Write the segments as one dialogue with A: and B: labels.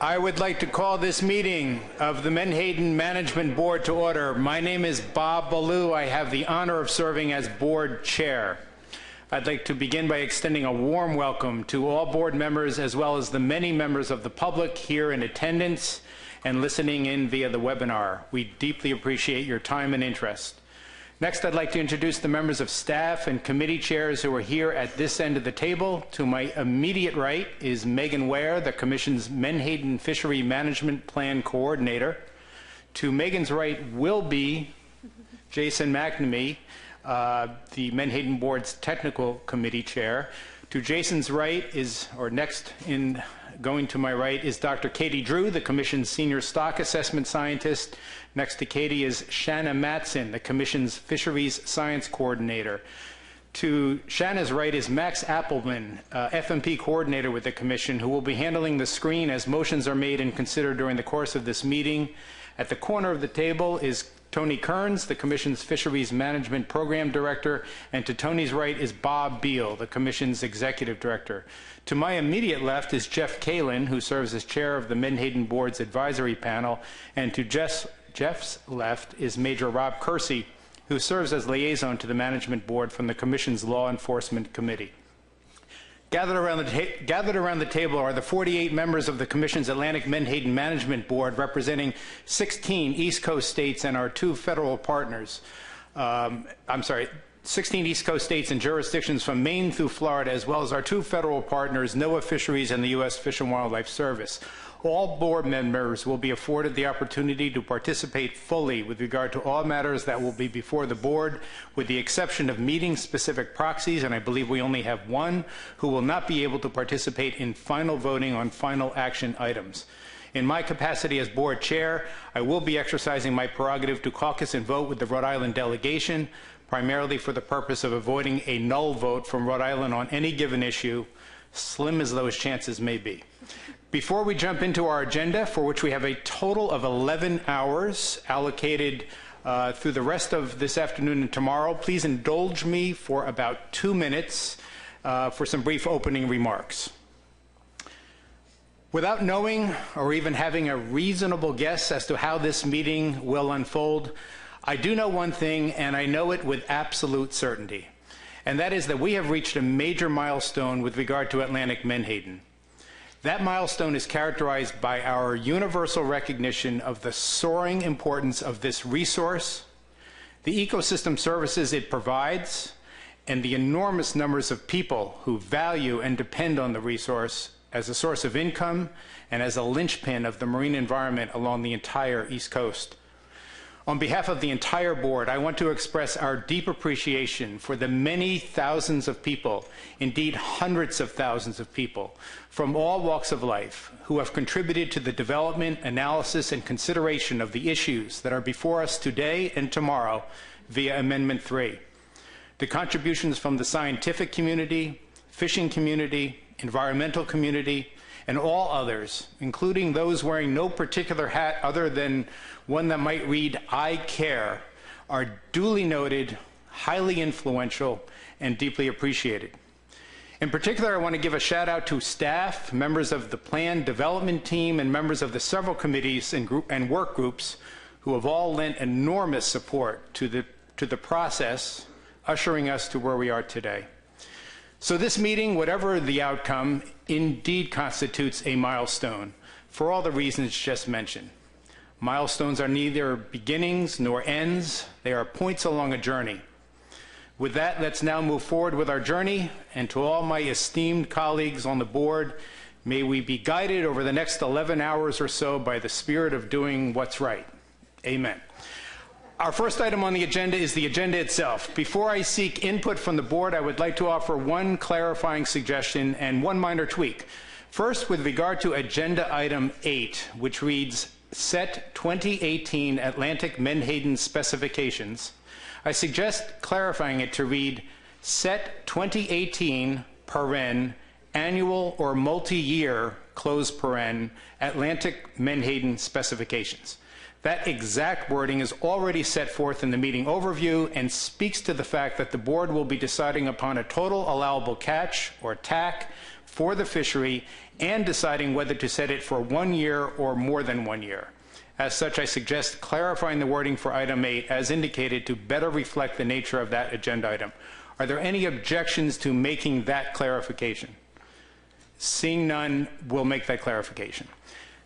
A: I would like to call this meeting of the Menhaden Management Board to order. My name is Bob Ballou. I have the honor of serving as board chair. I'd like to begin by extending a warm welcome to all board members as well as the many members of the public here in attendance and listening in via the webinar. We deeply appreciate your time and interest. Next, I'd like to introduce the members of staff and committee chairs who are here at this end of the table. To my immediate right is Megan Ware, the Commission's Menhaden Fishery Management Plan Coordinator. To Megan's right will be Jason McNamee, the Menhaden Board's Technical Committee Chair. To Jason's right is, or next in going to my right, is Dr. Katie Drew, the Commission's Senior Stock Assessment Scientist. Next to Katie is Shanna Matson, the Commission's Fisheries Science Coordinator. To Shanna's right is Max Appelman, FMP Coordinator with the Commission, who will be handling the screen as motions are made and considered during the course of this meeting. At the corner of the table is Tony Kearns, the Commission's Fisheries Management Program Director, and to Tony's right is Bob Beal, the Commission's Executive Director. To my immediate left is Jeff Kalin, who serves as Chair of the Menhaden Board's Advisory Panel, and to Jeff's left is Major Rob Kersey, who serves as liaison to the Management Board from the Commission's Law Enforcement Committee. Gathered around the table are the 48 members of the Commission's Atlantic Menhaden Management Board, representing 16 East Coast states and our two federal partners. 16 East Coast states and jurisdictions from Maine through Florida, as well as our two federal partners, NOAA Fisheries and the U.S. Fish and Wildlife Service. All board members will be afforded the opportunity to participate fully with regard to all matters that will be before the board, with the exception of meeting-specific proxies, and I believe we only have one, who will not be able to participate in final voting on final action items. In my capacity as board chair, I will be exercising my prerogative to caucus and vote with the Rhode Island delegation, primarily for the purpose of avoiding a null vote from Rhode Island on any given issue, slim as those chances may be. Before we jump into our agenda, for which we have a total of 11 hours allocated through the rest of this afternoon and tomorrow, please indulge me for about 2 minutes for some brief opening remarks. Without knowing or even having a reasonable guess as to how this meeting will unfold, I do know one thing, and I know it with absolute certainty, and that is that we have reached a major milestone with regard to Atlantic Menhaden. That milestone is characterized by our universal recognition of the soaring importance of this resource, the ecosystem services it provides, and the enormous numbers of people who value and depend on the resource as a source of income and as a linchpin of the marine environment along the entire East Coast. On behalf of the entire board, I want to express our deep appreciation for the many thousands of people, indeed hundreds of thousands of people, from all walks of life who have contributed to the development, analysis, and consideration of the issues that are before us today and tomorrow via Amendment 3. The contributions from the scientific community, fishing community, environmental community, and all others, including those wearing no particular hat other than one that might read, "I care," are duly noted, highly influential, and deeply appreciated. In particular, I want to give a shout out to staff, members of the plan development team, and members of the several committees and work groups who have all lent enormous support to the process, ushering us to where we are today. So this meeting, whatever the outcome, indeed constitutes a milestone for all the reasons just mentioned. Milestones are neither beginnings nor ends. They are points along a journey. With that, let's now move forward with our journey. And to all my esteemed colleagues on the board, may we be guided over the next 11 hours or so by the spirit of doing what's right. Amen. Our first item on the agenda is the agenda itself. Before I seek input from the board, I would like to offer one clarifying suggestion and one minor tweak. First, with regard to agenda item 8, which reads, Set 2018 Atlantic Menhaden Specifications, I suggest clarifying it to read, Set 2018, annual or multi-year, Atlantic Menhaden Specifications. That exact wording is already set forth in the meeting overview and speaks to the fact that the board will be deciding upon a total allowable catch, or TAC, for the fishery and deciding whether to set it for 1 year or more than 1 year. As such, I suggest clarifying the wording for item 8 as indicated to better reflect the nature of that agenda item. Are there any objections to making that clarification? Seeing none, we'll make that clarification.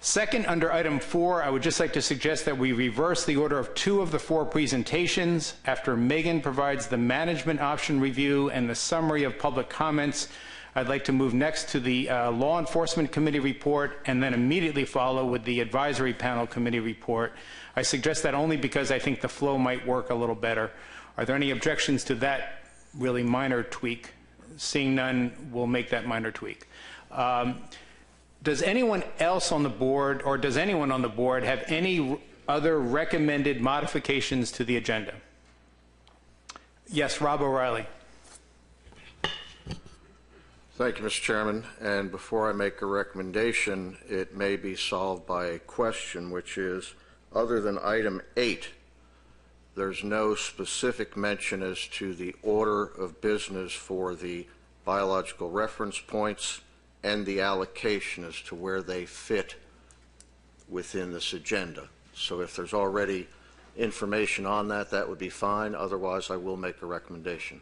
A: Second, under item 4, I would just like to suggest that we reverse the order of 2 of the 4 presentations. After Megan provides the management option review and the summary of public comments, I'd like to move next to the Law Enforcement Committee report and then immediately follow with the Advisory Panel Committee report. I suggest that only because I think the flow might work a little better. Are there any objections to that really minor tweak? Seeing none, we'll make that minor tweak. Does anyone else on the board, or does anyone on the board have any other recommended modifications to the agenda? Yes, Rob O'Reilly.
B: Thank you, Mr. Chairman. And before I make a recommendation, it may be solved by a question, which is, other than item 8, there's no specific mention as to the order of business for the biological reference points and the allocation as to where they fit within this agenda. So if there's already information on that, that would be fine. Otherwise, I will make a recommendation.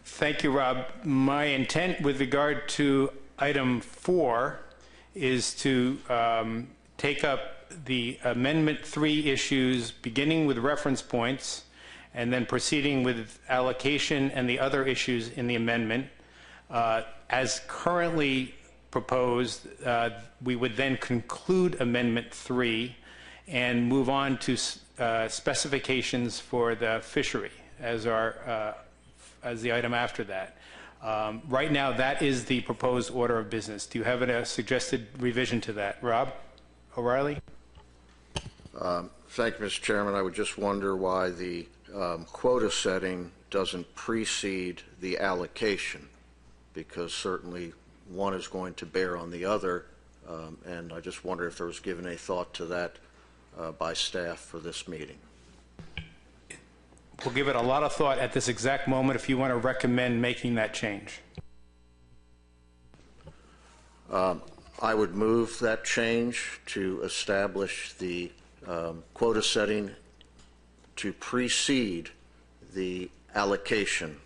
A: Thank you, Rob. My intent with regard to item 4 is to take up the Amendment 3 issues, beginning with reference points, and then proceeding with allocation and the other issues in the amendment. As currently proposed, we would then conclude Amendment 3 and move on to specifications for the fishery as the item after that. Right now, that is the proposed order of business. Do you have a suggested revision to that? Rob O'Reilly?
B: Thank you, Mr. Chairman. I would just wonder why the quota setting doesn't precede the allocation, because certainly one is going to bear on the other, and I just wonder if there was given a thought to that by staff for this meeting.
A: We'll give it a lot of thought at this exact moment if you want to recommend making that change.
B: I would move that change to establish the quota setting to precede the allocation.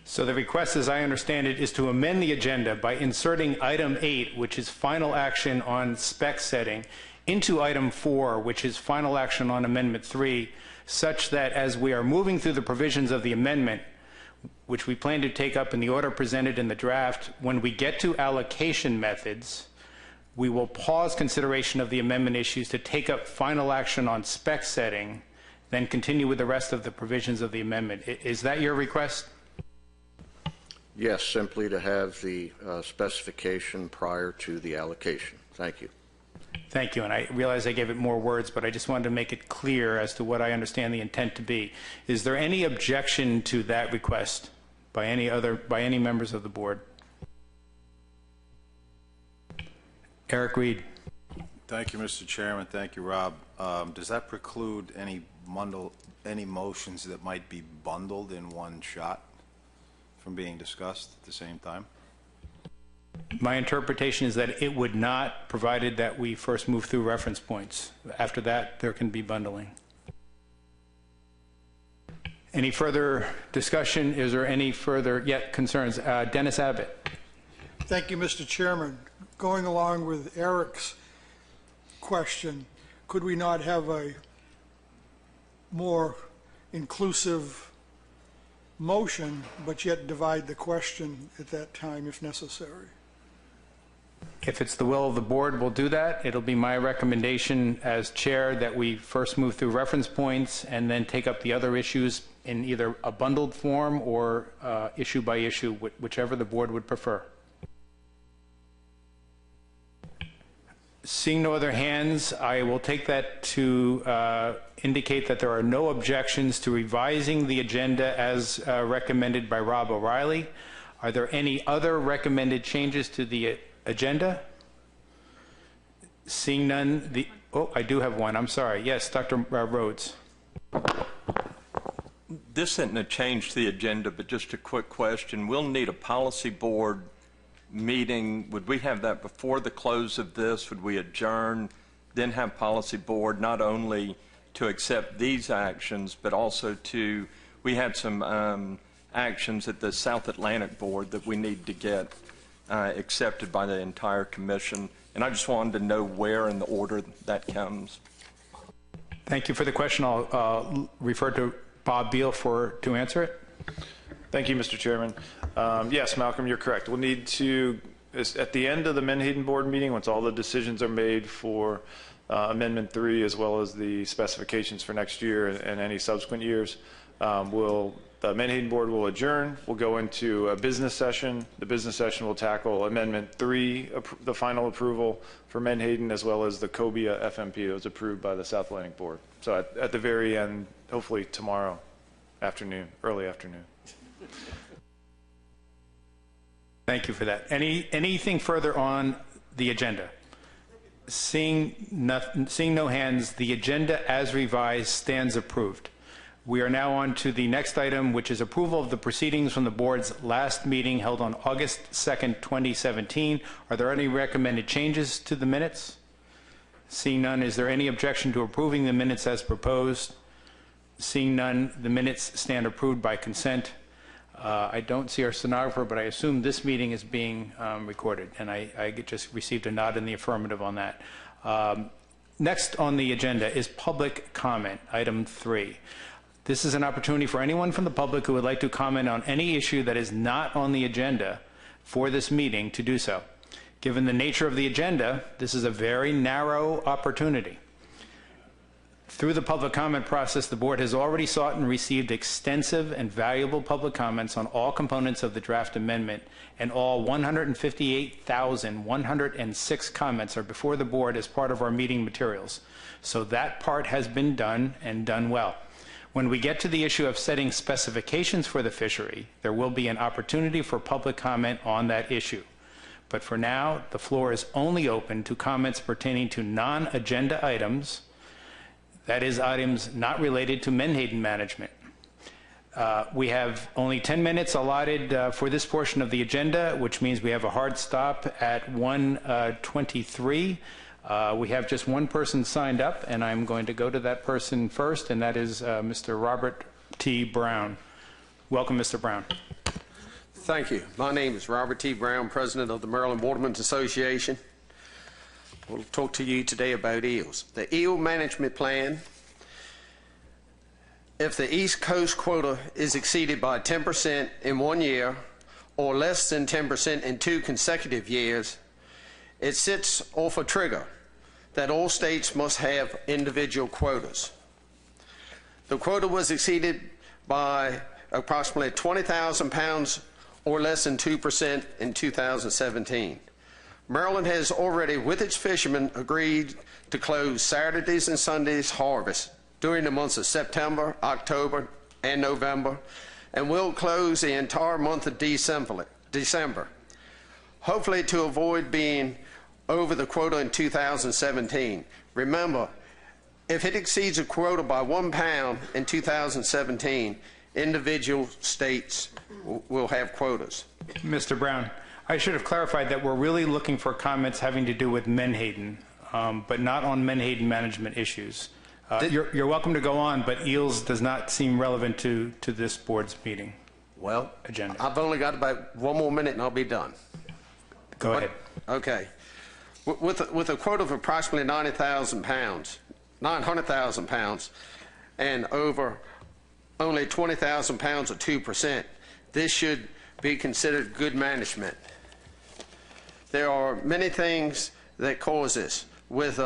A: So the request, as I understand it, is to amend the agenda by inserting item 8, which is final action on spec setting, into item 4, which is final action on amendment 3, such that as we are moving through the provisions of the amendment, which we plan to take up in the order presented in the draft, when we get to allocation methods, we will pause consideration of the amendment issues to take up final action on spec setting, then continue with the rest of the provisions of the amendment. Is that your request?
B: Yes, simply to have the specification prior to the allocation. Thank you.
A: Thank you, and I realize I gave it more words, but I just wanted to make it clear as to what I understand the intent to be. Is there any objection to that request by any members of the board? Eric Reed.
C: Thank you, Mr. Chairman. Thank you, Rob. Does that preclude any motions that might be bundled in one shot from being discussed at the same time?
A: My interpretation is that it would not, provided that we first move through reference points. After that, there can be bundling. Any further discussion? Is there any further concerns? Dennis Abbott.
D: Thank you, Mr. Chairman. Going along with Eric's question, could we not have a more inclusive motion, but yet divide the question at that time if necessary?
A: If it's the will of the board, we'll do that. It'll be my recommendation as chair that we first move through reference points and then take up the other issues in either a bundled form or issue by issue, whichever the board would prefer. Seeing no other hands, I will take that to indicate that there are no objections to revising the agenda as recommended by Rob O'Reilly. Are there any other recommended changes to the agenda? Seeing none, I do have one. I'm sorry. Yes, Dr. Rhodes.
E: This isn't a change to the agenda, but just a quick question. We'll need a policy board meeting. Would we have that before the close of this? Would we adjourn, then have policy board, not only to accept these actions, but also to, we had some actions at the South Atlantic board that we need to get accepted by the entire commission. And I just wanted to know where in the order that comes.
A: Thank you for the question. I'll refer to Bob Beal to answer it.
F: Thank you, Mr. Chairman. Yes, Malcolm, you're correct. We'll need to, at the end of the Menhaden board meeting, once all the decisions are made for Amendment 3 as well as the specifications for next year and any subsequent years, the Menhaden board will adjourn. We'll go into a business session. The business session will tackle Amendment 3, the final approval for Menhaden, as well as the COBIA FMP that was approved by the South Atlantic board. So at the very end, hopefully tomorrow afternoon, early afternoon.
A: Thank you for that. Anything further on the agenda? Seeing no hands, the agenda as revised stands approved. We are now on to the next item, which is approval of the proceedings from the board's last meeting held on August 2nd, 2017. Are there any recommended changes to the minutes? Seeing none, is there any objection to approving the minutes as proposed? Seeing none, the minutes stand approved by consent. I don't see our stenographer, but I assume this meeting is being recorded, and I just received a nod in the affirmative on that. Next on the agenda is public comment, item 3. This is an opportunity for anyone from the public who would like to comment on any issue that is not on the agenda for this meeting to do so. Given the nature of the agenda, this is a very narrow opportunity. Through the public comment process, the board has already sought and received extensive and valuable public comments on all components of the draft amendment, and all 158,106 comments are before the board as part of our meeting materials. So that part has been done and done well. When we get to the issue of setting specifications for the fishery, there will be an opportunity for public comment on that issue. But for now, the floor is only open to comments pertaining to non-agenda items, that is, items not related to Menhaden management. We have only 10 minutes allotted for this portion of the agenda, which means we have a hard stop at 1:23. We have just one person signed up, and I'm going to go to that person first, and that is Mr. Robert T. Brown. Welcome, Mr. Brown.
G: Thank you. My name is Robert T. Brown, President of the Maryland Watermen's Association. We'll talk to you today about eels. The eel management plan, if the East Coast quota is exceeded by 10% in 1 year or less than 10% in 2 consecutive years, it sits off a trigger that all states must have individual quotas. The quota was exceeded by approximately 20,000 pounds or less than 2% in 2017. Maryland has already, with its fishermen, agreed to close Saturdays and Sundays harvest during the months of September, October, and November, and will close the entire month of December, hopefully to avoid being over the quota in 2017. Remember, if it exceeds a quota by 1 pound in 2017, individual states will have quotas.
A: Mr. Brown, I should have clarified that we're really looking for comments having to do with Menhaden, but not on Menhaden management issues. You're welcome to go on, but eels does not seem relevant to this board's meeting.
G: Well,
A: agenda.
G: I've only got about 1 more minute and I'll be done.
A: Go ahead.
G: Okay. With a quota of approximately 900,000 pounds, and over only 20,000 pounds or 2%, this should be considered good management. There are many things that cause this. With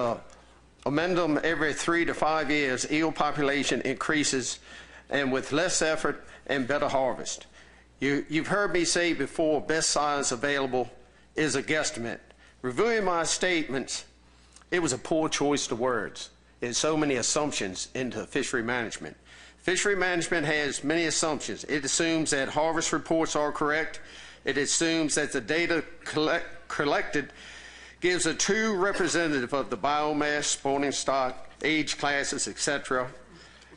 G: amendment every 3 to 5 years, eel population increases, and with less effort and better harvest. You've heard me say before, best science available is a guesstimate. Reviewing my statements, it was a poor choice of words. There's so many assumptions into fishery management. Fishery management has many assumptions. It assumes that harvest reports are correct. It assumes that the data collected gives a true representative of the biomass, spawning stock, age classes, etc.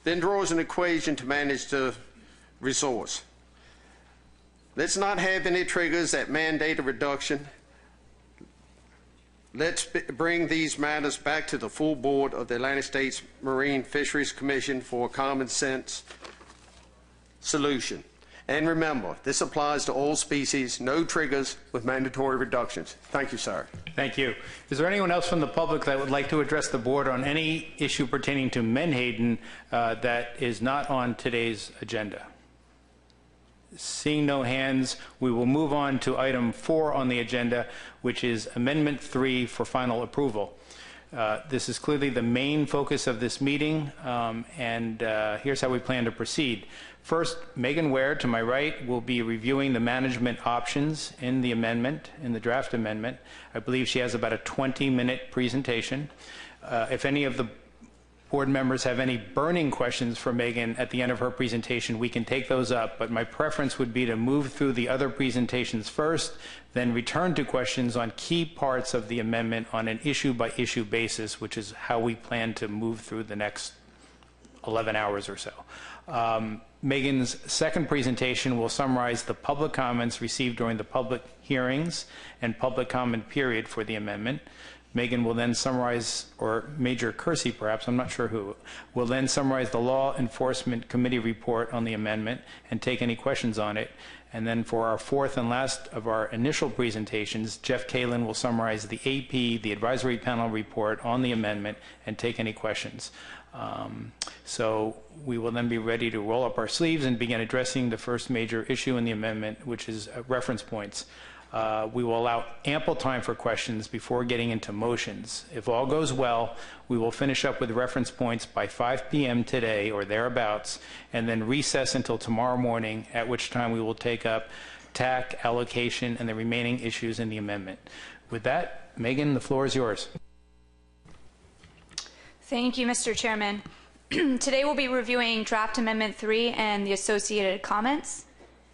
G: Then draws an equation to manage the resource. Let's not have any triggers that mandate a reduction. Let's bring these matters back to the full board of the Atlantic States Marine Fisheries Commission for a common sense solution. And remember, this applies to all species, no triggers with mandatory reductions. Thank you, sir.
A: Thank you. Is there anyone else from the public that would like to address the board on any issue pertaining to Menhaden that is not on today's agenda? Seeing no hands, we will move on to item 4 on the agenda, which is Amendment 3 for final approval. This is clearly the main focus of this meeting, and here's how we plan to proceed. First, Megan Ware, to my right, will be reviewing the management options in the amendment, in the draft amendment. I believe she has about a 20-minute presentation. If any of the board members have any burning questions for Megan at the end of her presentation, we can take those up, but my preference would be to move through the other presentations first, then return to questions on key parts of the amendment on an issue-by-issue basis, which is how we plan to move through the next 11 hours or so. Megan's second presentation will summarize the public comments received during the public hearings and public comment period for the amendment. Megan will then summarize, or Major Kersey perhaps, I'm not sure who, will then summarize the Law Enforcement Committee report on the amendment and take any questions on it. And then for our fourth and last of our initial presentations, Jeff Kalin will summarize the AP, the advisory panel report on the amendment, and take any questions. So we will then be ready to roll up our sleeves and begin addressing the first major issue in the amendment, which is reference points. We will allow ample time for questions before getting into motions. If all goes well, we will finish up with reference points by 5 p.m. today or thereabouts, and then recess until tomorrow morning, at which time we will take up TAC, allocation, and the remaining issues in the amendment. With that, Megan, the floor is yours.
H: Thank you, Mr. Chairman. Today we'll be reviewing Draft Amendment 3 and the associated comments.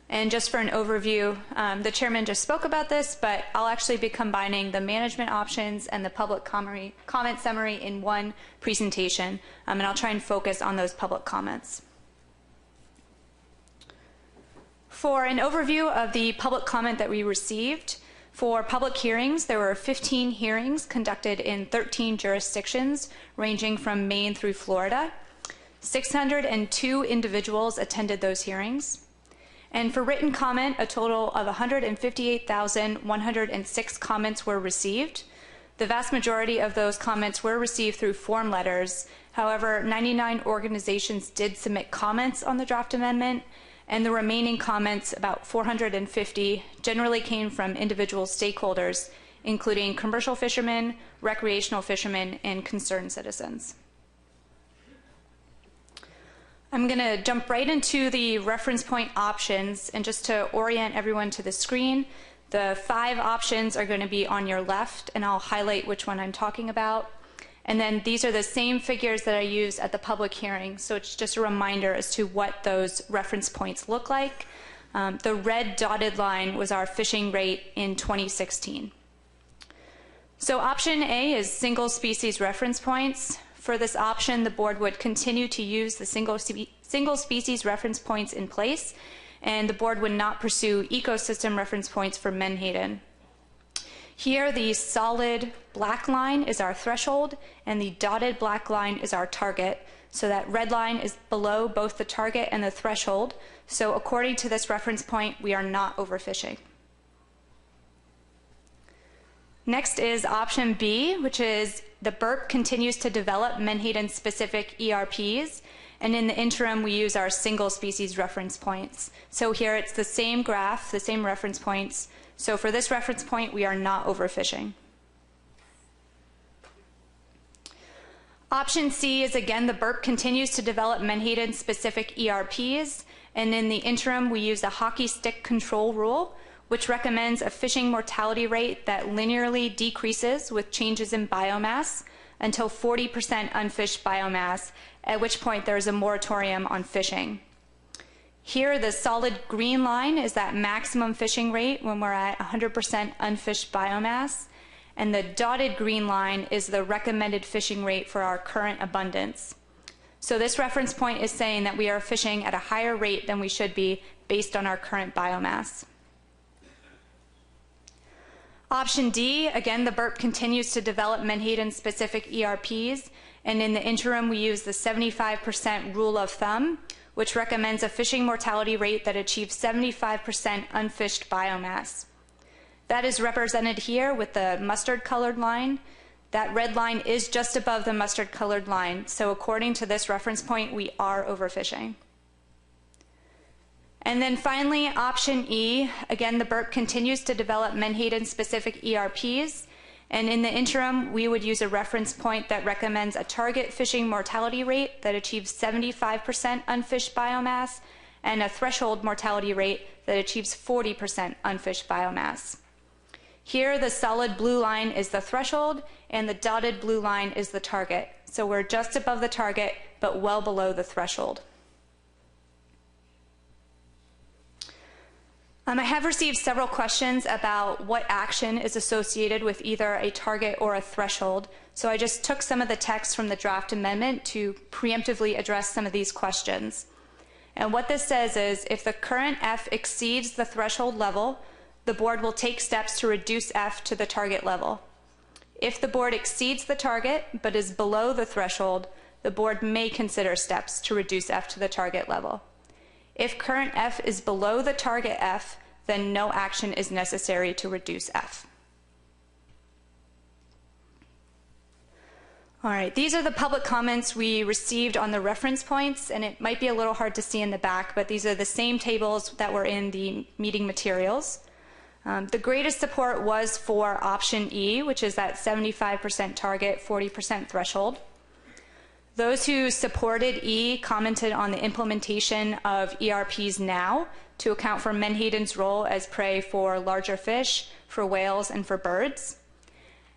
H: And just for an overview, the chairman just spoke about this, but I'll actually be combining the management options and the public comment summary in one presentation, and I'll try and focus on those public comments. For an overview of the public comment that we received, for public hearings, there were 15 hearings conducted in 13 jurisdictions, ranging from Maine through Florida. 602 individuals attended those hearings. And for written comment, a total of 158,106 comments were received. The vast majority of those comments were received through form letters. However, 99 organizations did submit comments on the draft amendment, and the remaining comments, about 450, generally came from individual stakeholders, including commercial fishermen, recreational fishermen, and concerned citizens. I'm going to jump right into the reference point options, and just to orient everyone to the screen, the 5 options are going to be on your left, and I'll highlight which one I'm talking about. And then these are the same figures that I used at the public hearing, so it's just a reminder as to what those reference points look like. The red dotted line was our fishing rate in 2016. So option A is single species reference points. For this option, the board would continue to use the single species reference points in place, and the board would not pursue ecosystem reference points for Menhaden. Here, the solid black line is our threshold, and the dotted black line is our target. So that red line is below both the target and the threshold. So according to this reference point, we are not overfishing. Next is option B, which is the BERP continues to develop Menhaden-specific ERPs, and in the interim, we use our single species reference points. So here it's the same graph, the same reference points. So for this reference point, we are not overfishing. Option C is, again, the BERP continues to develop Menhaden-specific ERPs, and in the interim, we use the hockey stick control rule, which recommends a fishing mortality rate that linearly decreases with changes in biomass until 40% unfished biomass, at which point there is a moratorium on fishing. Here, the solid green line is that maximum fishing rate when we're at 100% unfished biomass, and the dotted green line is the recommended fishing rate for our current abundance. So this reference point is saying that we are fishing at a higher rate than we should be based on our current biomass. Option D, again, the BURP continues to develop Menhaden-specific ERPs, and in the interim, we use the 75% rule of thumb, which recommends a fishing mortality rate that achieves 75% unfished biomass. That is represented here with the mustard-colored line. That red line is just above the mustard-colored line, so according to this reference point, we are overfishing. And then finally, option E, again, the BURP continues to develop Menhaden-specific ERPs, and in the interim, we would use a reference point that recommends a target fishing mortality rate that achieves 75% unfished biomass and a threshold mortality rate that achieves 40% unfished biomass. Here, the solid blue line is the threshold, and the dotted blue line is the target. So we're just above the target, but well below the threshold. I have received several questions about what action is associated with either a target or a threshold. So I just took some of the text from the draft amendment to preemptively address some of these questions. And what this says is, if the current F exceeds the threshold level, the board will take steps to reduce F to the target level. If the board exceeds the target but is below the threshold, the board may consider steps to reduce F to the target level. If current F is below the target F, then no action is necessary to reduce F. All right, these are the public comments we received on the reference points, and it might be a little hard to see in the back, but these are the same tables that were in the meeting materials. The greatest support was for option E, which is that 75% target, 40% threshold. Those who supported E commented on the implementation of ERPs now to account for Menhaden's role as prey for larger fish, for whales, and for birds.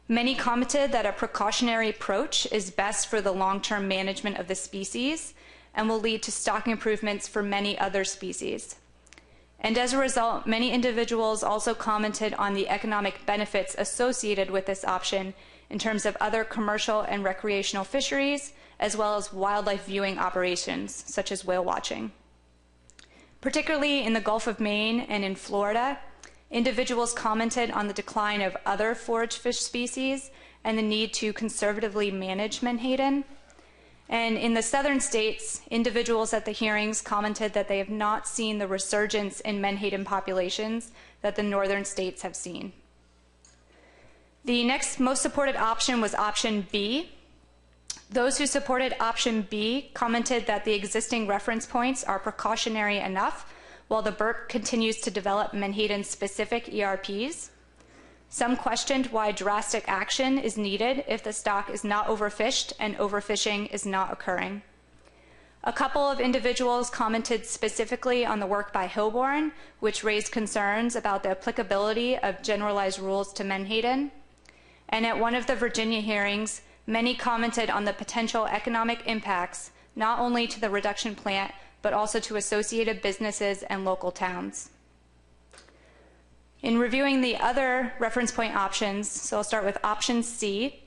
H: Many commented that a precautionary approach is best for the long-term management of the species and will lead to stock improvements for many other species. And as a result, many individuals also commented on the economic benefits associated with this option in terms of other commercial and recreational fisheries, as well as wildlife viewing operations, such as whale watching. Particularly in the Gulf of Maine and in Florida, individuals commented on the decline of other forage fish species and the need to conservatively manage Menhaden. And in the southern states, individuals at the hearings commented that they have not seen the resurgence in Menhaden populations that the northern states have seen. The next most supported option was option B. Those who supported option B commented that the existing reference points are precautionary enough while the BURP continues to develop Menhaden-specific ERPs. Some questioned why drastic action is needed if the stock is not overfished and overfishing is not occurring. A couple of individuals commented specifically on the work by Hilborn, which raised concerns about the applicability of generalized rules to Menhaden. And at one of the Virginia hearings, many commented on the potential economic impacts, not only to the reduction plant, but also to associated businesses and local towns. In reviewing the other reference point options, so I'll start with option C,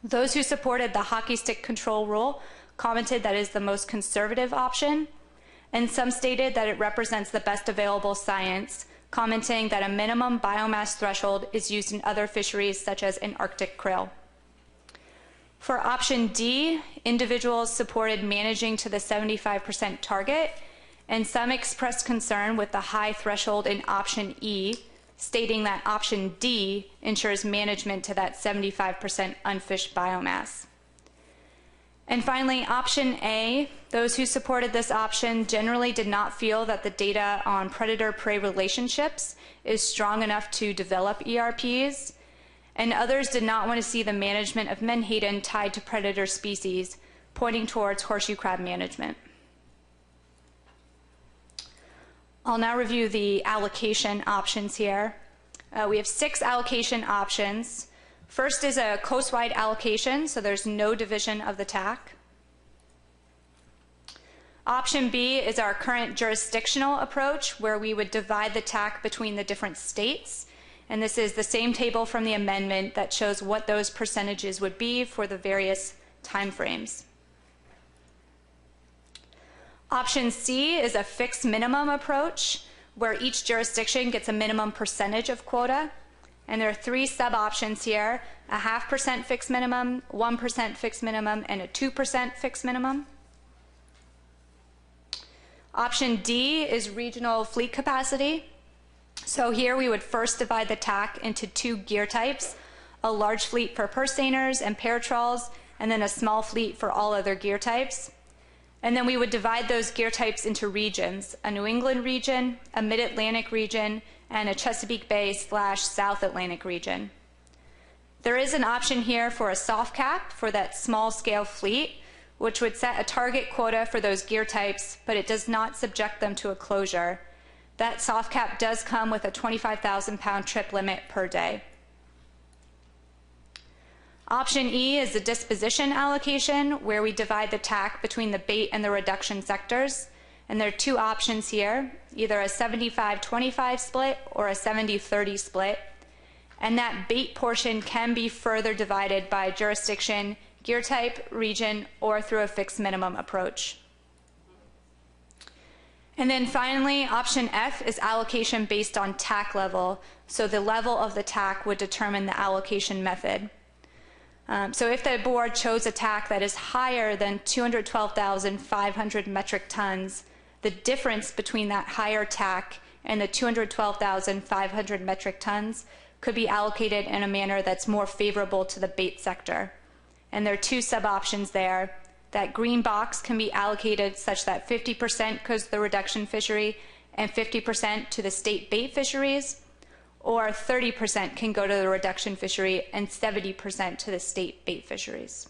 H: those who supported the hockey stick control rule commented that it is the most conservative option, and some stated that it represents the best available science, commenting that a minimum biomass threshold is used in other fisheries such as in Arctic krill. For option D, individuals supported managing to the 75% target, and some expressed concern with the high threshold in option E, stating that option D ensures management to that 75% unfished biomass. And finally, option A, those who supported this option generally did not feel that the data on predator-prey relationships is strong enough to develop ERPs, and others did not want to see the management of Menhaden tied to predator species, pointing towards horseshoe crab management. I'll now review the allocation options here. We have 6 allocation options. First is a coast-wide allocation, so there's no division of the TAC. Option B is our current jurisdictional approach, where we would divide the TAC between the different states. And this is the same table from the amendment that shows what those percentages would be for the various timeframes. Option C is a fixed minimum approach, where each jurisdiction gets a minimum percentage of quota. And there are 3 sub-options here: a 0.5% fixed minimum, 1% fixed minimum, and a 2% fixed minimum. Option D is regional fleet capacity. So here we would first divide the TAC into 2 gear types: a large fleet for purse seiners and paratrawls, and then a small fleet for all other gear types. And then we would divide those gear types into regions: a New England region, a Mid-Atlantic region, and a Chesapeake Bay/South Atlantic region. There is an option here for a soft cap for that small scale fleet, which would set a target quota for those gear types, but it does not subject them to a closure. That soft cap does come with a 25,000-pound trip limit per day. Option E is the disposition allocation, where we divide the TAC between the bait and the reduction sectors. And there are 2 options here, either a 75-25 split or a 70-30 split. And that bait portion can be further divided by jurisdiction, gear type, region, or through a fixed minimum approach. And then finally, option F is allocation based on TAC level. So the level of the TAC would determine the allocation method. So if the board chose a TAC that is higher than 212,500 metric tons, the difference between that higher TAC and the 212,500 metric tons could be allocated in a manner that's more favorable to the bait sector. And there are 2 sub-options there. That green box can be allocated such that 50% goes to the reduction fishery and 50% to the state bait fisheries, or 30% can go to the reduction fishery and 70% to the state bait fisheries.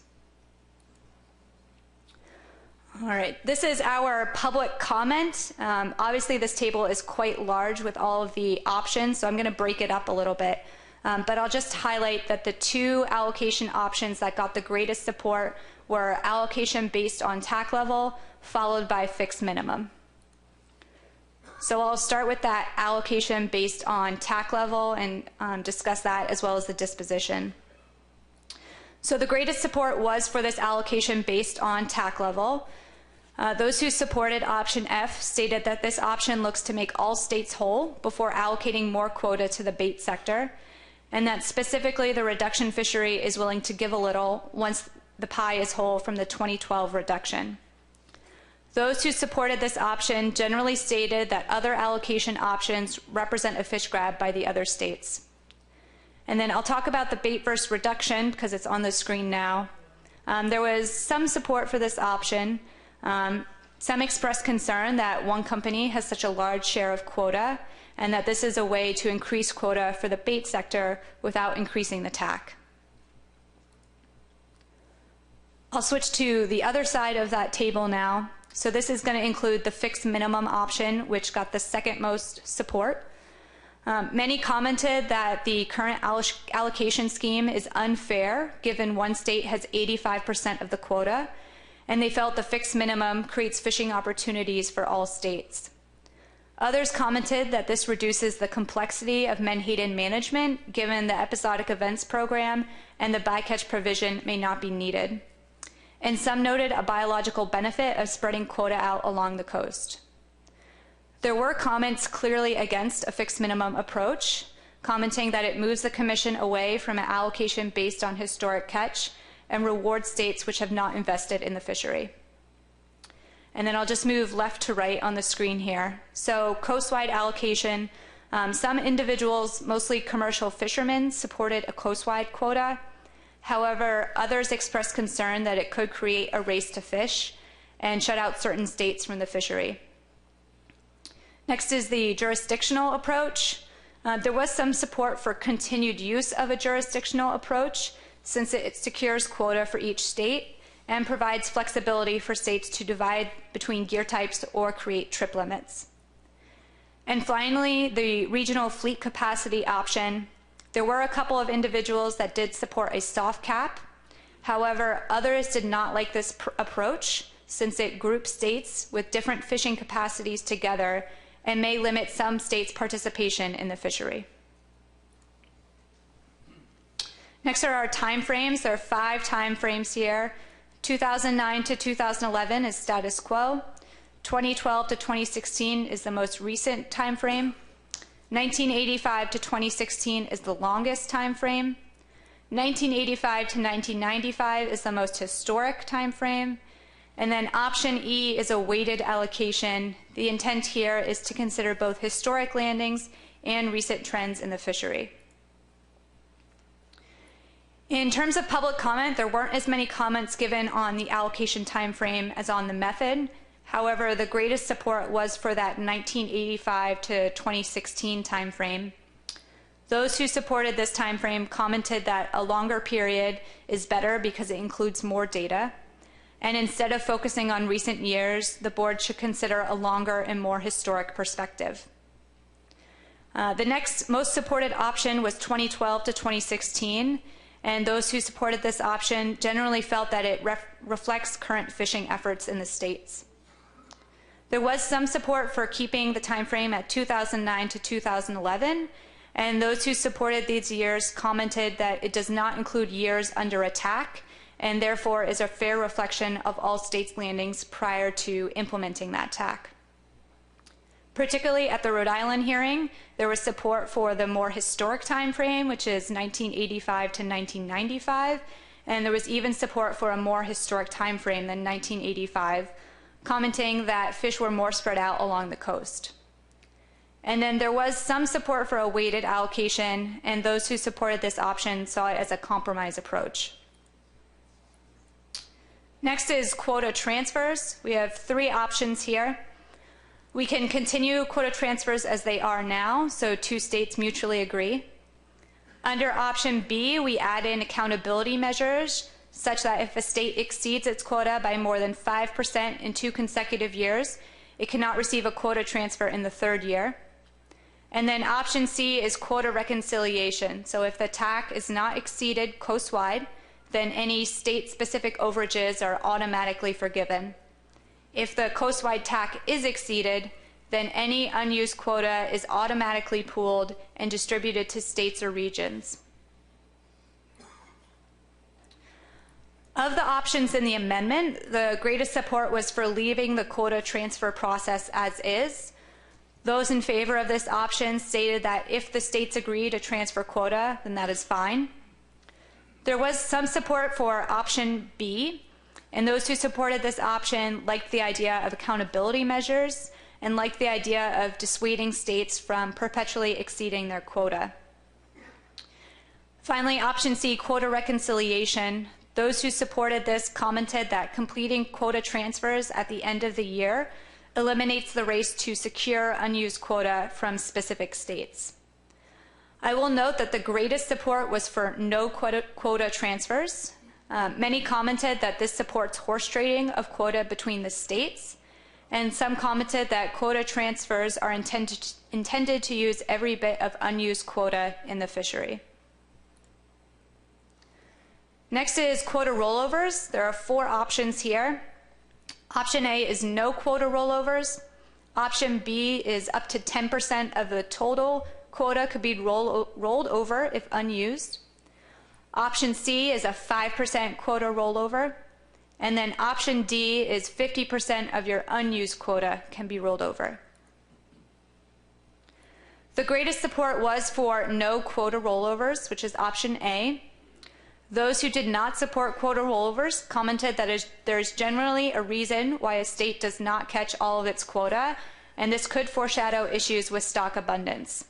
H: All right, this is our public comment. Obviously, this table is quite large with all of the options, so I'm going to break it up a little bit. But I'll just highlight that the 2 allocation options that got the greatest support were allocation based on TAC level, followed by fixed minimum. So I'll start with that allocation based on TAC level and discuss that as well as the disposition. So the greatest support was for this allocation based on TAC level. Those who supported option F stated that this option looks to make all states whole before allocating more quota to the bait sector, and that specifically the reduction fishery is willing to give a little once the pie is whole from the 2012 reduction. Those who supported this option generally stated that other allocation options represent a fish grab by the other states. And then I'll talk about the bait versus reduction because it's on the screen now. There was some support for this option. Some expressed concern that one company has such a large share of quota and that this is a way to increase quota for the bait sector without increasing the TAC. I'll switch to the other side of that table now. So this is going to include the fixed minimum option, which got the second most support. Many commented that the current allocation scheme is unfair, given one state has 85% of the quota, and they felt the fixed minimum creates fishing opportunities for all states. Others commented that this reduces the complexity of Menhaden management, given the episodic events program and the bycatch provision may not be needed. And some noted a biological benefit of spreading quota out along the coast. There were comments clearly against a fixed minimum approach, commenting that it moves the Commission away from an allocation based on historic catch and rewards states which have not invested in the fishery. And then I'll just move left to right on the screen here. So coastwide allocation, some individuals, mostly commercial fishermen, supported a coastwide quota. However, others expressed concern that it could create a race to fish and shut out certain states from the fishery. Next is the jurisdictional approach. There was some support for continued use of a jurisdictional approach since it secures quota for each state and provides flexibility for states to divide between gear types or create trip limits. And finally, the regional fleet capacity option. There were a couple of individuals that did support a soft cap. However, others did not like this approach since it groups states with different fishing capacities together and may limit some states' participation in the fishery. Next are our time frames. There are 5 time frames here. 2009 to 2011 is status quo. 2012 to 2016 is the most recent time frame. 1985 to 2016 is the longest time frame. 1985 to 1995 is the most historic time frame. And then option E is a weighted allocation. The intent here is to consider both historic landings and recent trends in the fishery. In terms of public comment, there weren't as many comments given on the allocation time frame as on the method. However, the greatest support was for that 1985 to 2016 time frame. Those who supported this time frame commented that a longer period is better because it includes more data. And instead of focusing on recent years, the board should consider a longer and more historic perspective. The next most supported option was 2012 to 2016. And those who supported this option generally felt that it reflects current fishing efforts in the states. There was some support for keeping the time frame at 2009 to 2011, and those who supported these years commented that it does not include years under attack, and therefore is a fair reflection of all states' landings prior to implementing that TAC. Particularly at the Rhode Island hearing, there was support for the more historic time frame, which is 1985 to 1995, and there was even support for a more historic time frame than 1985, commenting that fish were more spread out along the coast. And then there was some support for a weighted allocation, and those who supported this option saw it as a compromise approach. Next is quota transfers. We have 3 options here. We can continue quota transfers as they are now, so 2 states mutually agree. Under option B, we add in accountability measures such that if a state exceeds its quota by more than 5% in 2 consecutive years, it cannot receive a quota transfer in the 3rd year. And then option C is quota reconciliation. So if the TAC is not exceeded coastwide, then any state-specific overages are automatically forgiven. If the coastwide TAC is exceeded, then any unused quota is automatically pooled and distributed to states or regions. Of the options in the amendment, the greatest support was for leaving the quota transfer process as is. Those in favor of this option stated that if the states agree to transfer quota, then that is fine. There was some support for option B, and those who supported this option liked the idea of accountability measures and liked the idea of dissuading states from perpetually exceeding their quota. Finally, option C, quota reconciliation. Those who supported this commented that completing quota transfers at the end of the year eliminates the race to secure unused quota from specific states. I will note that the greatest support was for no quota transfers. Many commented that this supports horse trading of quota between the states, and some commented that quota transfers are intended to use every bit of unused quota in the fishery. Next is quota rollovers. There are 4 options here. Option A is no quota rollovers. Option B is up to 10% of the total quota could be rolled over if unused. Option C is a 5% quota rollover. And then option D is 50% of your unused quota can be rolled over. The greatest support was for no quota rollovers, which is option A. Those who did not support quota rollovers commented that there is generally a reason why a state does not catch all of its quota, and this could foreshadow issues with stock abundance.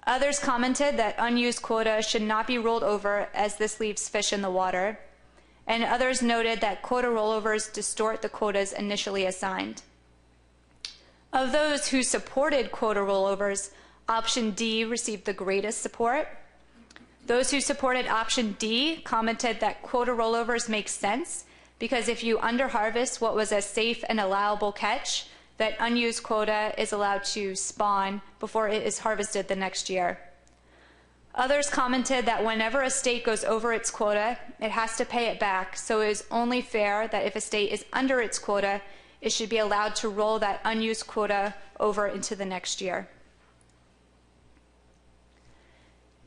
H: Others commented that unused quota should not be rolled over as this leaves fish in the water, and others noted that quota rollovers distort the quotas initially assigned. Of those who supported quota rollovers, option D received the greatest support. Those who supported option D commented that quota rollovers make sense because if you underharvest what was a safe and allowable catch, that unused quota is allowed to spawn before it is harvested the next year. Others commented that whenever a state goes over its quota, it has to pay it back, so it is only fair that if a state is under its quota, it should be allowed to roll that unused quota over into the next year.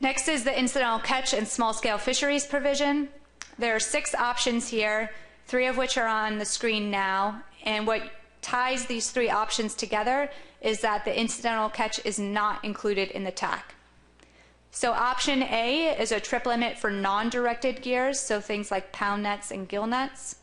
H: Next is the incidental catch and small-scale fisheries provision. There are 6 options here, 3 of which are on the screen now. And what ties these three options together is that the incidental catch is not included in the TAC. So option A is a trip limit for non-directed gears, so things like pound nets and gill nets.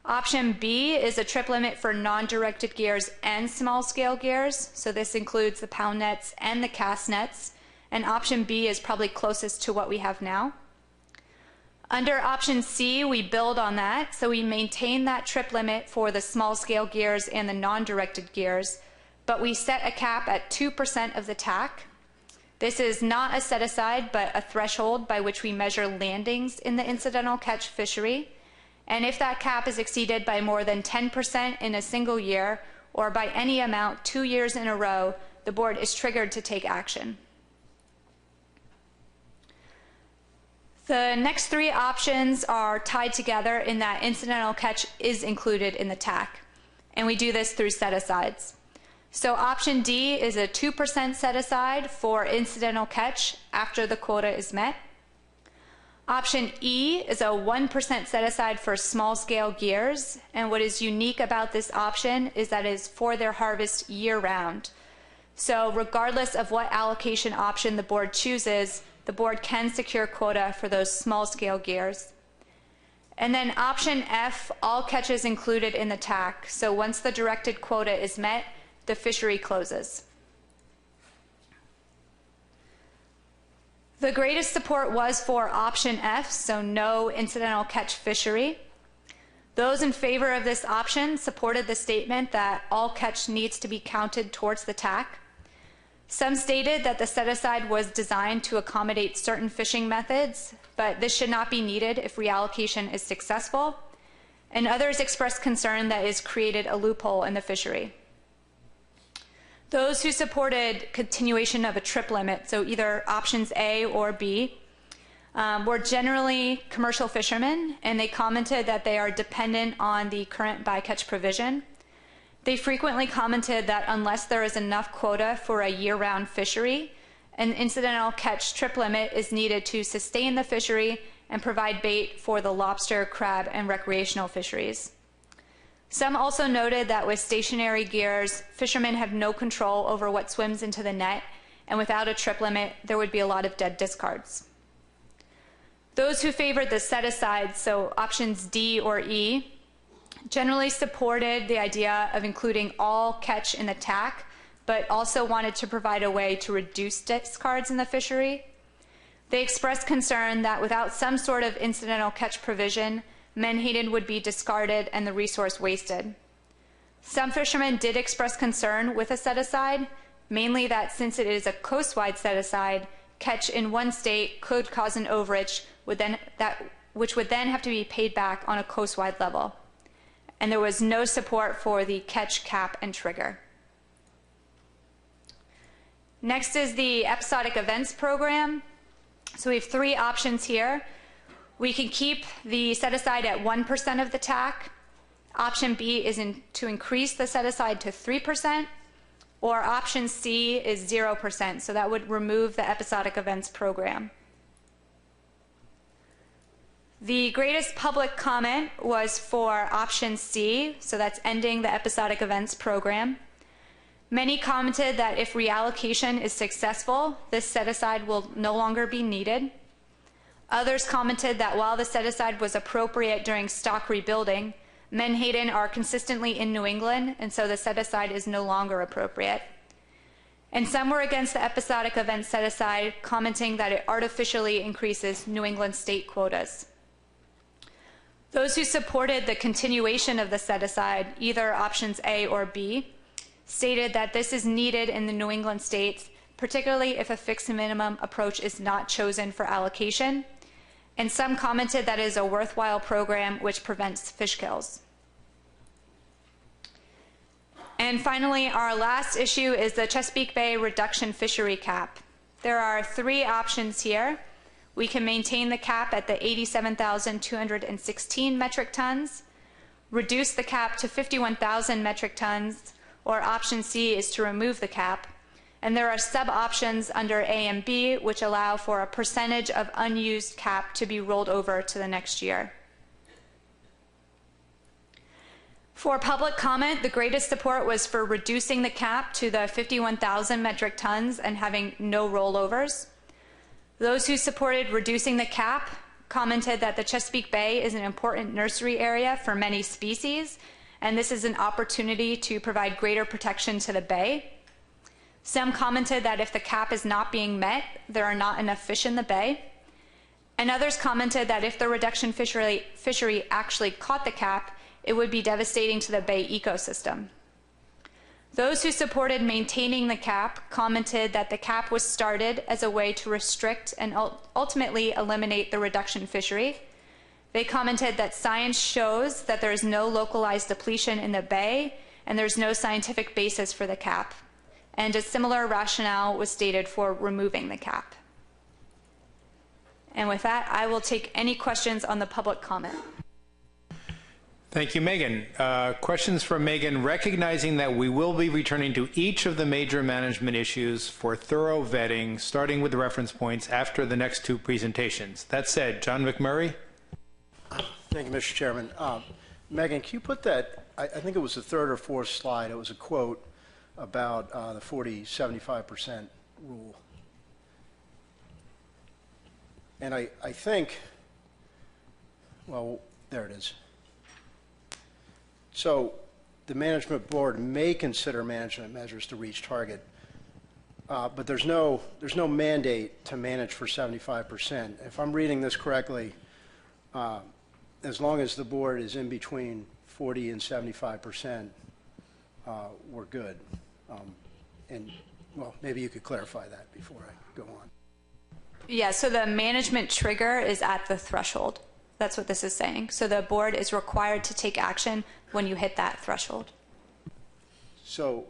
H: Option B is a trip limit for non-directed gears and small-scale gears, so this includes the pound nets and the cast nets, and option B is probably closest to what we have now. Under option C, we build on that, so we maintain that trip limit for the small-scale gears and the non-directed gears, but we set a cap at 2% of the TAC. This is not a set-aside, but a threshold by which we measure landings in the incidental catch fishery. And if that cap is exceeded by more than 10% in a single year, or by any amount 2 years in a row, the board is triggered to take action. The next three options are tied together in that incidental catch is included in the TAC, and we do this through set-asides. So option D is a 2% set-aside for incidental catch after the quota is met. Option E is a 1% set-aside for small-scale gears, and what is unique about this option is that it is for their harvest year-round. So regardless of what allocation option the board chooses, the board can secure quota for those small-scale gears. And then option F, all catches included in the TAC. So once the directed quota is met, the fishery closes. The greatest support was for option F, so no incidental catch fishery. Those in favor of this option supported the statement that all catch needs to be counted towards the TAC. Some stated that the set-aside was designed to accommodate certain fishing methods, but this should not be needed if reallocation is successful. And others expressed concern that it has created a loophole in the fishery. Those who supported continuation of a trip limit, so either options A or B, were generally commercial fishermen, and they commented that they are dependent on the current bycatch provision. They frequently commented that unless there is enough quota for a year-round fishery, an incidental catch trip limit is needed to sustain the fishery and provide bait for the lobster, crab, and recreational fisheries. Some also noted that with stationary gears, fishermen have no control over what swims into the net, and without a trip limit, there would be a lot of dead discards. Those who favored the set-aside, so options D or E, generally supported the idea of including all catch in the TAC, but also wanted to provide a way to reduce discards in the fishery. They expressed concern that without some sort of incidental catch provision, menhaden would be discarded and the resource wasted. Some fishermen did express concern with a set-aside, mainly that since it is a coast-wide set-aside, catch in one state could cause an overage, which would then have to be paid back on a coast-wide level. And there was no support for the catch, cap, and trigger. Next is the episodic events program. So we have three options here. We can keep the set-aside at 1% of the TAC. Option B is to increase the set-aside to 3%, or option C is 0%, so that would remove the episodic events program. The greatest public comment was for option C, so that's ending the episodic events program. Many commented that if reallocation is successful, this set-aside will no longer be needed. Others commented that while the set-aside was appropriate during stock rebuilding, menhaden are consistently in New England, and so the set-aside is no longer appropriate. And some were against the episodic event set-aside, commenting that it artificially increases New England state quotas. Those who supported the continuation of the set-aside, either options A or B, stated that this is needed in the New England states, particularly if a fixed minimum approach is not chosen for allocation. And some commented that it is a worthwhile program which prevents fish kills. And finally, our last issue is the Chesapeake Bay reduction fishery cap. There are three options here. We can maintain the cap at the 87,216 metric tons, reduce the cap to 51,000 metric tons, or option C is to remove the cap. And there are sub-options under A and B which allow for a percentage of unused cap to be rolled over to the next year. For public comment, the greatest support was for reducing the cap to the 51,000 metric tons and having no rollovers. Those who supported reducing the cap commented that the Chesapeake Bay is an important nursery area for many species, and this is an opportunity to provide greater protection to the bay. Some commented that if the cap is not being met, there are not enough fish in the bay. And others commented that if the reduction fishery actually caught the cap, it would be devastating to the bay ecosystem. Those who supported maintaining the cap commented that the cap was started as a way to restrict and ultimately eliminate the reduction fishery. They commented that science shows that there is no localized depletion in the bay and there's no scientific basis for the cap. And a similar rationale was stated for removing the cap. And with that, I will take any questions on the public comment.
A: Thank you, Megan. Questions from Megan, recognizing that we will be returning to each of the major management issues for thorough vetting, starting with the reference points after the next two presentations. That said, John McMurray.
I: Thank you, Mr. Chairman. Megan, can you put that, I think it was the third or fourth slide, it was a quote about the 40-75% rule. And I think, well, there it is. So the management board may consider management measures to reach target, but there's no mandate to manage for 75%. If I'm reading this correctly, as long as the board is in between 40 and 75%, we're good. And well, maybe you could clarify that before I go on.
H: Yeah, so the management trigger is at the threshold. That's what this is saying. So the board is required to take action when you hit that threshold.
I: So,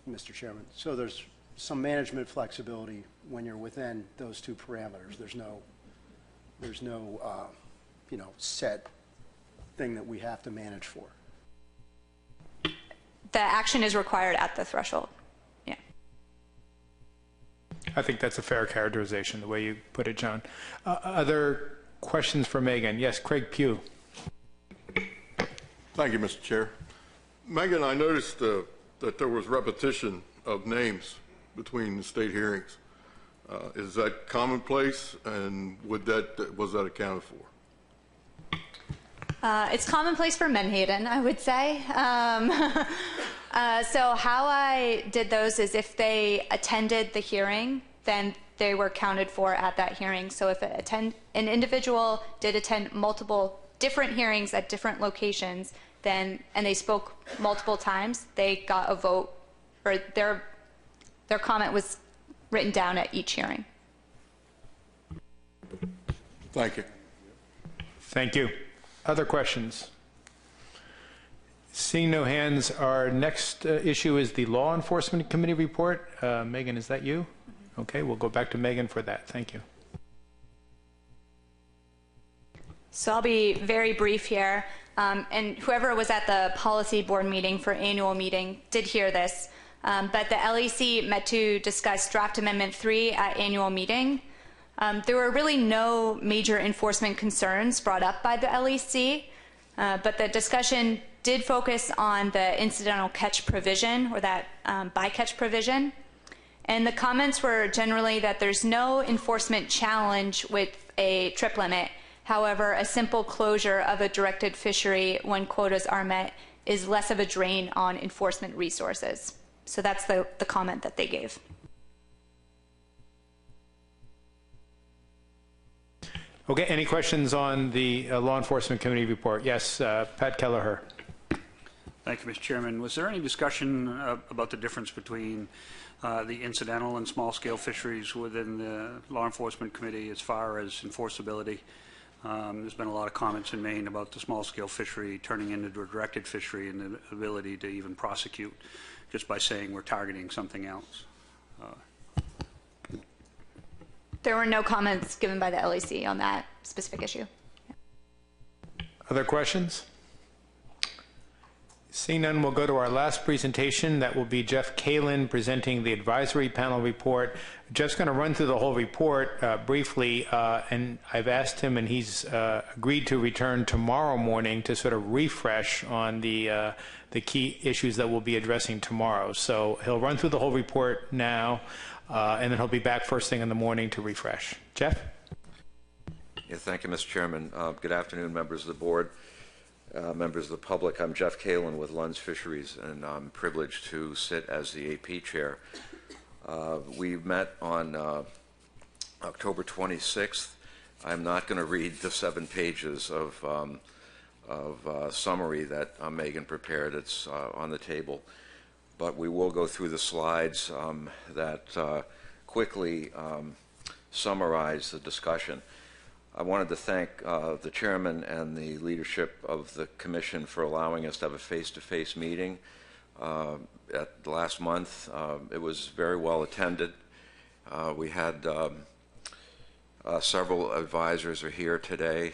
I: Mr. Chairman, so there's some management flexibility when you're within those two parameters. There's no set thing that we have to manage for.
H: The action is required at the threshold. Yeah.
A: I think that's a fair characterization, the way you put it, John. Other questions for Megan? Yes, Craig Pugh.
J: Thank you, Mr. Chair. Megan, I noticed that there was repetition of names between the state hearings. Is that commonplace, and was that accounted for?
H: It's commonplace for Menhaden, I would say. So how I did those is if they attended the hearing, then they were counted for at that hearing. So if an individual did attend multiple different hearings at different locations, and they spoke multiple times, they got a vote, or their comment was written down at each hearing.
J: Thank you.
A: Thank you. Other questions? Seeing no hands, our next issue is the Law Enforcement Committee report. Megan, is that you? Okay, we'll go back to Megan for that. Thank you.
H: So I'll be very brief here. And whoever was at the policy board meeting for annual meeting did hear this. But the LEC met to discuss draft amendment 3 at annual meeting. There were really no major enforcement concerns brought up by the LEC, but the discussion did focus on the incidental catch provision, or that bycatch provision. And the comments were generally that there's no enforcement challenge with a trip limit. However, a simple closure of a directed fishery when quotas are met is less of a drain on enforcement resources. So that's the comment that they gave.
A: Okay, any questions on the Law Enforcement Committee report? Yes, Pat Kelleher.
K: Thank you, Mr. Chairman. Was there any discussion about the difference between the incidental and small-scale fisheries within the Law Enforcement Committee as far as enforceability? There's been a lot of comments in Maine about the small-scale fishery turning into a directed fishery and the ability to even prosecute just by saying we're targeting something else.
H: There were no comments given by the LEC on that specific issue.
A: Other questions? Seeing none, we'll go to our last presentation. That will be Jeff Kalin presenting the advisory panel report. Jeff's going to run through the whole report briefly, and I've asked him, and he's agreed to return tomorrow morning to sort of refresh on the key issues that we'll be addressing tomorrow. So he'll run through the whole report now, and then he'll be back first thing in the morning to refresh. Jeff?
L: Yeah, thank you, Mr. Chairman. Good afternoon, members of the board. Members of the public, I'm Jeff Kalin with Lund's Fisheries, and I'm privileged to sit as the AP chair. We met on October 26th. I'm not going to read the 7 pages of summary that Megan prepared. It's on the table, but we will go through the slides that quickly summarize the discussion. I wanted to thank the chairman and the leadership of the commission for allowing us to have a face-to-face meeting last month. It was very well attended. We had several advisors are here today.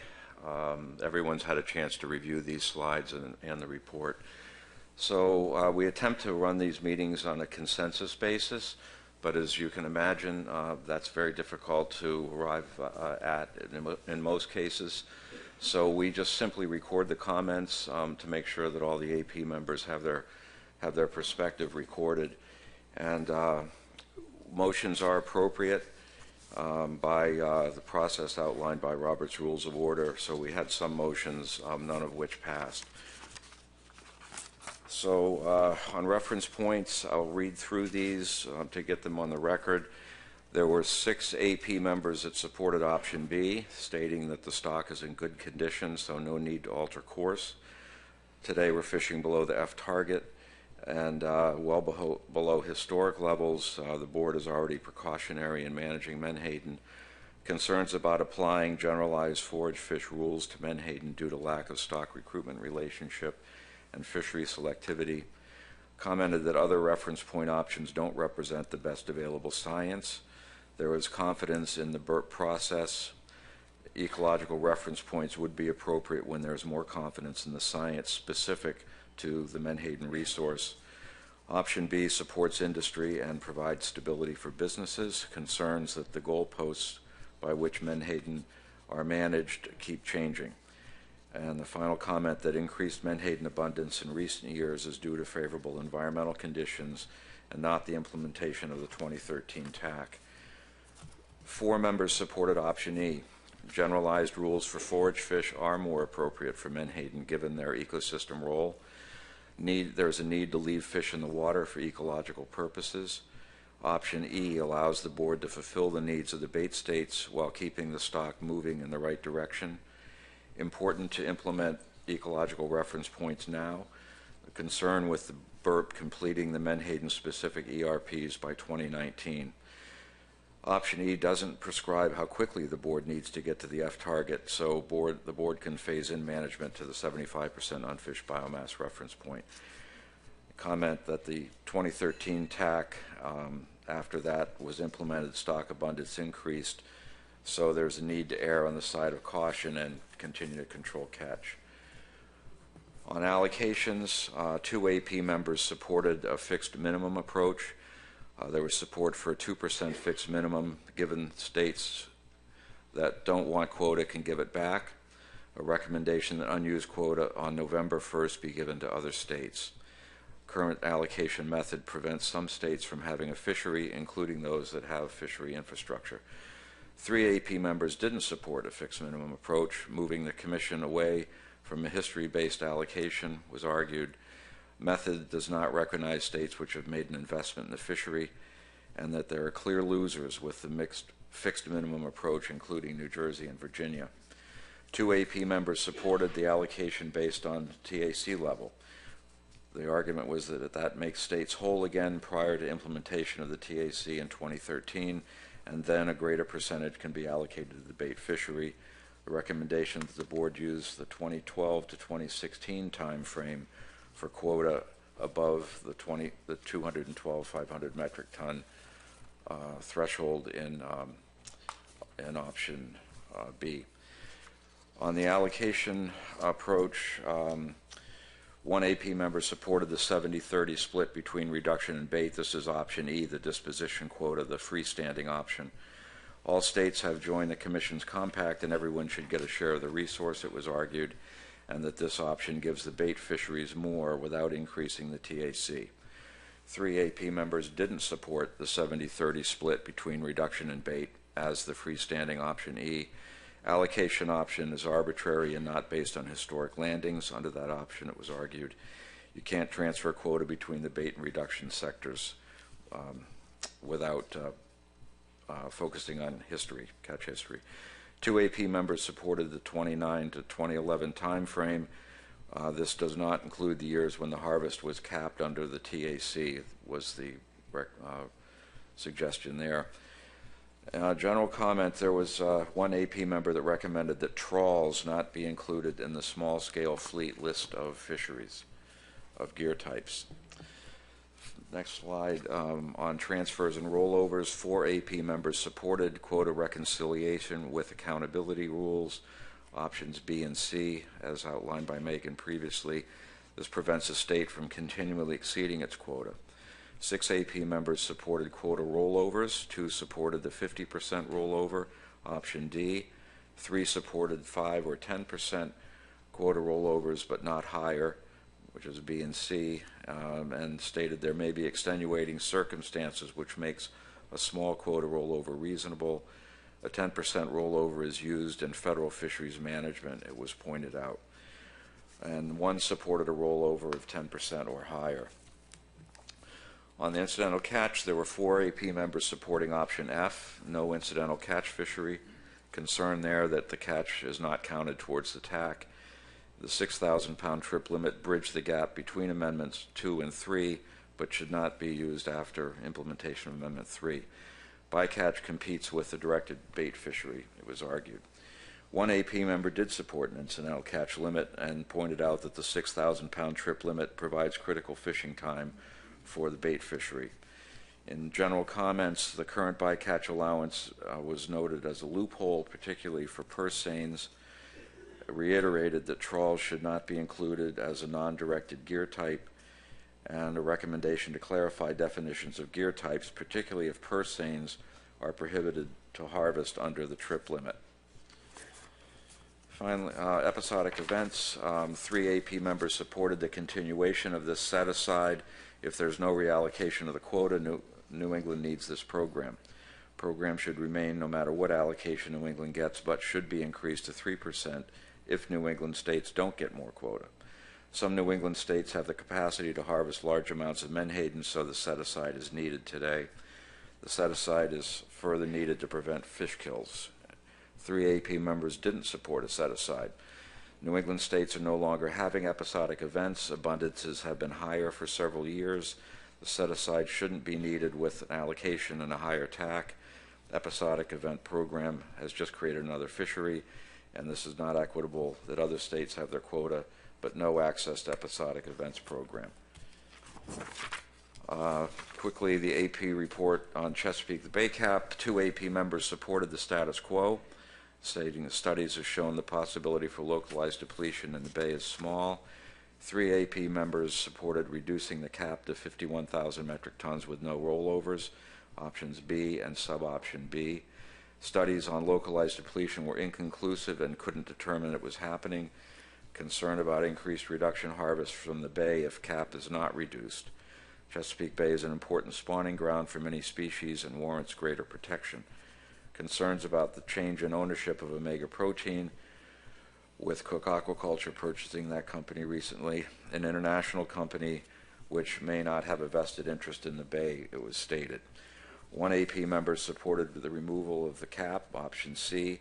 L: Everyone's had a chance to review these slides and the report. So we attempt to run these meetings on a consensus basis. But as you can imagine, that's very difficult to arrive at in most cases. So we just simply record the comments to make sure that all the AP members have their perspective recorded. And motions are appropriate by the process outlined by Robert's Rules of Order. So we had some motions, none of which passed. So on reference points, I'll read through these to get them on the record. There were 6 AP members that supported option B, stating that the stock is in good condition, so no need to alter course. Today we're fishing below the F target and well below historic levels. The board is already precautionary in managing Menhaden. Concerns about applying generalized forage fish rules to Menhaden due to lack of stock recruitment relationship and fishery selectivity. Commented that other reference point options don't represent the best available science. There was confidence in the BERT process. Ecological reference points would be appropriate when there's more confidence in the science specific to the Menhaden resource. Option B supports industry and provides stability for businesses. Concerns that the goalposts by which Menhaden are managed keep changing. And the final comment that increased Menhaden abundance in recent years is due to favorable environmental conditions and not the implementation of the 2013 TAC. 4 members supported option E. Generalized rules for forage fish are more appropriate for Menhaden given their ecosystem role. There's a need to leave fish in the water for ecological purposes. Option E allows the board to fulfill the needs of the bait states while keeping the stock moving in the right direction. Important to implement ecological reference points now. The concern with the BERP completing the Menhaden specific ERPs by 2019. Option E doesn't prescribe how quickly the board needs to get to the F target, so the board can phase in management to the 75% unfished biomass reference point. Comment that the 2013 TAC, after that was implemented, stock abundance increased, so there's a need to err on the side of caution and continue to control catch. On allocations, 2 AP members supported a fixed minimum approach. There was support for a 2% fixed minimum, given states that don't want quota can give it back. A recommendation that unused quota on November 1st be given to other states. Current allocation method prevents some states from having a fishery, including those that have fishery infrastructure. 3 AP members didn't support a fixed minimum approach. Moving the commission away from a history-based allocation was argued. Method does not recognize states which have made an investment in the fishery, and that there are clear losers with the fixed minimum approach, including New Jersey and Virginia. 2 AP members supported the allocation based on TAC level. The argument was that that makes states whole again prior to implementation of the TAC in 2013, and then a greater percentage can be allocated to the bait fishery. The recommendation that the board use the 2012 to 2016 time frame for quota above the 212 500 metric ton threshold in option B. On the allocation approach, One AP member supported the 70-30 split between reduction and bait. This is option E, the disposition quota, the freestanding option. All states have joined the Commission's compact and everyone should get a share of the resource, it was argued, and that this option gives the bait fisheries more without increasing the TAC. 3 AP members didn't support the 70-30 split between reduction and bait as the freestanding option E. Allocation option is arbitrary and not based on historic landings. Under that option, it was argued, you can't transfer quota between the bait and reduction sectors without focusing on history, catch history. 2 AP members supported the 29 to 2011 time frame. This does not include the years when the harvest was capped under the TAC, was the suggestion there. General comment, there was one AP member that recommended that trawls not be included in the small-scale fleet list of fisheries, of gear types. Next slide, on transfers and rollovers, 4 AP members supported quota reconciliation with accountability rules, options B and C, as outlined by Megan previously. This prevents a state from continually exceeding its quota. 6 AP members supported quota rollovers, 2 supported the 50% rollover, option D, 3 supported 5 or 10% quota rollovers but not higher, which is B and C, and stated there may be extenuating circumstances which makes a small quota rollover reasonable. A 10% rollover is used in federal fisheries management, it was pointed out. And 1 supported a rollover of 10% or higher. On the incidental catch, there were 4 AP members supporting option F, no incidental catch fishery. Concern there that the catch is not counted towards the TAC. The 6,000-pound trip limit bridged the gap between Amendments 2 and 3, but should not be used after implementation of Amendment 3. Bycatch competes with the directed bait fishery, it was argued. 1 AP member did support an incidental catch limit and pointed out that the 6,000-pound trip limit provides critical fishing time for the bait fishery. In general comments, the current bycatch allowance was noted as a loophole, particularly for purse seines. Reiterated that trawls should not be included as a non-directed gear type, and a recommendation to clarify definitions of gear types, particularly if purse seines are prohibited to harvest under the trip limit. Finally, episodic events. 3 AP members supported the continuation of this set-aside. If there's no reallocation of the quota, New England needs this program. Program should remain no matter what allocation New England gets, but should be increased to 3% if New England states don't get more quota. Some New England states have the capacity to harvest large amounts of menhaden, so the set-aside is needed today. The set-aside is further needed to prevent fish kills. 3 AP members didn't support a set-aside. New England states are no longer having episodic events. Abundances have been higher for several years. The set-aside shouldn't be needed with an allocation and a higher TAC. Episodic event program has just created another fishery, and this is not equitable that other states have their quota but no access to episodic events program. Quickly, the AP report on Chesapeake the Bay Cap. 2 AP members supported the status quo, stating the studies have shown the possibility for localized depletion in the bay is small. 3 AP members supported reducing the cap to 51,000 metric tons with no rollovers, options B and sub-option B. Studies on localized depletion were inconclusive and couldn't determine it was happening. Concern about increased reduction harvest from the bay if cap is not reduced. Chesapeake Bay is an important spawning ground for many species and warrants greater protection. Concerns about the change in ownership of Omega Protein, with Cook Aquaculture purchasing that company recently, an international company which may not have a vested interest in the bay, it was stated. 1 AP member supported the removal of the cap, option C.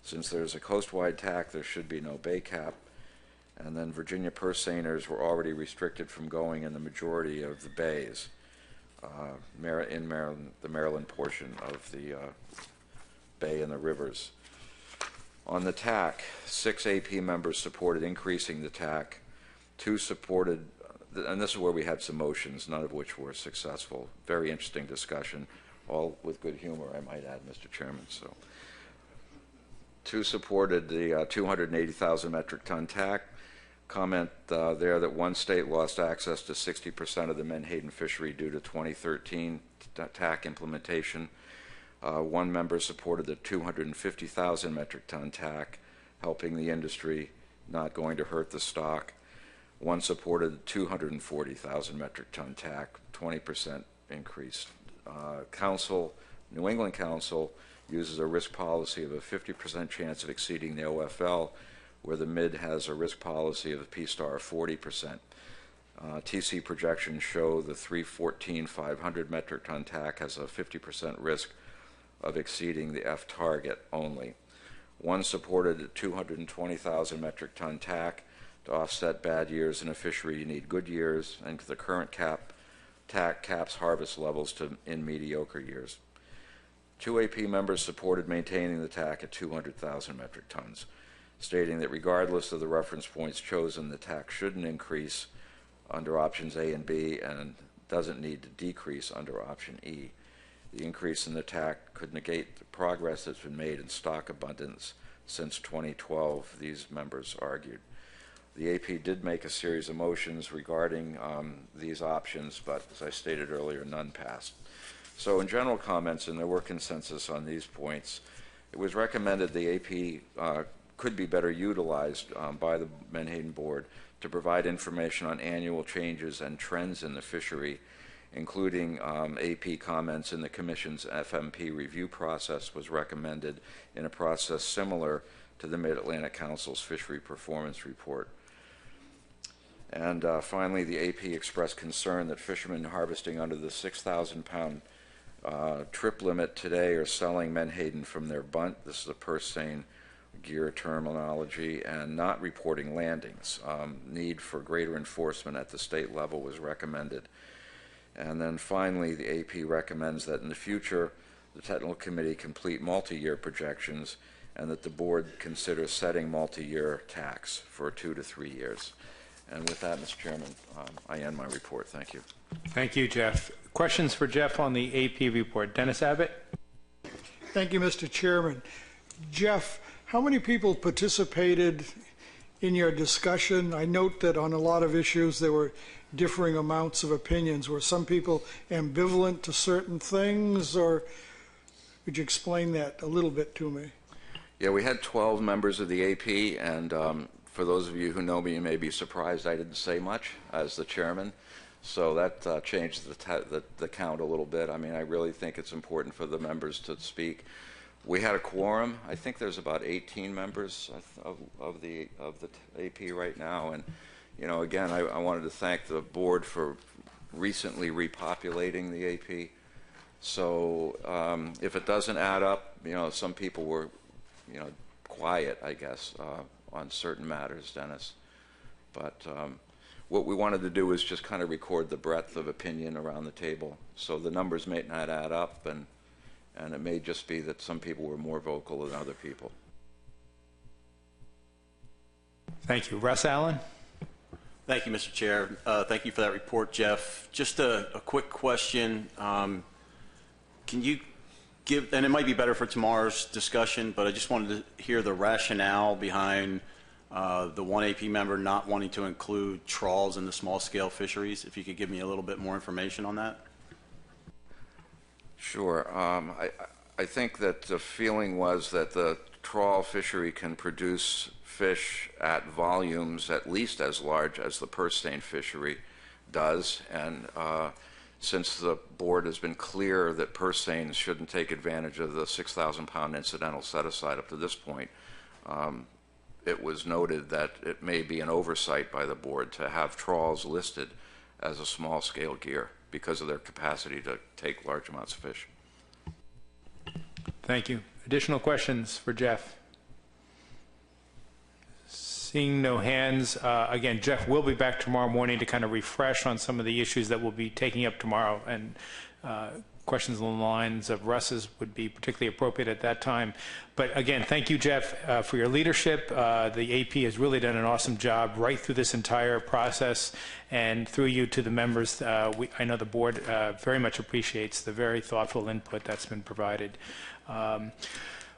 L: Since there's a coastwide TAC, there should be no bay cap. And then Virginia purse seiners were already restricted from going in the majority of the bays in Maryland, the Maryland portion of the bay and the rivers. On the TAC, 6 AP members supported increasing the TAC. 2 supported, and this is where we had some motions, none of which were successful. Very interesting discussion, all with good humor, I might add, Mr. Chairman. So, 2 supported the 280,000 metric ton TAC. comment there that one state lost access to 60% of the Menhaden fishery due to 2013 TAC implementation. One member supported the 250,000 metric ton TAC, helping the industry, not going to hurt the stock. One supported 240,000 metric ton TAC, 20% increase. New England Council uses a risk policy of a 50% chance of exceeding the OFL, where the MID has a risk policy of a P-star of 40%. TC projections show the 314 500 metric ton TAC has a 50% risk of exceeding the F target only. One supported 220,000 metric ton TAC. To offset bad years in a fishery, you need good years, and the current TAC caps harvest levels in mediocre years. Two AP members supported maintaining the TAC at 200,000 metric tons, stating that regardless of the reference points chosen, the TAC shouldn't increase under options A and B and doesn't need to decrease under option E. The increase in the TAC could negate the progress that's been made in stock abundance since 2012, these members argued. The AP did make a series of motions regarding these options, but as I stated earlier, none passed. So in general comments, and there were consensus on these points, it was recommended the AP could be better utilized by the Menhaden Board to provide information on annual changes and trends in the fishery, including AP comments in the Commission's FMP review process was recommended in a process similar to the Mid-Atlantic Council's Fishery Performance Report. And finally, the AP expressed concern that fishermen harvesting under the 6,000 pound trip limit today are selling Menhaden from their bunt. This is a purse seine gear terminology, and not reporting landings. Need for greater enforcement at the state level was recommended. And then finally, the AP recommends that in the future, the Technical Committee complete multi-year projections and that the Board consider setting multi-year TACs for 2 to 3 years. And with that, Mr. Chairman, I end my report. Thank you.
A: Thank you, Jeff. Questions for Jeff on the AP report? Dennis Abbott?
D: Thank you, Mr. Chairman. Jeff, how many people participated in your discussion? I note that on a lot of issues there were differing amounts of opinions. Were some people ambivalent to certain things, or could you explain that a little bit to me?
L: Yeah, we had 12 members of the AP, and for those of you who know me, you may be surprised I didn't say much as the chairman. So that changed the count a little bit. I mean, I really think it's important for the members to speak. We had a quorum. I think there's about 18 members of the AP right now. And, you know, again, I wanted to thank the board for recently repopulating the AP. So if it doesn't add up, you know, some people were, you know, quiet, I guess, on certain matters, Dennis. But what we wanted to do was just kind of record the breadth of opinion around the table. So the numbers may not add up, and it may just be that some people were more vocal than other people.
A: Thank you. Russ Allen?
M: Thank you, Mr. Chair. Thank you for that report, Jeff. Just a quick question. Can you give, and it might be better for tomorrow's discussion, but I just wanted to hear the rationale behind the one AP member not wanting to include trawls in the small-scale fisheries. If you could give me a little bit more information on that.
L: Sure. I think that the feeling was that the trawl fishery can produce fish at volumes at least as large as the purse seine fishery does, and since the board has been clear that purse seines shouldn't take advantage of the 6,000 pound incidental set aside up to this point, it was noted that it may be an oversight by the board to have trawls listed as a small scale gear because of their capacity to take large amounts of fish.
A: Thank you. Additional questions for Jeff? Seeing no hands, again, Jeff will be back tomorrow morning to kind of refresh on some of the issues that we'll be taking up tomorrow, and questions along the lines of Russ's would be particularly appropriate at that time. But again, thank you, Jeff, for your leadership. The AP has really done an awesome job right through this entire process, and through you to the members, I know the board very much appreciates the very thoughtful input that's been provided.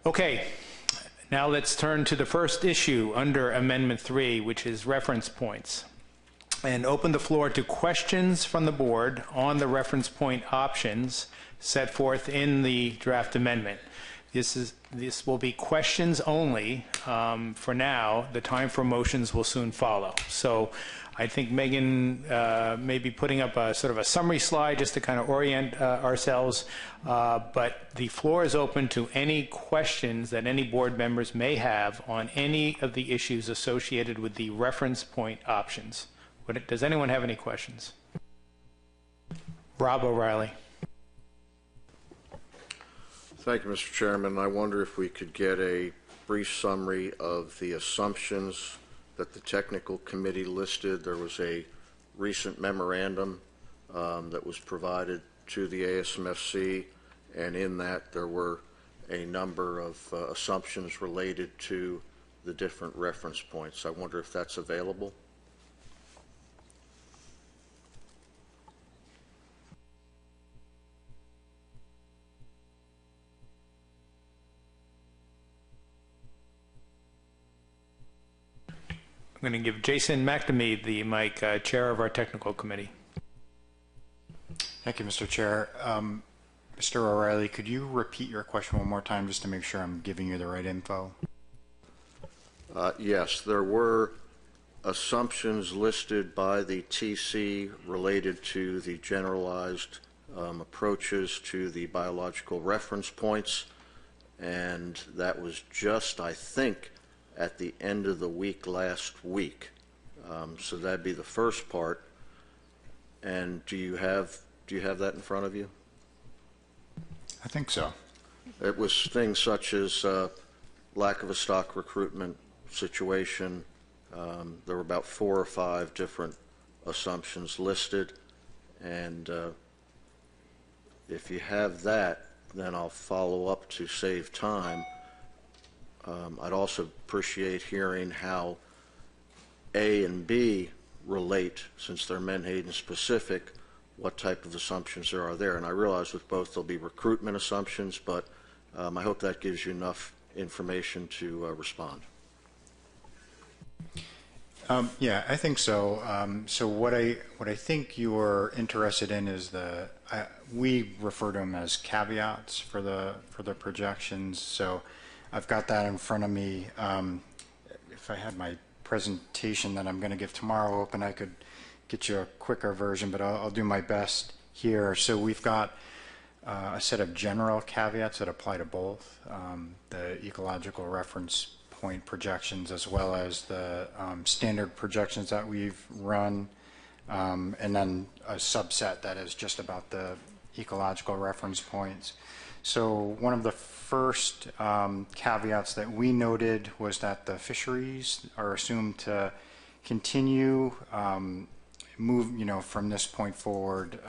A: Okay. Now let's turn to the first issue under Amendment 3, which is reference points, and open the floor to questions from the board on the reference point options set forth in the draft amendment. This will be questions only for now. The time for motions will soon follow. So I think Megan may be putting up a sort of a summary slide just to kind of orient ourselves, but the floor is open to any questions that any board members may have on any of the issues associated with the reference point options. Does anyone have any questions? Rob O'Reilly.
B: Thank you, Mr. Chairman. I wonder if we could get a brief summary of the assumptions that the technical committee listed. There was a recent memorandum that was provided to the ASMFC, and in that there were a number of assumptions related to the different reference points. I wonder if that's available.
A: I'm going to give Jason McNamee the mic, chair of our technical committee.
N: Thank you, Mr. Chair. Mr. O'Reilly, could you repeat your question one more time just to make sure I'm giving you the right info?
B: Yes, there were assumptions listed by the TC related to the generalized approaches to the biological reference points, and that was just, I think, at the end of the week last week. So that'd be the first part. And do you have that in front of you?
N: I think so.
B: It was things such as lack of a stock recruitment situation. There were about 4 or 5 different assumptions listed, and if you have that, then I'll follow up to save time. I'd also appreciate hearing how A and B relate, since they're Menhaden specific, what type of assumptions there are there. And I realize with both there'll be recruitment assumptions, but I hope that gives you enough information to respond.
N: Yeah, I think so. So what I think you're interested in is we refer to them as caveats for the projections. So I've got that in front of me. If I had my presentation that I'm going to give tomorrow open, I could get you a quicker version, but I'll do my best here. So we've got a set of general caveats that apply to both the ecological reference point projections as well as the standard projections that we've run, and then a subset that is just about the ecological reference points. So one of the first caveats that we noted was that the fisheries are assumed to continue, move, from this point forward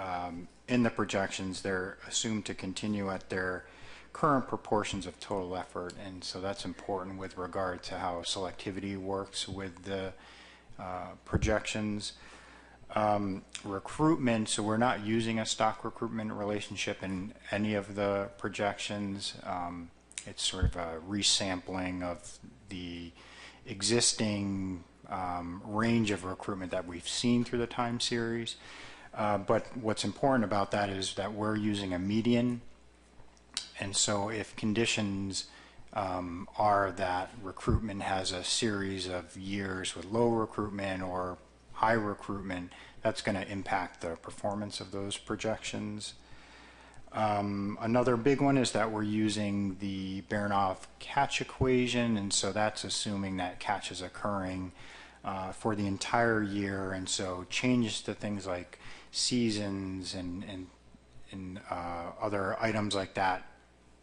N: in the projections. They're assumed to continue at their current proportions of total effort, and so that's important with regard to how selectivity works with the projections. Recruitment, so we're not using a stock recruitment relationship in any of the projections. It's sort of a resampling of the existing range of recruitment that we've seen through the time series. But what's important about that is that we're using a median, and so if conditions are that recruitment has a series of years with low recruitment or high recruitment, that's going to impact the performance of those projections. Another big one is that we're using the Baranov catch equation, and so that's assuming that catch is occurring for the entire year, and so changes to things like seasons and other items like that,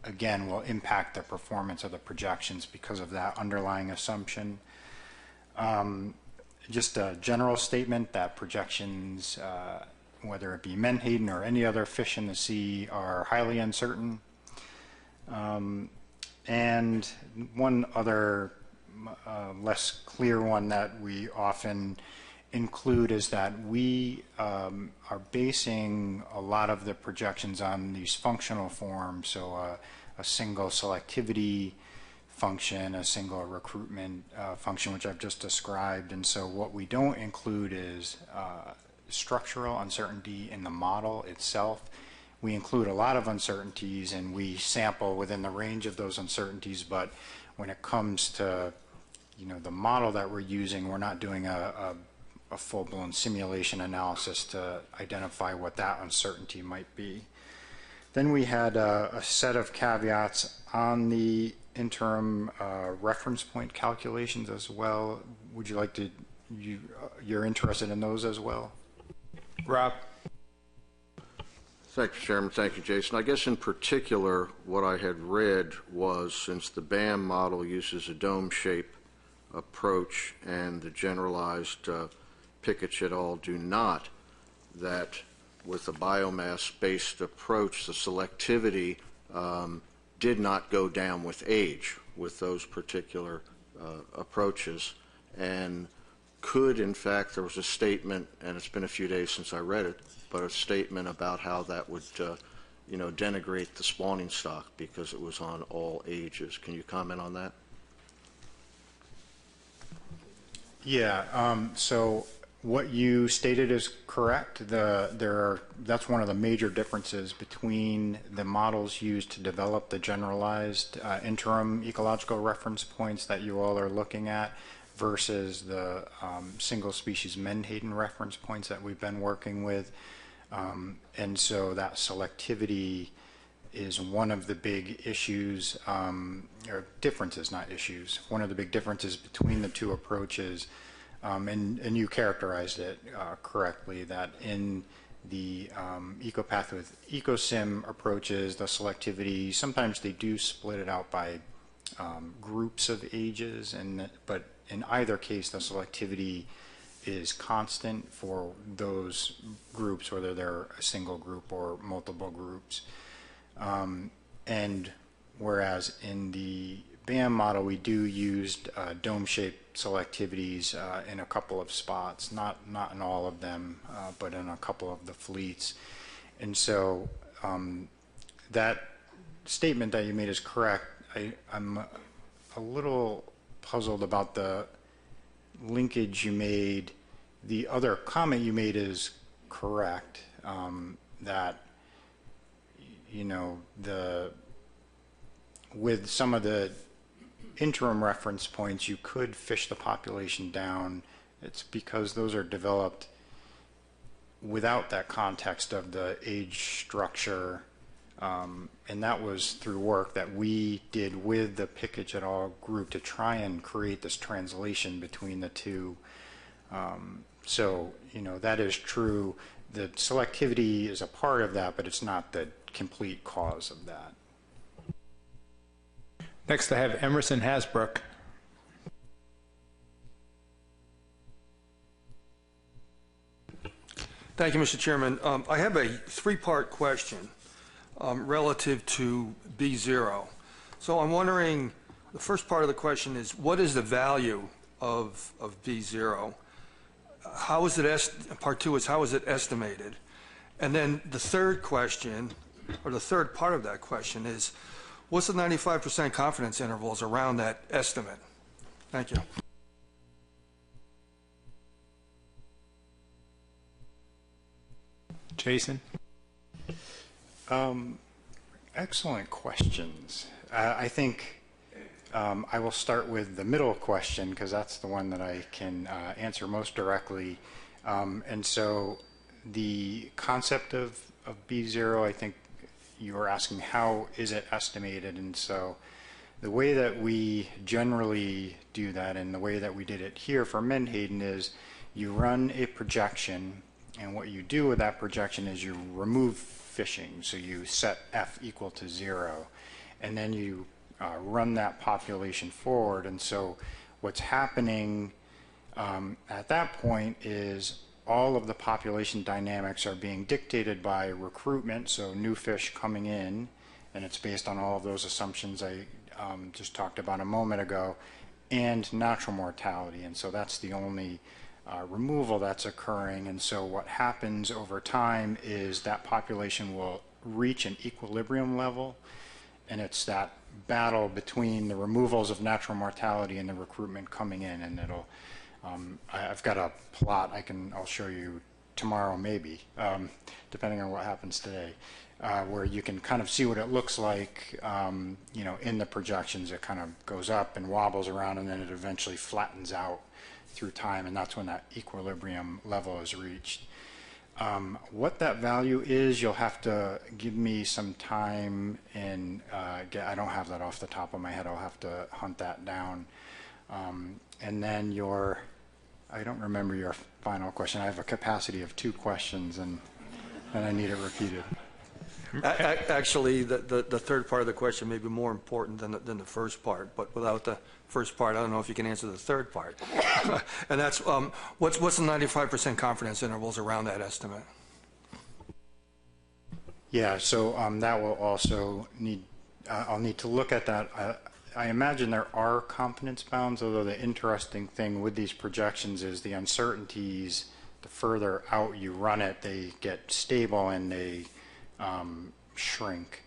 N: again, will impact the performance of the projections because of that underlying assumption. Just a general statement that projections, whether it be Menhaden or any other fish in the sea, are highly uncertain. And one other less clear one that we often include is that we are basing a lot of the projections on these functional forms, so a single selectivity function, a single recruitment function, which I've just described. And so what we don't include is structural uncertainty in the model itself. We include a lot of uncertainties and we sample within the range of those uncertainties, but when it comes to the model that we're using, we're not doing a full-blown simulation analysis to identify what that uncertainty might be. Then we had a set of caveats on the interim reference point calculations as well. Would you like to, you're interested in those as well?
A: Rob?
B: Thank you, Chairman. Thank you, Jason. I guess in particular, what I had read was, since the BAM model uses a dome shape approach and the generalized Pickett et al. Do not, that with a biomass-based approach, the selectivity did not go down with age with those particular approaches, and could, in fact, there was a statement, and it's been a few days since I read it, but a statement about how that would, denigrate the spawning stock because it was on all ages. Can you comment on that?
N: Yeah. So what you stated is correct. That's one of the major differences between the models used to develop the generalized interim ecological reference points that you all are looking at versus the single species Menhaden reference points that we've been working with. And so that selectivity is one of the big issues, or differences, not issues. One of the big differences between the two approaches, and you characterized it correctly, that in the EcoPath with EcoSim approaches, the selectivity, sometimes they do split it out by groups of ages, but in either case, the selectivity is constant for those groups, whether they're a single group or multiple groups. And whereas in the BAM model, we do use dome-shaped selectivities in a couple of spots, not in all of them, but in a couple of the fleets. And so that statement that you made is correct. I'm a little puzzled about the linkage you made. The other comment you made is correct, that with some of the interim reference points, you could fish the population down. It's because those are developed without that context of the age structure, and that was through work that we did with the Pickett et al. Group to try and create this translation between the two. So, that is true. The selectivity is a part of that, but it's not the complete cause of that.
A: Next, I have Emerson Hasbrook.
O: Thank you, Mr. Chairman. I have a three-part question relative to B0. So I'm wondering, the first part of the question is, what is the value of B0? How is it, part two is, how is it estimated? And then the third question, or the third part of that question is, what's the 95% confidence intervals around that estimate? Thank you.
A: Jason?
N: Excellent questions. I think I will start with the middle question because that's the one that I can answer most directly. And so the concept of B0, I think you were asking how is it estimated, and so the way that we generally do that and the way that we did it here for Menhaden is you run a projection, and what you do with that projection is you remove fishing. So you set F equal to 0, and then you run that population forward. And so what's happening at that point is all of the population dynamics are being dictated by recruitment, so new fish coming in, and it's based on all of those assumptions I just talked about a moment ago, and natural mortality. And so that's the only removal that's occurring. And so what happens over time is that population will reach an equilibrium level, and it's that battle between the removals of natural mortality and the recruitment coming in, and it'll, I've got a plot I'll show you tomorrow maybe, depending on what happens today, where you can kind of see what it looks like, you know, in the projections. It kind of goes up and wobbles around, and then it eventually flattens out through time, and that's when that equilibrium level is reached. What that value is, you'll have to give me some time and I don't have that off the top of my head. I'll have to hunt that down. And then I don't remember your final question. I have a capacity of 2 questions, and I need it repeated.
O: Actually, the third part of the question may be more important than the first part, but without the first part, I don't know if you can answer the third part. And that's, what's the 95% confidence intervals around that estimate?
N: Yeah, so that will also need, I'll need to look at that. I imagine there are confidence bounds, although the interesting thing with these projections is the uncertainties, the further out you run it, they get stable and they shrink.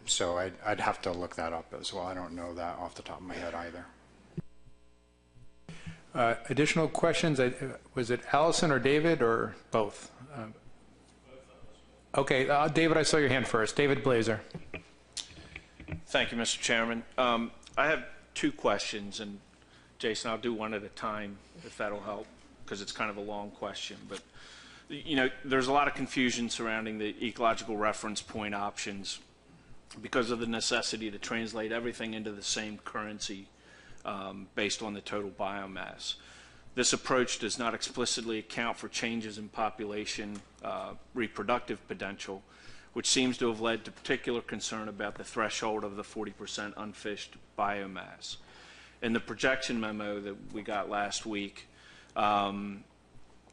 N: So I'd have to look that up as well. I don't know that off the top of my head either.
A: Additional questions? Was it Allison or David or both? Okay, David, I saw your hand first. David Blazer.
P: Thank you, Mr. Chairman. I have 2 questions, and Jason, I'll do one at a time if that'll help, because it's kind of a long question. But you know, there's a lot of confusion surrounding the ecological reference point options because of the necessity to translate everything into the same currency based on the total biomass. This approach does not explicitly account for changes in population reproductive potential, which seems to have led to particular concern about the threshold of the 40% unfished biomass. In the projection memo that we got last week,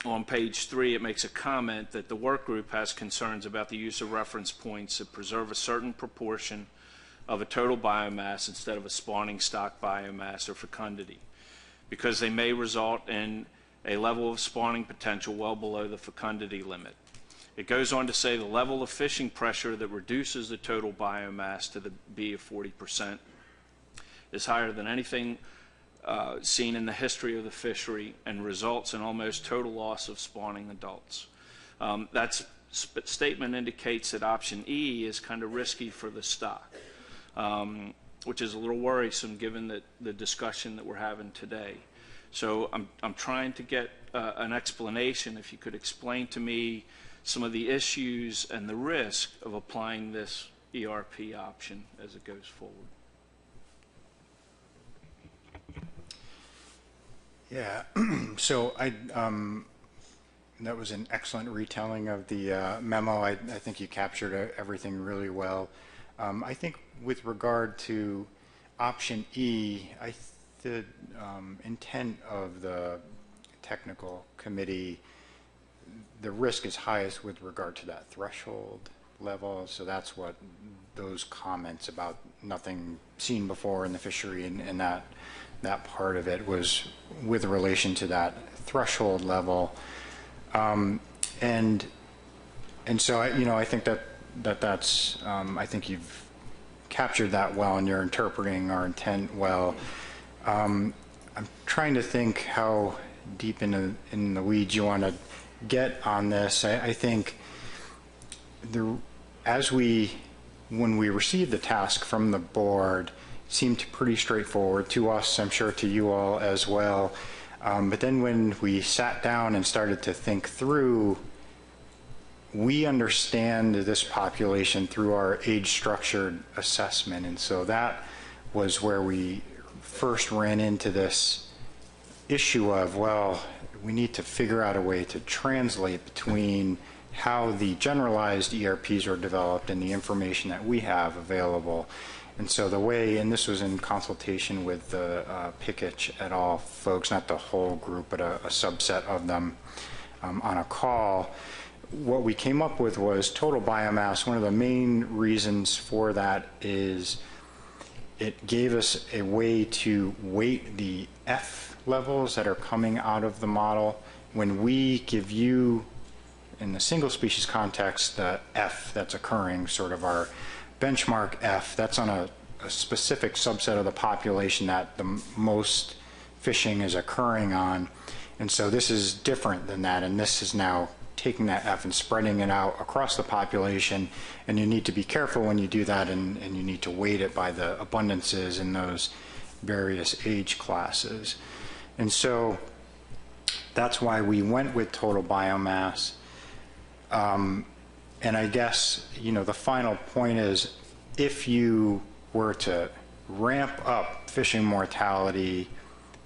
P: on page 3, it makes a comment that the work group has concerns about the use of reference points that preserve a certain proportion of a total biomass instead of a spawning stock biomass or fecundity, because they may result in a level of spawning potential well below the fecundity limit. It goes on to say the level of fishing pressure that reduces the total biomass to the B of 40% is higher than anything seen in the history of the fishery and results in almost total loss of spawning adults. That statement indicates that option E is kind of risky for the stock, which is a little worrisome given the discussion that we're having today. So I'm trying to get an explanation. If you could explain to me some of the issues and the risk of applying this ERP option as it goes forward.
N: Yeah, so that was an excellent retelling of the memo. I think you captured everything really well. I think with regard to option E, the intent of the technical committee, the risk is highest with regard to that threshold level. So that's what those comments about nothing seen before in the fishery and that part of it was with relation to that threshold level. And so I think that's I think you've captured that well, and you're interpreting our intent well. I'm trying to think how deep in the weeds you want to get on this. I think when we received the task from the board, seemed pretty straightforward to us, I'm sure to you all as well. But then when we sat down and started to think through, we understand this population through our age-structured assessment. And so that was where we first ran into this issue of, well, we need to figure out a way to translate between how the generalized ERPs are developed and the information that we have available. And so the way, and this was in consultation with the Pickett et al. Folks, not the whole group, but a subset of them on a call, what we came up with was total biomass. One of the main reasons for that is it gave us a way to weight the F levels that are coming out of the model. When we give you, in the single species context, the F that's occurring, sort of our benchmark F, that's on a a specific subset of the population that the most fishing is occurring on. And so this is different than that, and this is now taking that F and spreading it out across the population, and you need to be careful when you do that, and you need to weight it by the abundances in those various age classes. And so that's why we went with total biomass. And I guess, you know, the final point is, if you were to ramp up fishing mortality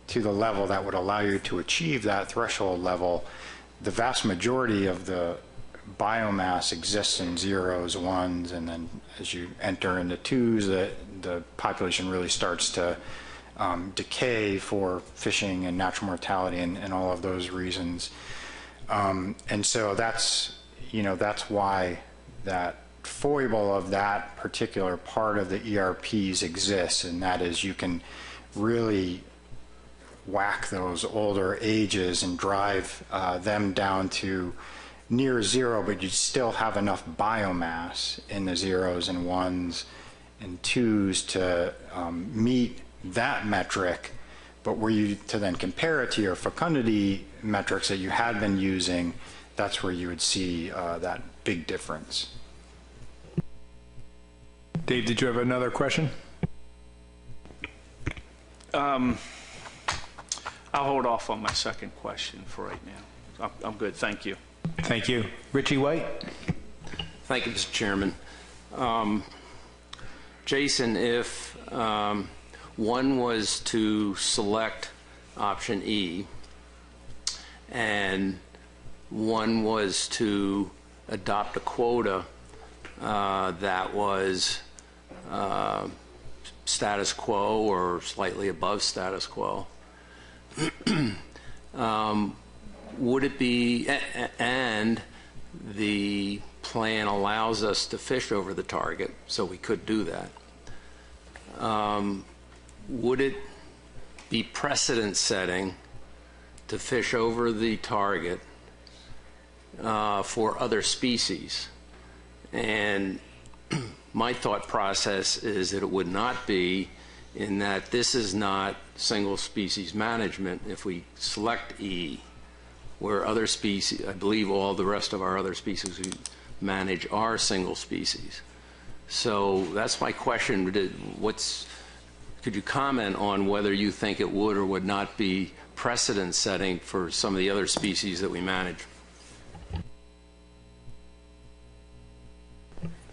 N: to the level that would allow you to achieve that threshold level, the vast majority of the biomass exists in zeros, ones, and then as you enter into twos, the population really starts to decay for fishing and natural mortality and all of those reasons. And so that's, you know, that's why that foible of that particular part of the ERPs exists, and that is you can really whack those older ages and drive them down to near zero, but you still have enough biomass in the zeros and ones and twos to meet that metric. But were you to then compare it to your fecundity metrics that you had been using, that's where you would see that big difference.
Q: Dave, did you have another question?
P: I'll hold off on my second question for right now. I'm good. Thank you.
Q: Thank you. Richie White?
R: Thank you, Mr. Chairman. Jason, if one was to select option E and one was to adopt a quota that was status quo or slightly above status quo, would it be, and the plan allows us to fish over the target, so we could do that, would it be precedent setting to fish over the target for other species? And my thought process is that it would not be, in that this is not single species management if we select E, where other species, I believe all the rest of our other species we manage are single species. So that's my question. Could you comment on whether you think it would or would not be precedent setting for some of the other species that we manage?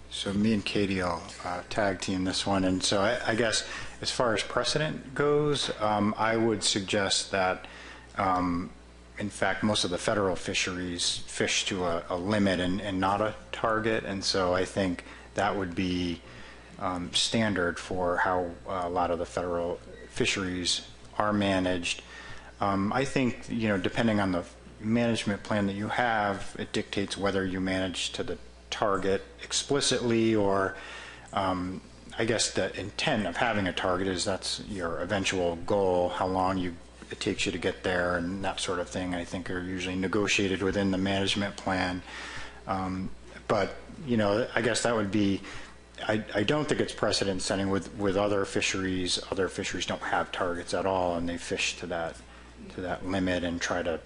N: So me and Katie will tag team this one. And so I guess as far as precedent goes, I would suggest that, in fact, most of the federal fisheries fish to a limit and not a target. And so I think that would be standard for how a lot of the federal fisheries are managed. I think, you know, depending on the management plan that you have, it dictates whether you manage to the target explicitly, or I guess the intent of having a target is that's your eventual goal, how long it takes you to get there, and that sort of thing, I think are usually negotiated within the management plan. But, you know, I guess that would be, I don't think it's precedent setting with other fisheries. Other fisheries don't have targets at all, and they fish to that limit and try to,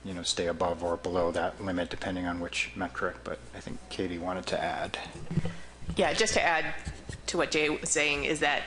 N: you know, stay above or below that limit depending on which metric. But I think Katie wanted to add.
S: Yeah, just to add to what Jay was saying is that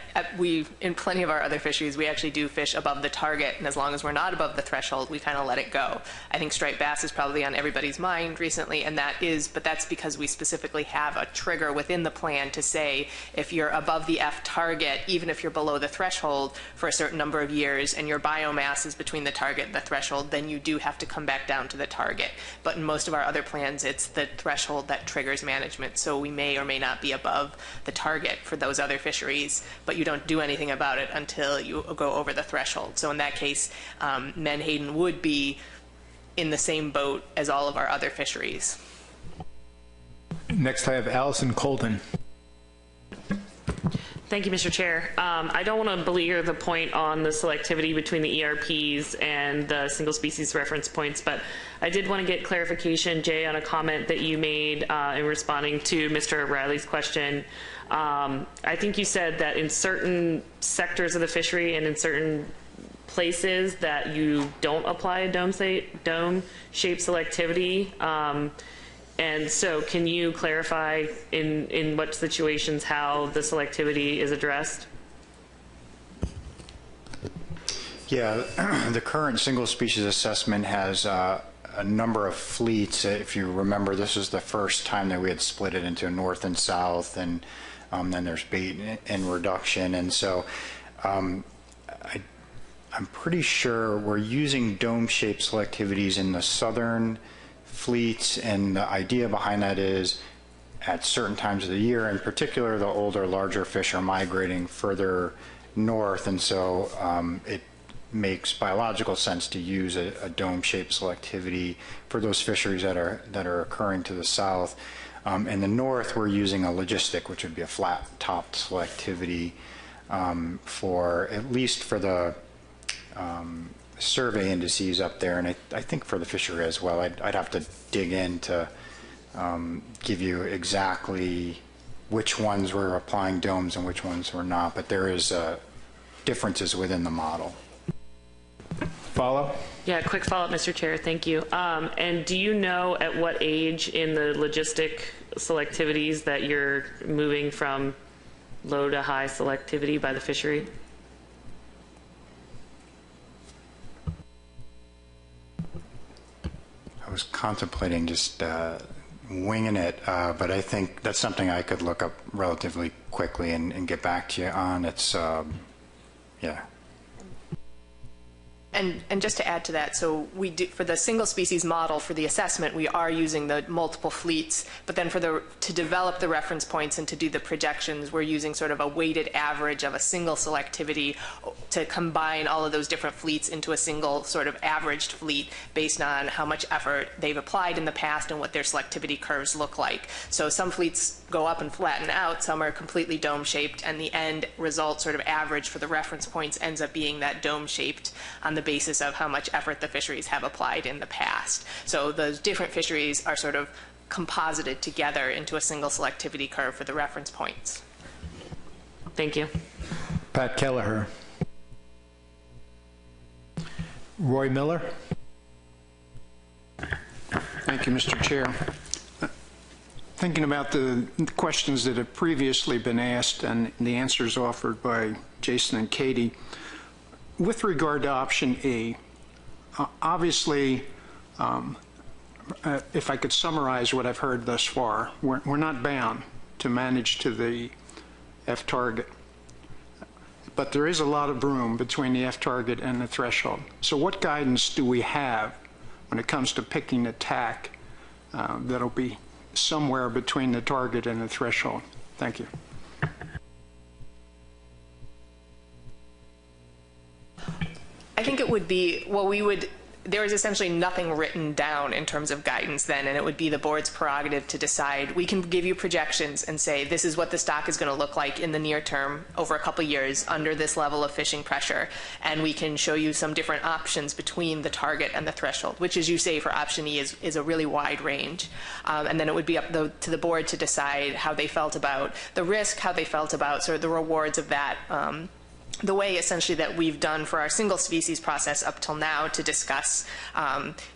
S: in plenty of our other fisheries, we actually do fish above the target, and as long as we're not above the threshold, we kind of let it go. I think striped bass is probably on everybody's mind recently, and but that's because we specifically have a trigger within the plan to say if you're above the F target, even if you're below the threshold for a certain number of years, and your biomass is between the target and the threshold, then you do have to come back down to the target. But in most of our other plans, it's the threshold that triggers management, so we may or may not be above the target for those other fisheries, but you don't do anything about it until you go over the threshold. So in that case, Menhaden would be in the same boat as all of our other fisheries.
Q: Next I have Allison Colton.
T: Thank you, Mr. Chair. I don't want to belabor the point on the selectivity between the ERPs and the single species reference points, but I did want to get clarification, Jay, on a comment that you made in responding to Mr. O'Reilly's question. I think you said that in certain sectors of the fishery and in certain places that you don't apply a dome-shaped selectivity. And so can you clarify in what situations how the selectivity is addressed?
N: Yeah, the current single species assessment has a number of fleets. If you remember, this was the first time that we had split it into north and south, and then there's bait and reduction. And so I'm pretty sure we're using dome-shaped selectivities in the southern fleets, and the idea behind that is at certain times of the year, in particular, the older, larger fish are migrating further north, and so it makes biological sense to use a dome-shaped selectivity for those fisheries that are occurring to the south. In the north, we're using a logistic, which would be a flat-topped selectivity for at least for the survey indices up there, and I think for the fishery as well. I'd have to dig in to give you exactly which ones we're applying domes and which ones we're not, but there is differences within the model.
Q: Follow?
T: Yeah, quick follow-up, Mr. Chair. Thank you. And do you know at what age in the logistic selectivities that you're moving from low to high selectivity by the fishery?
N: I was contemplating just winging it, but I think that's something I could look up relatively quickly and get back to you on. It's, yeah.
S: And just to add to that, so we do, for the single species model for the assessment, we are using the multiple fleets, but then to develop the reference points and to do the projections, we're using sort of a weighted average of a single selectivity to combine all of those different fleets into a single sort of averaged fleet based on how much effort they've applied in the past and what their selectivity curves look like. So some fleets go up and flatten out, some are completely dome-shaped, and the end result sort of average for the reference points ends up being that dome-shaped on the basis of how much effort the fisheries have applied in the past. So those different fisheries are sort of composited together into a single selectivity curve for the reference points.
T: Thank you.
Q: Pat Kelleher. Roy Miller.
U: Thank you, Mr. Chair. Thinking about the questions that have previously been asked and the answers offered by Jason and Katie, with regard to option A, obviously, if I could summarize what I've heard thus far, we're not bound to manage to the F target, but there is a lot of room between the F target and the threshold. So what guidance do we have when it comes to picking a TAC that'll be somewhere between the target and the threshold? Thank you.
S: I think it would be, well, there is essentially nothing written down in terms of guidance then, and it would be the board's prerogative to decide. We can give you projections and say this is what the stock is going to look like in the near term over a couple years under this level of fishing pressure, and we can show you some different options between the target and the threshold, which, as you say, for option E is a really wide range. And then it would be up to the board to decide how they felt about the risk, how they felt about sort of the rewards of that, the way essentially that we've done for our single species process up till now to discuss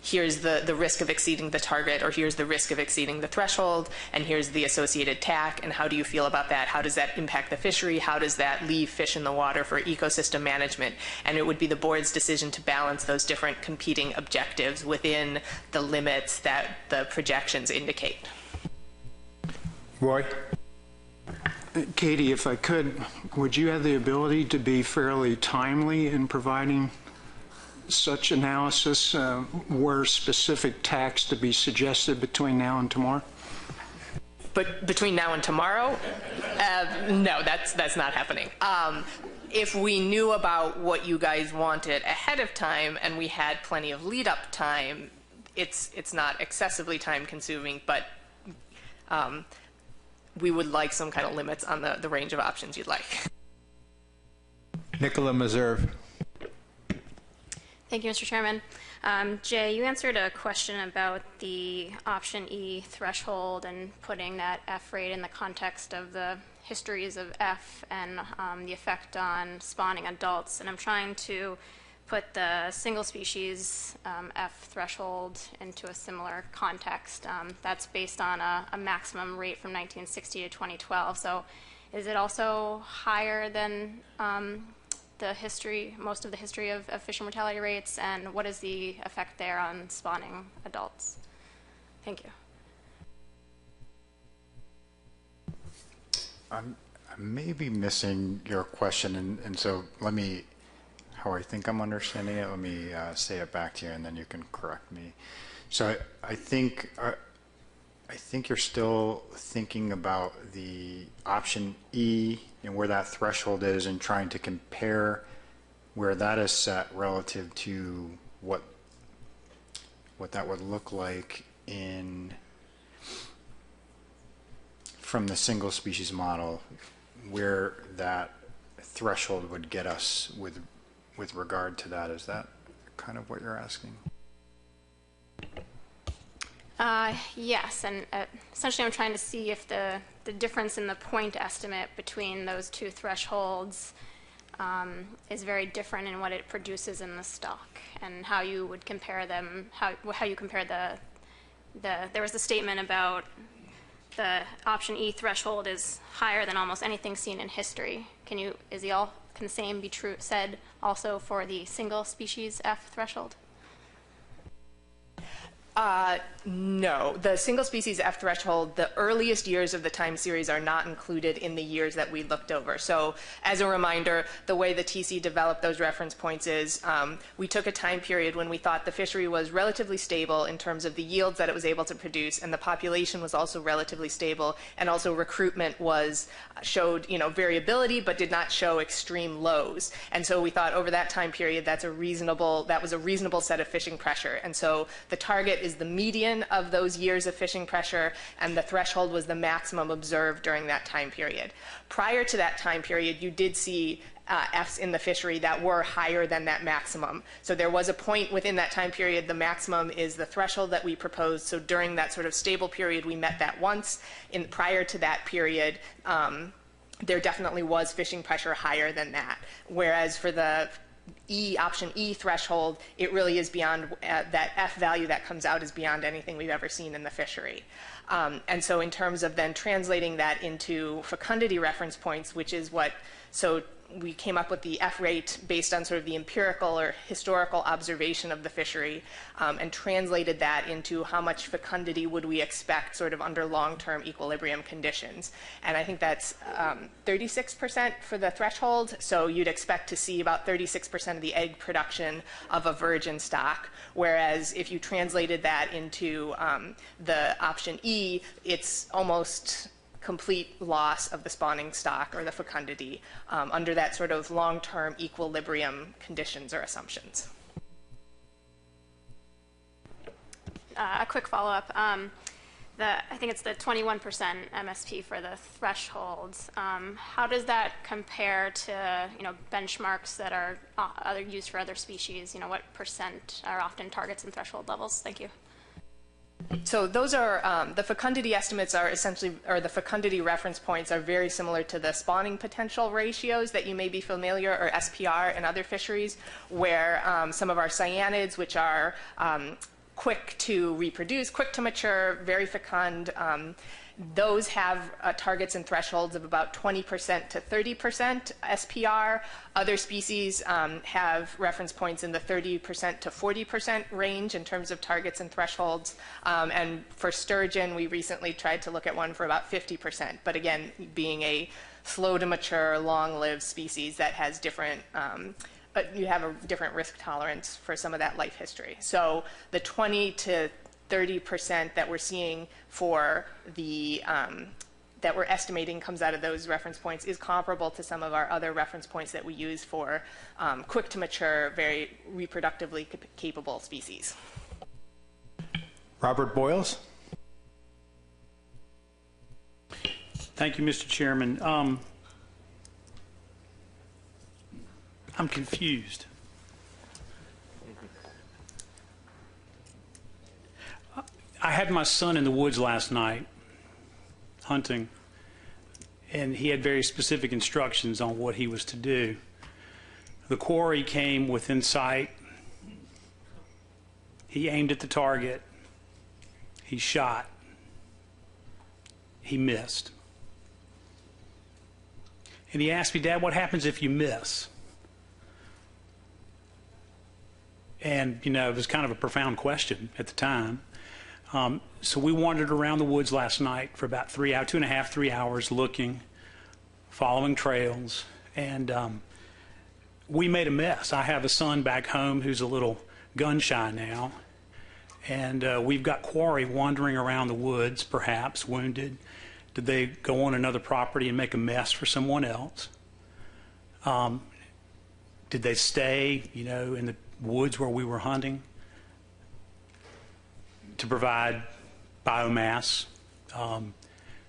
S: here's the risk of exceeding the target, or here's the risk of exceeding the threshold, and here's the associated TAC, and how do you feel about that? How does that impact the fishery? How does that leave fish in the water for ecosystem management? And it would be the board's decision to balance those different competing objectives within the limits that the projections indicate.
Q: Roy?
U: Katie, if I could, would you have the ability to be fairly timely in providing such analysis? Were specific TACs to be suggested between now and tomorrow?
S: But between now and tomorrow? No, that's not happening. If we knew about what you guys wanted ahead of time and we had plenty of lead-up time, it's not excessively time-consuming, but we would like some kind of limits on the range of options you'd like.
Q: Nicola Meserve.
V: Thank you, Mr. Chairman.
C: Jay, you answered a question about the option E threshold and putting that F rate in the context of the histories of F and the effect on spawning adults. And I'm trying to put the single species F threshold into a similar context. That's based on a maximum rate from 1960 to 2012. So is it also higher than most of the history of fisher mortality rates, and what is the effect there on spawning adults? Thank you.
N: I may be missing your question, and so how I think I'm understanding it, let me say it back to you, and then you can correct me. So I think you're still thinking about the option E and where that threshold is and trying to compare where that is set relative to what that would look like from the single species model, where that threshold would get us with regard to that. Is that kind of what you're asking?
C: Yes, and essentially I'm trying to see if the difference in the point estimate between those two thresholds is very different in what it produces in the stock, and how you would compare them, how you compare there was a statement about the option E threshold is higher than almost anything seen in history. Can the same be said also for the single species F threshold?
S: No. The single species F threshold, the earliest years of the time series are not included in the years that we looked over. So as a reminder, the way the TC developed those reference points is we took a time period when we thought the fishery was relatively stable in terms of the yields that it was able to produce, and the population was also relatively stable, and also recruitment showed variability but did not show extreme lows. And so we thought over that time period that was a reasonable set of fishing pressure. And so the target is the median of those years of fishing pressure, and the threshold was the maximum observed during that time period. Prior to that time period, you did see Fs in the fishery that were higher than that maximum. So there was a point within that time period, the maximum is the threshold that we proposed. So during that sort of stable period, we met that once. Prior to that period, there definitely was fishing pressure higher than that. Whereas for the option E threshold, it really is beyond that F value that comes out is beyond anything we've ever seen in the fishery. And so in terms of then translating that into fecundity reference points, so we came up with the F rate based on sort of the empirical or historical observation of the fishery, and translated that into how much fecundity would we expect sort of under long-term equilibrium conditions. And I think that's 36% for the threshold, so you'd expect to see about 36% of the egg production of a virgin stock, whereas if you translated that into the option E, it's almost complete loss of the spawning stock or the fecundity under that sort of long-term equilibrium conditions or assumptions.
C: A quick follow-up. I think it's the 21% MSP for the thresholds. How does that compare to benchmarks that are used for other species? What percent are often targets and threshold levels? Thank you.
S: So those are, the fecundity estimates are essentially, or the fecundity reference points are very similar to the spawning potential ratios that you may be familiar, or SPR in other fisheries, where some of our cyanids, which are quick to reproduce, quick to mature, very fecund, those have targets and thresholds of about 20% to 30% SPR. Other species have reference points in the 30% to 40% range in terms of targets and thresholds. And for sturgeon, we recently tried to look at one for about 50%. But again, being a slow to mature, long-lived species that has different you have a different risk tolerance for some of that life history. So the 20 to 30% that we're seeing for the that we're estimating comes out of those reference points is comparable to some of our other reference points that we use for quick to mature, very reproductively capable species.
Q: Robert Boyles.
K: Thank you, Mr. Chairman. I'm confused.
E: had my son in the woods last night hunting, and he had very specific instructions on what he was to do. The quarry came within sight. He aimed at the target. He shot. He missed. And he asked me, "Dad, what happens if you miss?" And, you know, it was kind of a profound question at the time. So we wandered around the woods last night for about 2.5, 3 hours looking, following trails, and we made a mess. I have a son back home who's a little gun shy now, and we've got quarry wandering around the woods, perhaps wounded. Did they go on another property and make a mess for someone else? Did they stay, you know, in the woods where we were hunting to provide biomass,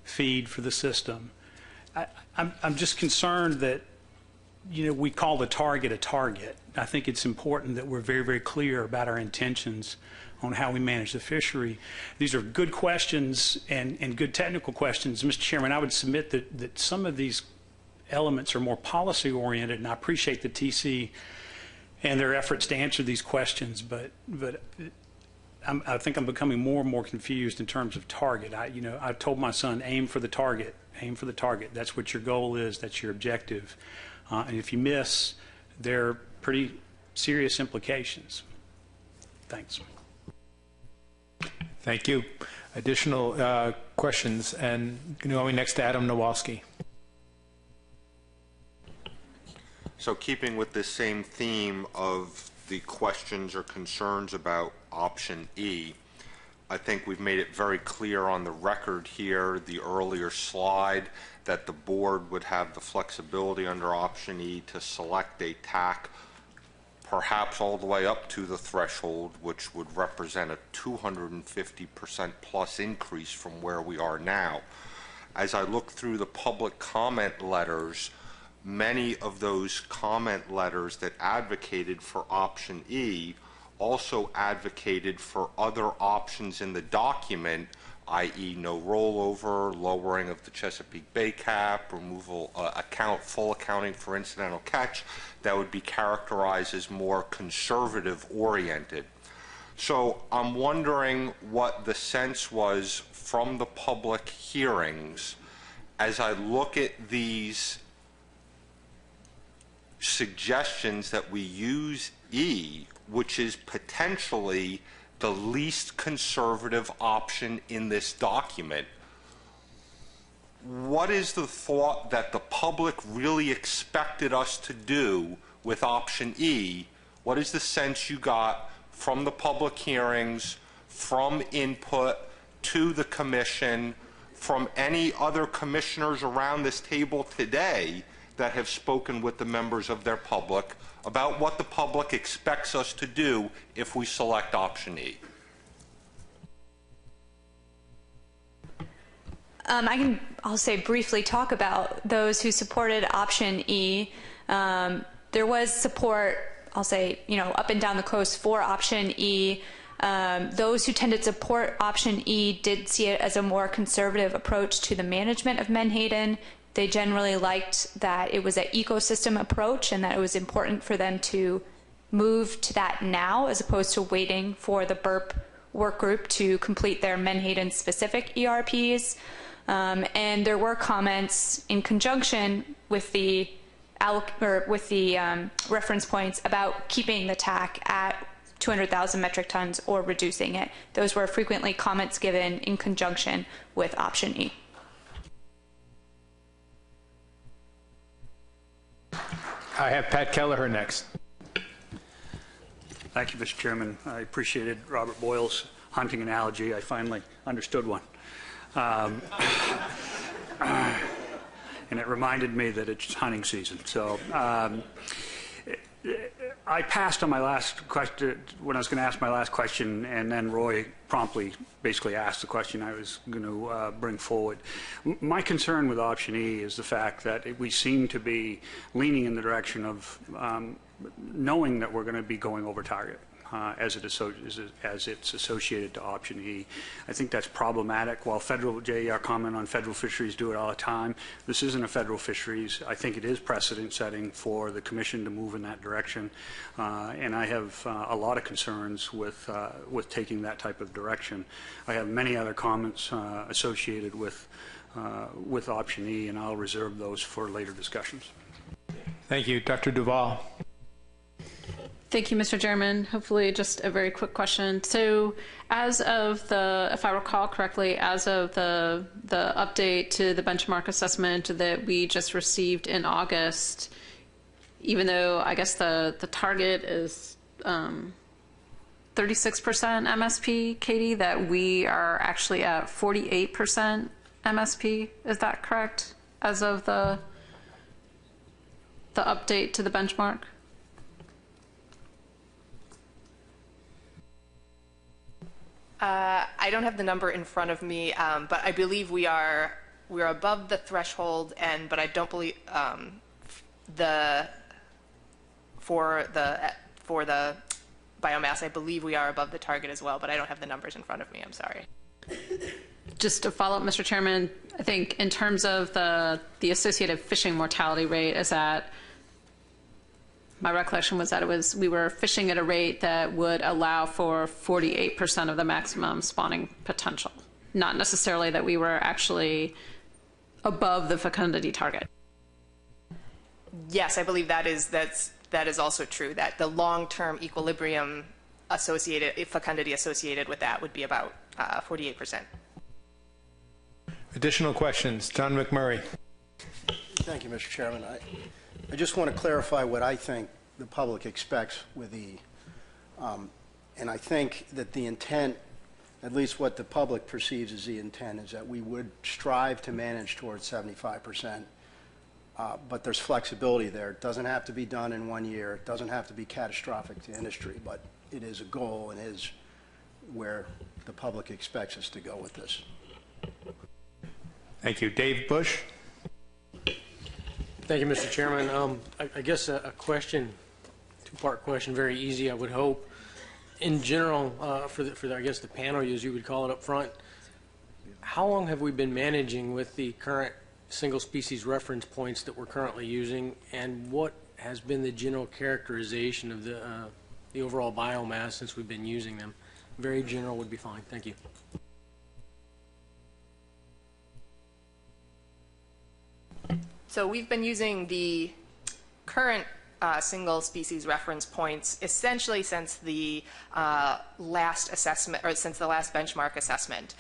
E: feed for the system? I'm just concerned that, you know, we call the target a target. I think it's important that we're very, very clear about our intentions on how we manage the fishery. These are good questions and good technical questions. Mr. Chairman, I would submit that some of these elements are more policy oriented, and I appreciate the TC and their efforts to answer these questions, but I think I'm becoming more and more confused in terms of target. I told my son, aim for the target, aim for the target. That's what your goal is, that's your objective. And if you miss, there are pretty serious implications. Thanks.
Q: Thank you. Additional questions, and going next to Adam Nowalski.
V: So keeping with this same theme of the questions or concerns about option E, I think we've made it very clear on the record here, the earlier slide, that the board would have the flexibility under option E to select a TAC perhaps all the way up to the threshold, which would represent a 250% plus increase from where we are now. As I look through the public comment letters, many of those comment letters that advocated for option E also advocated for other options in the document, i.e. no rollover, lowering of the Chesapeake Bay cap, removal, full accounting for incidental catch, that would be characterized as more conservative oriented. So I'm wondering what the sense was from the public hearings as I look at these suggestions that we use E, which is potentially the least conservative option in this document. What is the thought that the public really expected us to do with option E? What is the sense you got from the public hearings, from input to the commission, from any other commissioners around this table today that have spoken with the members of their public about what the public expects us to do if we select option E?
H: I'll say briefly talk about those who supported option E. There was support, I'll say, up and down the coast for option E. Those who tended to support option E did see it as a more conservative approach to the management of Menhaden. They generally liked that it was an ecosystem approach and that it was important for them to move to that now as opposed to waiting for the BURP work group to complete their Menhaden specific ERPs. And there were comments in conjunction with the reference points about keeping the TAC at 200,000 metric tons or reducing it. Those were frequently comments given in conjunction with option E.
Q: I have Pat Kelleher next.
K: Thank you, Mr. Chairman. I appreciated Robert Boyle's hunting analogy. I finally understood one. And it reminded me that it's hunting season. So I passed on my last question when I was going to ask my last question, and then Roy promptly basically asked the question I was going to bring forward. My concern with option E is the fact that we seem to be leaning in the direction of knowing that we're going to be going over target. as it's associated to option E. I think that's problematic. While federal, Jay, our comment on federal fisheries do it all the time, this isn't a federal fisheries. I think it is precedent setting for the Commission to move in that direction, and I have a lot of concerns with taking that type of direction. I have many other comments associated with option E, and I'll reserve those for later discussions.
Q: Thank you. Dr. Duval.
F: Thank you, Mr. Chairman. Hopefully just a very quick question. So as of the, if I recall correctly, as of the update to the benchmark assessment that we just received in August, even though I guess the target is 36% MSP, Katie, that we are actually at 48% MSP. Is that correct? As of the update to the benchmark?
S: I don't have the number in front of me, but I believe we're above the threshold, but I don't believe for the biomass, I believe we are above the target as well, but I don't have the numbers in front of me. I'm sorry.
F: Just to follow up, Mr. Chairman, I think in terms of the associated fishing mortality rate, is that my recollection was that we were fishing at a rate that would allow for 48% of the maximum spawning potential, not necessarily that we were actually above the fecundity target.
S: Yes, I believe that is also true, that the long-term equilibrium fecundity associated with that would be about 48%.
Q: Additional questions? John McMurray.
I: Thank you, Mr. Chairman. I just want to clarify what I think the public expects with E. And I think that the intent, at least what the public perceives as the intent, is that we would strive to manage towards 75%. But there's flexibility there. It doesn't have to be done in 1 year. It doesn't have to be catastrophic to industry, but it is a goal and is where the public expects us to go with this.
Q: Thank you. Dave Bush.
G: Thank you, Mr. Chairman. I guess a question, two-part question, very easy, I would hope. In general, for I guess the panel, as you would call it up front, how long have we been managing with the current single species reference points that we're currently using, and what has been the general characterization of the overall biomass since we've been using them? Very general would be fine. Thank you.
S: So we've been using the current single species reference points essentially since the last assessment, or since the last benchmark assessment.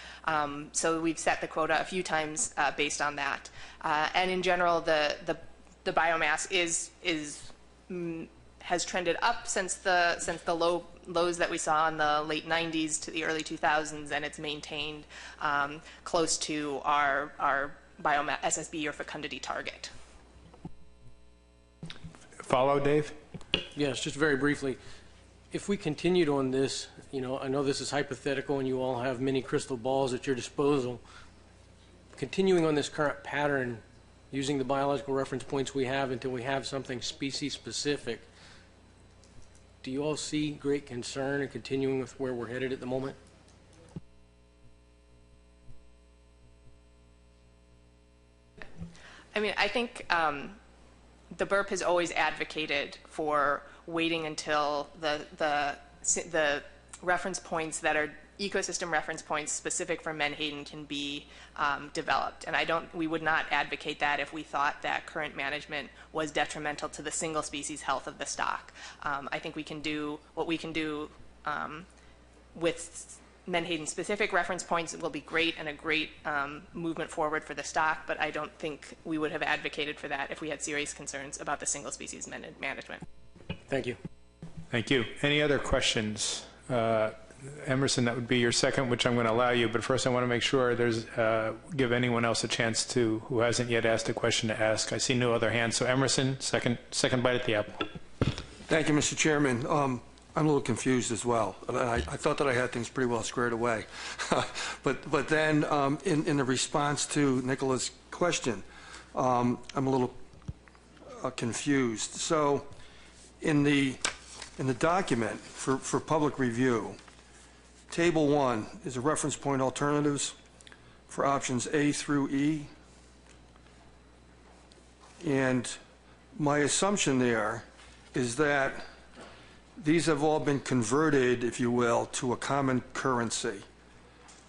S: So we've set the quota a few times based on that. And in general, the biomass has trended up since the lows that we saw in the late 90s to the early 2000s, and it's maintained close to our biomass SSB or fecundity target.
Q: Follow, Dave?
G: Yes, just very briefly. If we continued on this, I know this is hypothetical and you all have many crystal balls at your disposal. Continuing on this current pattern, using the biological reference points we have until we have something species specific, do you all see great concern in continuing with where we're headed at the moment?
S: I mean, I think the BURP has always advocated for waiting until the reference points that are ecosystem reference points specific for Menhaden can be developed. And we would not advocate that if we thought that current management was detrimental to the single species health of the stock. I think we can do what we can do with Menhaden specific reference points. It will be great and a great movement forward for the stock, but I don't think we would have advocated for that if we had serious concerns about the single species management.
G: Thank you.
Q: Thank you. Any other questions? Emerson, that would be your second, which I'm going to allow you, but first I want to make sure give anyone else a chance who hasn't yet asked a question to ask. I see no other hands. So Emerson, second bite at the apple.
O: Thank you, Mr. Chairman. I'm a little confused as well. I thought that I had things pretty well squared away. but then in the response to Nicola's question, I'm a little confused. So in the in the document for public review, Table 1 is a reference point alternatives for options A through E. And my assumption there is that these have all been converted, if you will, to a common currency.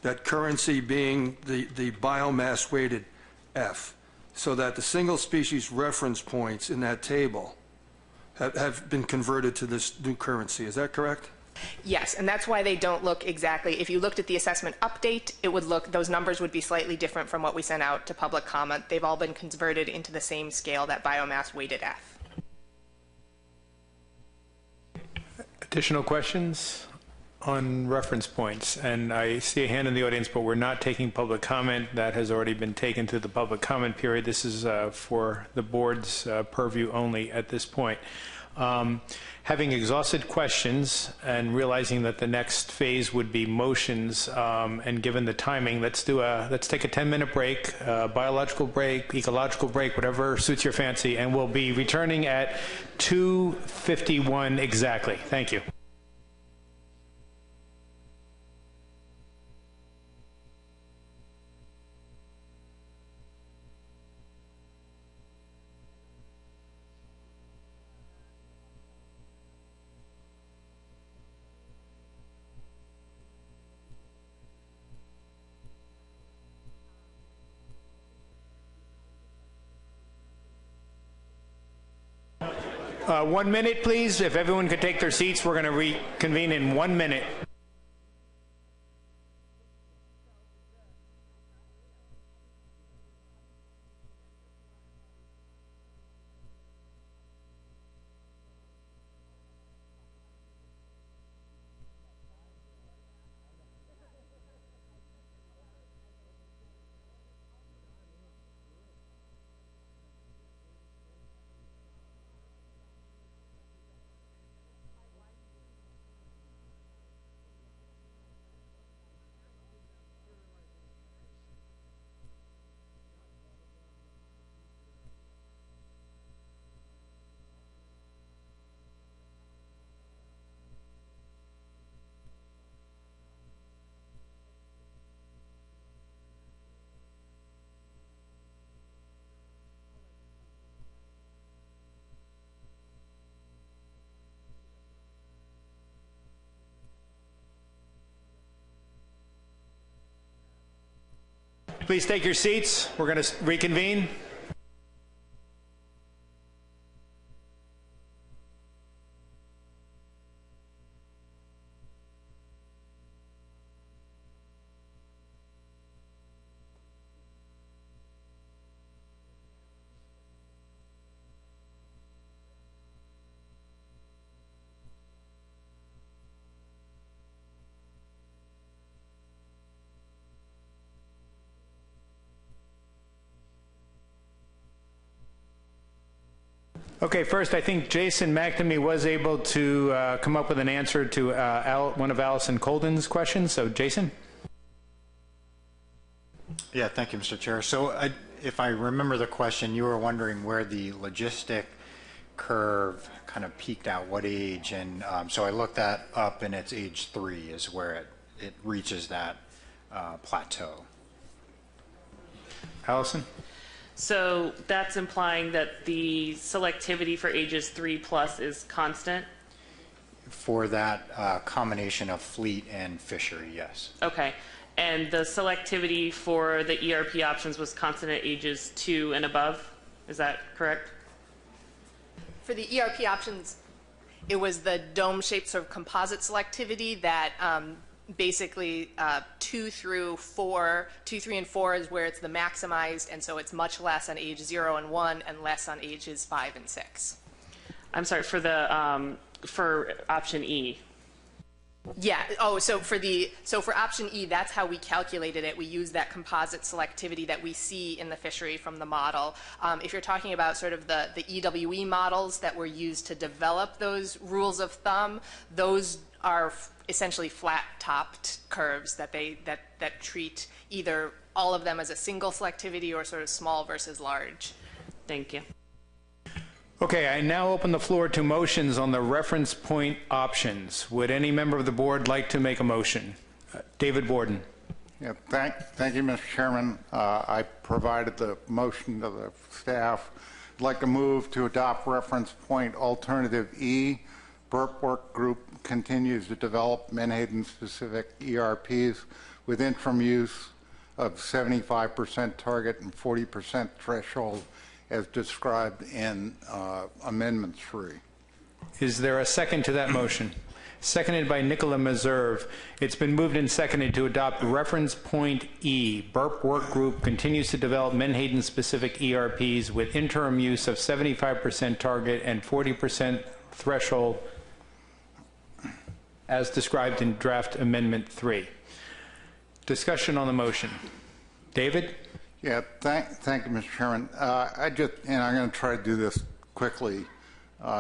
O: That currency being the biomass weighted F, so that the single species reference points in that table have been converted to this new currency. Is that correct?
S: Yes, and that's why they don't look exactly. If you looked at the assessment update, it would look, those numbers would be slightly different from what we sent out to public comment. They've all been converted into the same scale, that biomass weighted F.
Q: Additional questions on reference points? And I see a hand in the audience, but we're not taking public comment. That has already been taken through the public comment period. This is for the board's purview only at this point. Having exhausted questions and realizing that the next phase would be motions, and given the timing, let's take a 10-minute break, biological break, ecological break, whatever suits your fancy, and we'll be returning at 2:51 exactly. Thank you. One minute, please. If everyone could take their seats, we're going to reconvene in 1 minute. Please take your seats. We're going to reconvene. Okay, first, I think Jason McNamee was able to come up with an answer to one of Allison Colden's questions. So, Jason?
N: Yeah, thank you, Mr. Chair. So, if I remember the question, you were wondering where the logistic curve kind of peaked at what age, and so I looked that up, and it's age 3 is where it reaches that plateau.
Q: Allison?
T: So that's implying that the selectivity for ages 3+ is constant?
N: For that combination of fleet and fishery, yes.
T: Okay. And the selectivity for the ERP options was constant at ages 2 and above? Is that correct?
S: For the ERP options, it was the dome-shaped sort of composite selectivity that basically 2 through 4, 2, 3, and 4 is where it's the maximized, and so it's much less on age 0 and 1 and less on ages 5 and 6.
T: I'm sorry, for the for option E.
S: Yeah. Oh, so for option E, that's how we calculated it. We use that composite selectivity that we see in the fishery from the model. If you're talking about sort of the EWE models that were used to develop those rules of thumb, those are essentially flat-topped curves that that treat either all of them as a single selectivity or sort of small versus large.
T: Thank you.
A: Okay, I now open the floor to motions on the reference point options. Would any member of the board like to make a motion? David Borden.
D: Yeah, thank you, Mr. Chairman. I provided the motion to the staff. I'd like to move to adopt reference point alternative E. Burp Work Group continues to develop Menhaden-specific ERPs with interim use of 75% target and 40% threshold as described in Amendment 3.
A: Is there a second to that motion? Seconded by Nicola Meserve. It's been moved and seconded to adopt reference point E. Burp Work Group continues to develop Menhaden-specific ERPs with interim use of 75% target and 40% threshold as described in draft Amendment 3. Discussion on the motion. David?
D: Yeah, thank you, Mr. Chairman. I'm going to try to do this quickly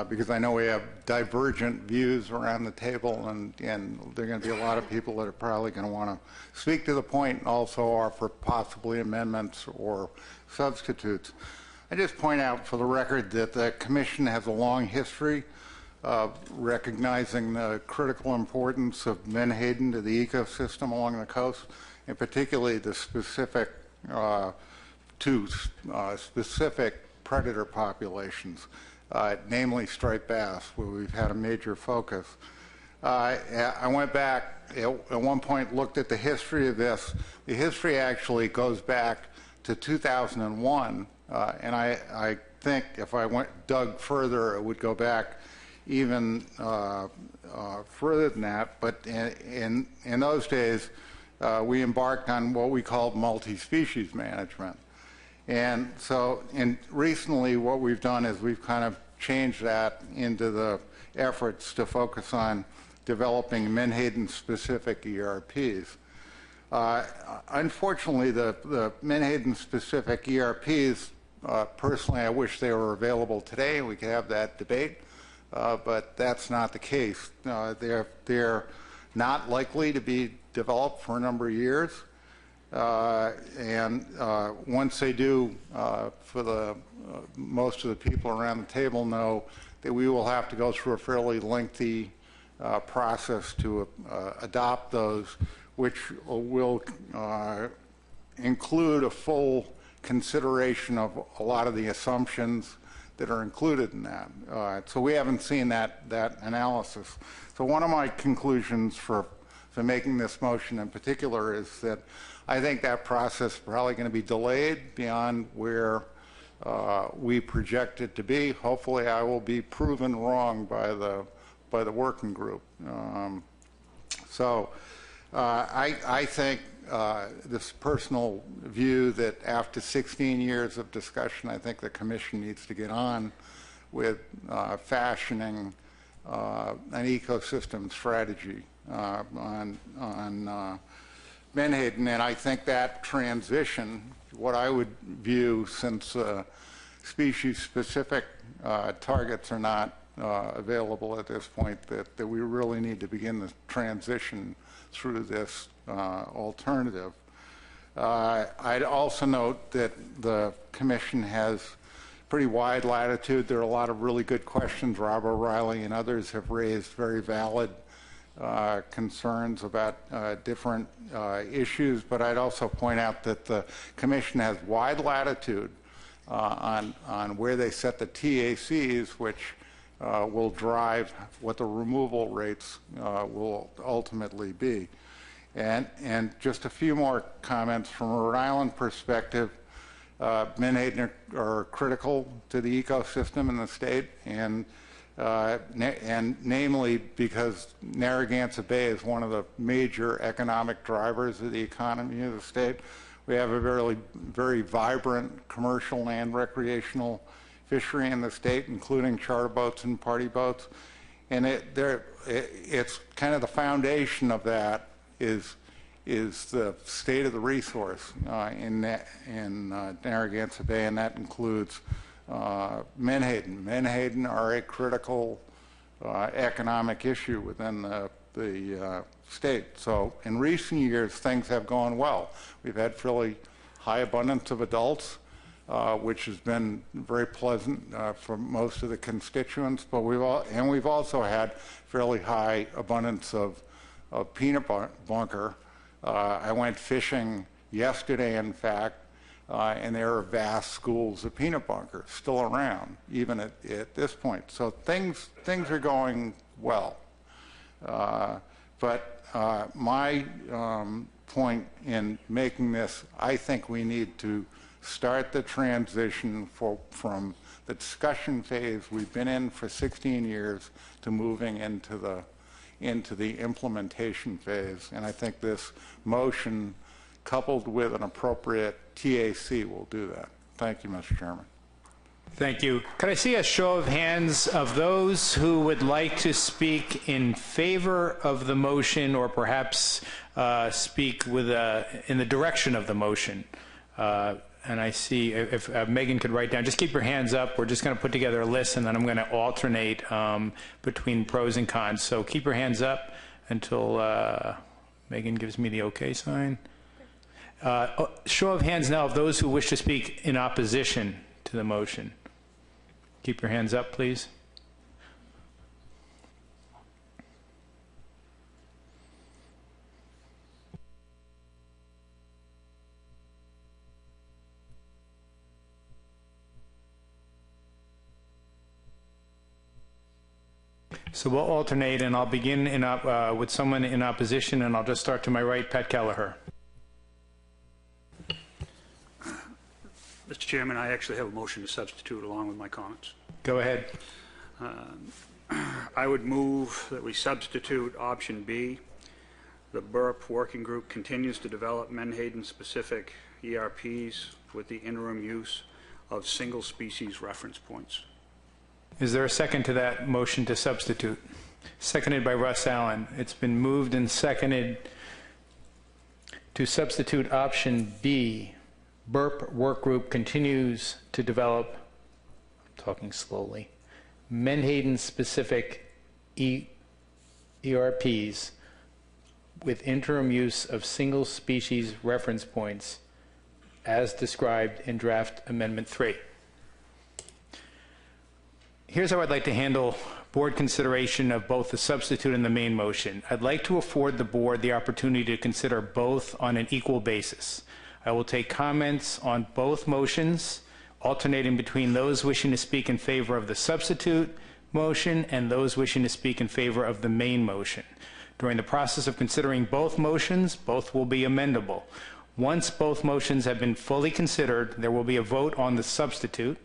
D: because I know we have divergent views around the table, and there are going to be a lot of people that are probably going to want to speak to the point and also offer possibly amendments or substitutes. I just point out for the record that the Commission has a long history of recognizing the critical importance of Menhaden to the ecosystem along the coast, and particularly the specific specific predator populations, namely striped bass, where we've had a major focus. I went back, at one point looked at the history of this. The history actually goes back to 2001, and I think if I dug further, it would go back even further than that. But in those days, we embarked on what we called multi-species management. And so recently what we've done is we've kind of changed that into the efforts to focus on developing Menhaden-specific ERPs. Unfortunately, the Menhaden-specific ERPs, personally, I wish they were available today and we could have that debate, but that's not the case. They're not likely to be developed for a number of years. And once they do, for the most of the people around the table know that we will have to go through a fairly lengthy process to adopt those, which will include a full consideration of a lot of the assumptions that are included in that. So we haven't seen that analysis. So one of my conclusions for making this motion in particular is that I think that process is probably going to be delayed beyond where we project it to be. Hopefully I will be proven wrong by the working group. I think this personal view that after 16 years of discussion, I think the Commission needs to get on with fashioning an ecosystem strategy on Menhaden, and I think that transition, what I would view, since species-specific targets are not available at this point, that we really need to begin the transition through this alternative. I'd also note that the Commission has pretty wide latitude. There are a lot of really good questions. Rob O'Reilly and others have raised very valid concerns about different issues, but I'd also point out that the Commission has wide latitude on where they set the TACs, which will drive what the removal rates will ultimately be. And just a few more comments from a Rhode Island perspective. Menhaden are critical to the ecosystem in the state, and namely because Narragansett Bay is one of the major economic drivers of the economy of the state. We have a very vibrant commercial and recreational fishery in the state, including charter boats and party boats. And it's kind of the foundation of that is the state of the resource in Narragansett Bay, and that includes Menhaden. Menhaden are a critical economic issue within the state. So in recent years, things have gone well. We've had fairly high abundance of adults. which has been very pleasant for most of the constituents. But we've also had fairly high abundance of peanut bunker. I went fishing yesterday, in fact, and there are vast schools of peanut bunker still around, even at this point. So things are going well. But my point in making this, I think we need to start the transition from the discussion phase we've been in for 16 years to moving into the implementation phase. And I think this motion, coupled with an appropriate TAC, will do that. Thank you, Mr. Chairman.
A: Thank you. Could I see a show of hands of those who would like to speak in favor of the motion, or perhaps speak with in the direction of the motion? And I see if Megan could write down, just keep your hands up. We're just going to put together a list, and then I'm going to alternate between pros and cons. So keep your hands up until Megan gives me the okay sign. Show of hands now of those who wish to speak in opposition to the motion. Keep your hands up, please. So we'll alternate, and I'll begin with someone in opposition, and I'll just start to my right, Pat Kelleher.
K: Mr. Chairman, I actually have a motion to substitute along with my comments.
A: Go ahead.
K: I would move that we substitute option B. The BURP working group continues to develop Menhaden-specific ERPs with the interim use of single species reference points.
A: Is there a second to that motion to substitute? Seconded by Russ Allen. It's been moved and seconded to substitute option B. BURP workgroup continues to develop, I'm talking slowly, Menhaden-specific ERPs with interim use of single species reference points as described in draft Amendment 3. Here's how I'd like to handle board consideration of both the substitute and the main motion. I'd like to afford the board the opportunity to consider both on an equal basis. I will take comments on both motions, alternating between those wishing to speak in favor of the substitute motion and those wishing to speak in favor of the main motion. During the process of considering both motions, both will be amendable. Once both motions have been fully considered, there will be a vote on the substitute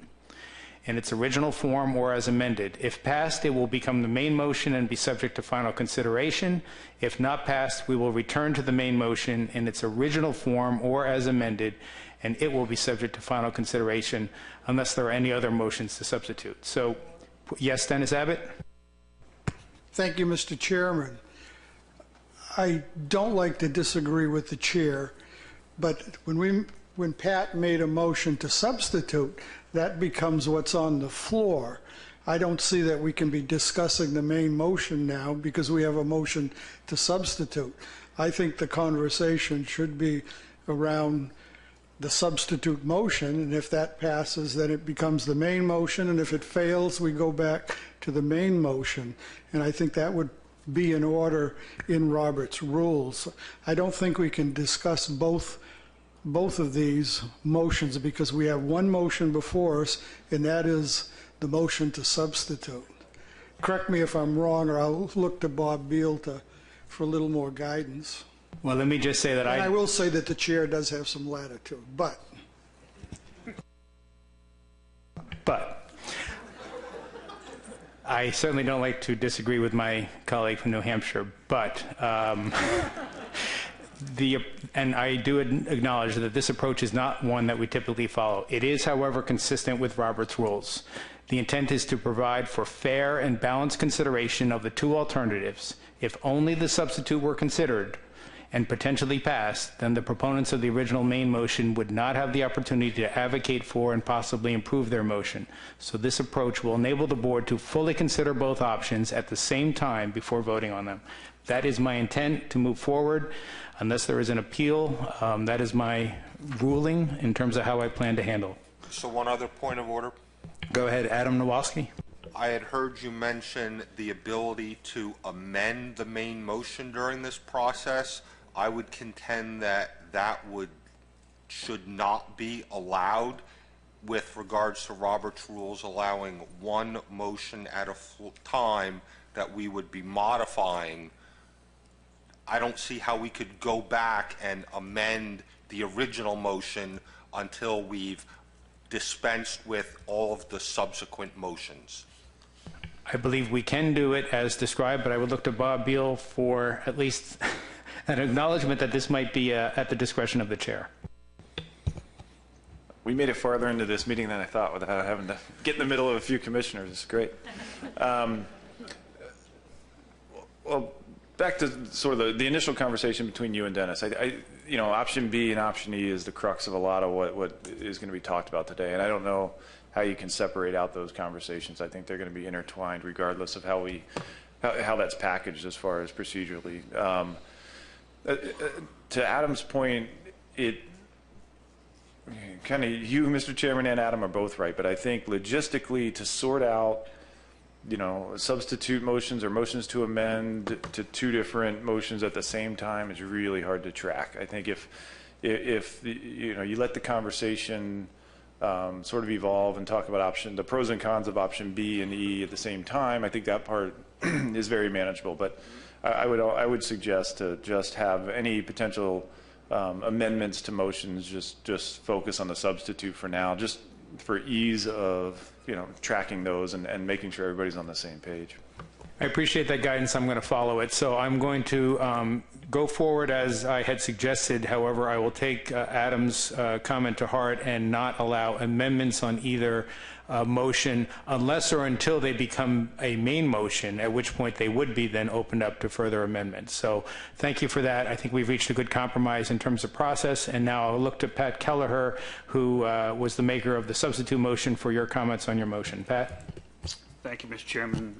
A: in its original form or as amended. If passed, it will become the main motion and be subject to final consideration. If not passed, we will return to the main motion in its original form or as amended, and it will be subject to final consideration unless there are any other motions to substitute. So, yes, Dennis Abbott?
J: Thank you, Mr. Chairman. I don't like to disagree with the chair, but when Pat made a motion to substitute, that becomes what's on the floor. I don't see that we can be discussing the main motion now because we have a motion to substitute. I think the conversation should be around the substitute motion, and if that passes, then it becomes the main motion, and if it fails, we go back to the main motion. And I think that would be in order in Robert's rules. I don't think we can discuss both of these motions because we have one motion before us, and that is the motion to substitute. Correct me if I'm wrong, or I'll look to Bob Beal for a little more guidance.
A: Well, let me just say that
J: I will say that the chair does have some latitude, but
A: I certainly don't like to disagree with my colleague from New Hampshire, but and I do acknowledge that this approach is not one that we typically follow. It is, however, consistent with Robert's rules. The intent is to provide for fair and balanced consideration of the two alternatives. If only the substitute were considered and potentially passed, then the proponents of the original main motion would not have the opportunity to advocate for and possibly improve their motion. So this approach will enable the board to fully consider both options at the same time before voting on them. That is my intent to move forward. Unless there is an appeal, that is my ruling in terms of how I plan to handle.
V: So one other point of order.
A: Go ahead, Adam Nowalski.
V: I had heard you mention the ability to amend the main motion during this process. I would contend that that should not be allowed with regards to Robert's rules allowing one motion at a time that we would be modifying. I don't see how we could go back and amend the original motion until we've dispensed with all of the subsequent motions.
A: I believe we can do it as described, but I would look to Bob Beal for at least an acknowledgement that this might be at the discretion of the chair.
L: We made it farther into this meeting than I thought without having to get in the middle of a few commissioners. It's great. Well, back to sort of the initial conversation between you and Dennis. You know, option B and option E is the crux of a lot of what is going to be talked about today, and I don't know how you can separate out those conversations. I think they're going to be intertwined regardless of how that's packaged as far as procedurally. To Adam's point, it kind of, you, Mr. Chairman, and Adam are both right, but I think logistically to sort out, you know, substitute motions or motions to amend to two different motions at the same time is really hard to track. I think if you know, you let the conversation sort of evolve and talk about the pros and cons of option B and E at the same time, I think that part is very manageable. But I would suggest to just have any potential amendments to motions just focus on the substitute for now, just for ease of, you know, tracking those and making sure everybody's on the same page.
A: I appreciate that guidance. I'm going to follow it. So I'm going to go forward as I had suggested. However, I will take Adam's comment to heart and not allow amendments on either motion unless or until they become a main motion, at which point they would be then opened up to further amendments. So thank you for that. I think we've reached a good compromise in terms of process. And now I'll look to Pat Kelleher, who was the maker of the substitute motion, for your comments on your motion. Pat?
K: Thank you, Mr. Chairman.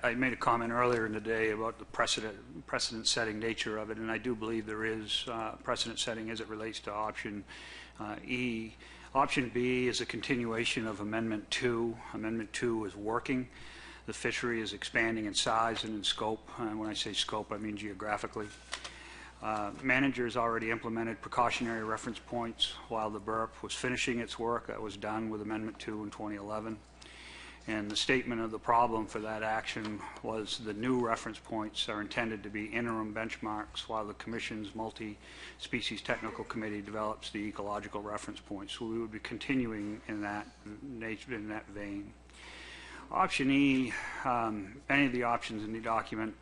K: I made a comment earlier in the day about the precedent-setting nature of it, and I do believe there is precedent-setting as it relates to option E. Option B is a continuation of Amendment 2. Amendment 2 is working. The fishery is expanding in size and in scope. And when I say scope, I mean geographically. Managers already implemented precautionary reference points while the BURP was finishing its work. That was done with Amendment 2 in 2011. And the statement of the problem for that action was the new reference points are intended to be interim benchmarks while the Commission's multi-species technical committee develops the ecological reference points. So we would be continuing in that nature, in that vein. Option E, any of the options in the document,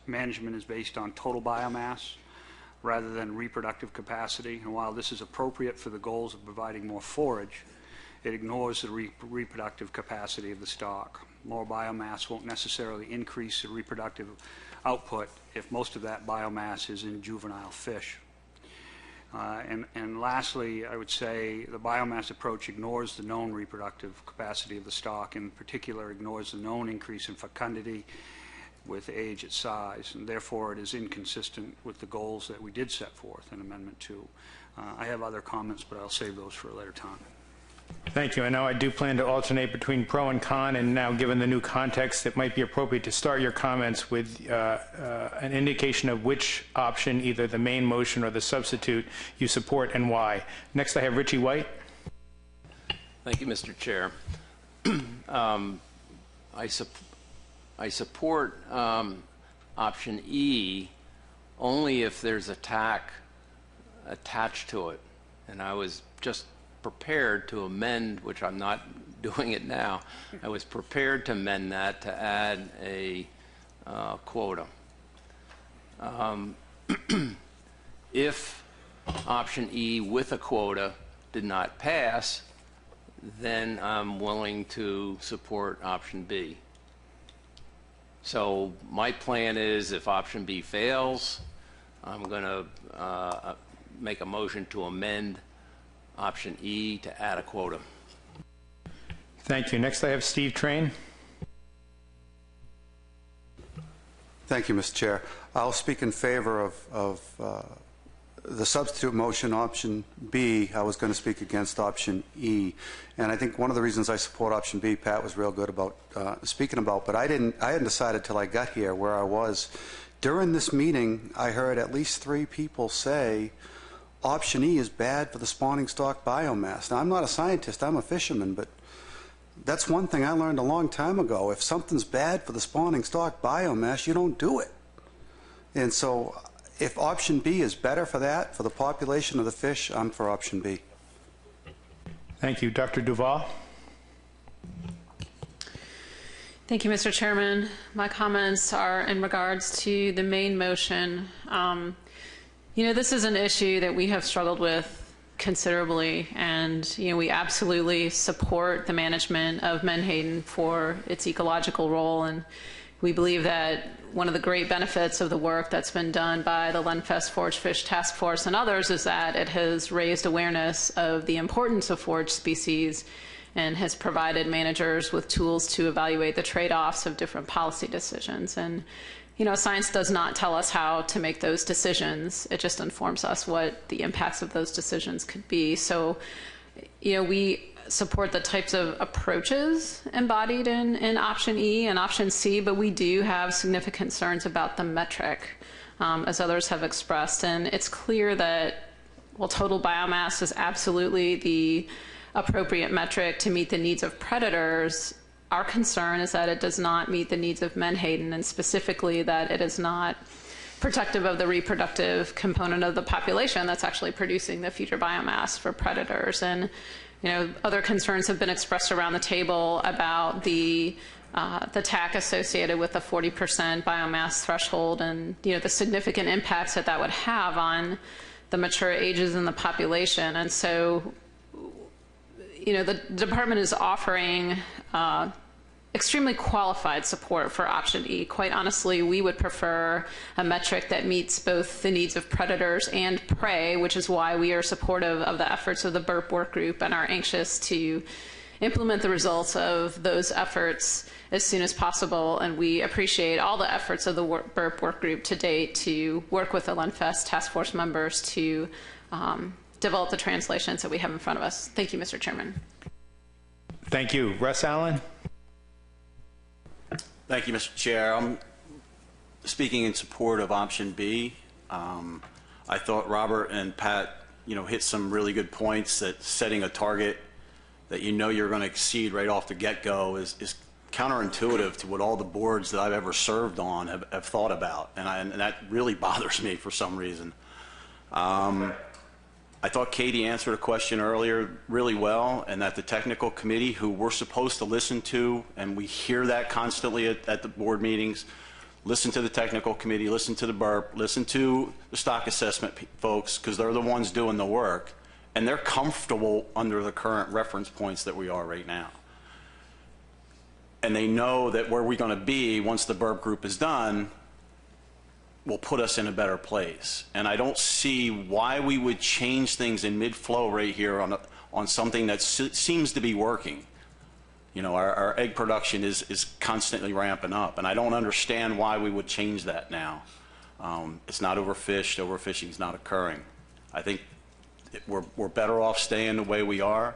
K: management is based on total biomass rather than reproductive capacity. And while this is appropriate for the goals of providing more forage, it ignores the reproductive capacity of the stock. More biomass won't necessarily increase the reproductive output if most of that biomass is in juvenile fish. And lastly, I would say the biomass approach ignores the known reproductive capacity of the stock, in particular ignores the known increase in fecundity with age at size, and therefore it is inconsistent with the goals that we did set forth in Amendment 2. I have other comments, but I'll save those for a later time.
A: Thank you. I know I do plan to alternate between pro and con, and now given the new context, it might be appropriate to start your comments with an indication of which option, either the main motion or the substitute, you support and why. Next, I have Richie White.
R: Thank you, Mr. Chair. I support option E only if there's a TAC attached to it, and I was just prepared to amend, which I'm not doing it now. I was prepared to amend that to add a quota. If option E with a quota did not pass, then I'm willing to support option B. So my plan is, if option B fails, I'm going to make a motion to amend option E to add a quota.
A: Thank you. Next, I have Steve Train.
M: Thank you, Mr. Chair. I'll speak in favor of
B: the substitute motion, option B, I was going to speak against option E. And I think one of the reasons I support option B, Pat was real good about speaking about, but I hadn't decided till I got here where I was. During this meeting, I heard at least 3 people say option E is bad for the spawning stock biomass. Now, I'm not a scientist, I'm a fisherman, but that's one thing I learned a long time ago. If something's bad for the spawning stock biomass, you don't do it. And so if option B is better for that, for the population of the fish, I'm for option B.
Q: Thank you. Dr. Duval?
F: Thank you, Mr. Chairman. My comments are in regards to the main motion. This is an issue that we have struggled with considerably, and we absolutely support the management of Menhaden for its ecological role, and we believe that one of the great benefits of the work that's been done by the Lenfest Forage Fish Task Force and others is that it has raised awareness of the importance of forage species and has provided managers with tools to evaluate the trade-offs of different policy decisions. And science does not tell us how to make those decisions. It just informs us what the impacts of those decisions could be. So, we support the types of approaches embodied in option E and option C, but we do have significant concerns about the metric, as others have expressed. And it's clear that, while total biomass is absolutely the appropriate metric to meet the needs of predators, our concern is that it does not meet the needs of Menhaden, and specifically that it is not protective of the reproductive component of the population that's actually producing the future biomass for predators. And other concerns have been expressed around the table about the TAC associated with the 40% biomass threshold, and the significant impacts that would have on the mature ages in the population. And so, the department is offering extremely qualified support for option E. Quite honestly, we would prefer a metric that meets both the needs of predators and prey, which is why we are supportive of the efforts of the BURP work group and are anxious to implement the results of those efforts as soon as possible. And we appreciate all the efforts of the BURP work group to date to work with the Lenfest task force members to develop the translations that we have in front of us. Thank you, Mr. Chairman.
Q: Thank you. Russ Allen?
M: Thank you, Mr. Chair. I'm speaking in support of option B. I thought Robert and Pat, hit some really good points that setting a target that you're going to exceed right off the get-go is counterintuitive to what all the boards that I've ever served on have thought about, and that really bothers me for some reason. I thought Katie answered a question earlier really well, and that the technical committee, who we're supposed to listen to, and we hear that constantly at the board meetings, listen to the technical committee, listen to the BURP, listen to the stock assessment folks, because they're the ones doing the work, and they're comfortable under the current reference points that we are right now. And they know that where we're going to be once the BURP group is done will put us in a better place. And I don't see why we would change things in mid-flow right here on something that seems to be working. Our egg production is constantly ramping up, and I don't understand why we would change that now. It's not overfished. Overfishing is not occurring. I think we're better off staying the way we are.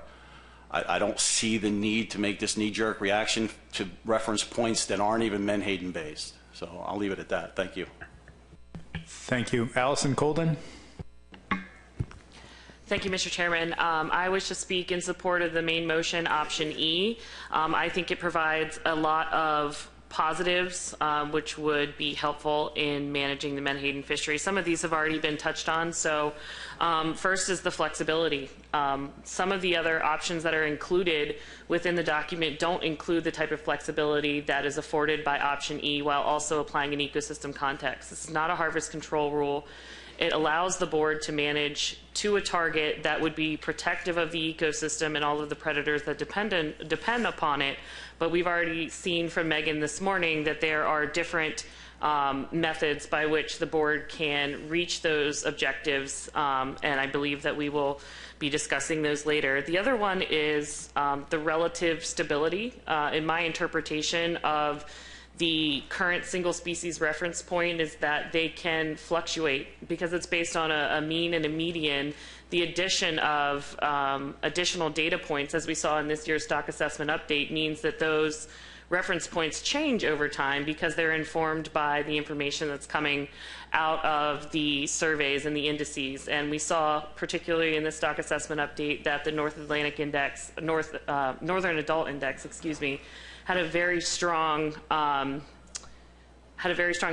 M: I don't see the need to make this knee-jerk reaction to reference points that aren't even Menhaden based. So I'll leave it at that. Thank you.
Q: Thank you. Allison Colden?
T: Thank you, Mr. Chairman. I wish to speak in support of the main motion, option E. I think it provides a lot of positives, which would be helpful in managing the Menhaden fishery. Some of these have already been touched on. So first is the flexibility. Some of the other options that are included within the document don't include the type of flexibility that is afforded by option E while also applying an ecosystem context. This is not a harvest control rule. It allows the board to manage to a target that would be protective of the ecosystem and all of the predators that depend upon it. But we've already seen from Megan this morning that there are different methods by which the board can reach those objectives, and I believe that we will be discussing those later. The other one is the relative stability. In my interpretation of the current single species reference point is that they can fluctuate because it's based on a mean and a median. The addition of additional data points, as we saw in this year's stock assessment update, means that those reference points change over time because they're informed by the information that's coming out of the surveys and the indices. And we saw, particularly in the stock assessment update, that the North Atlantic Index, Northern Adult Index, excuse me, had a very strong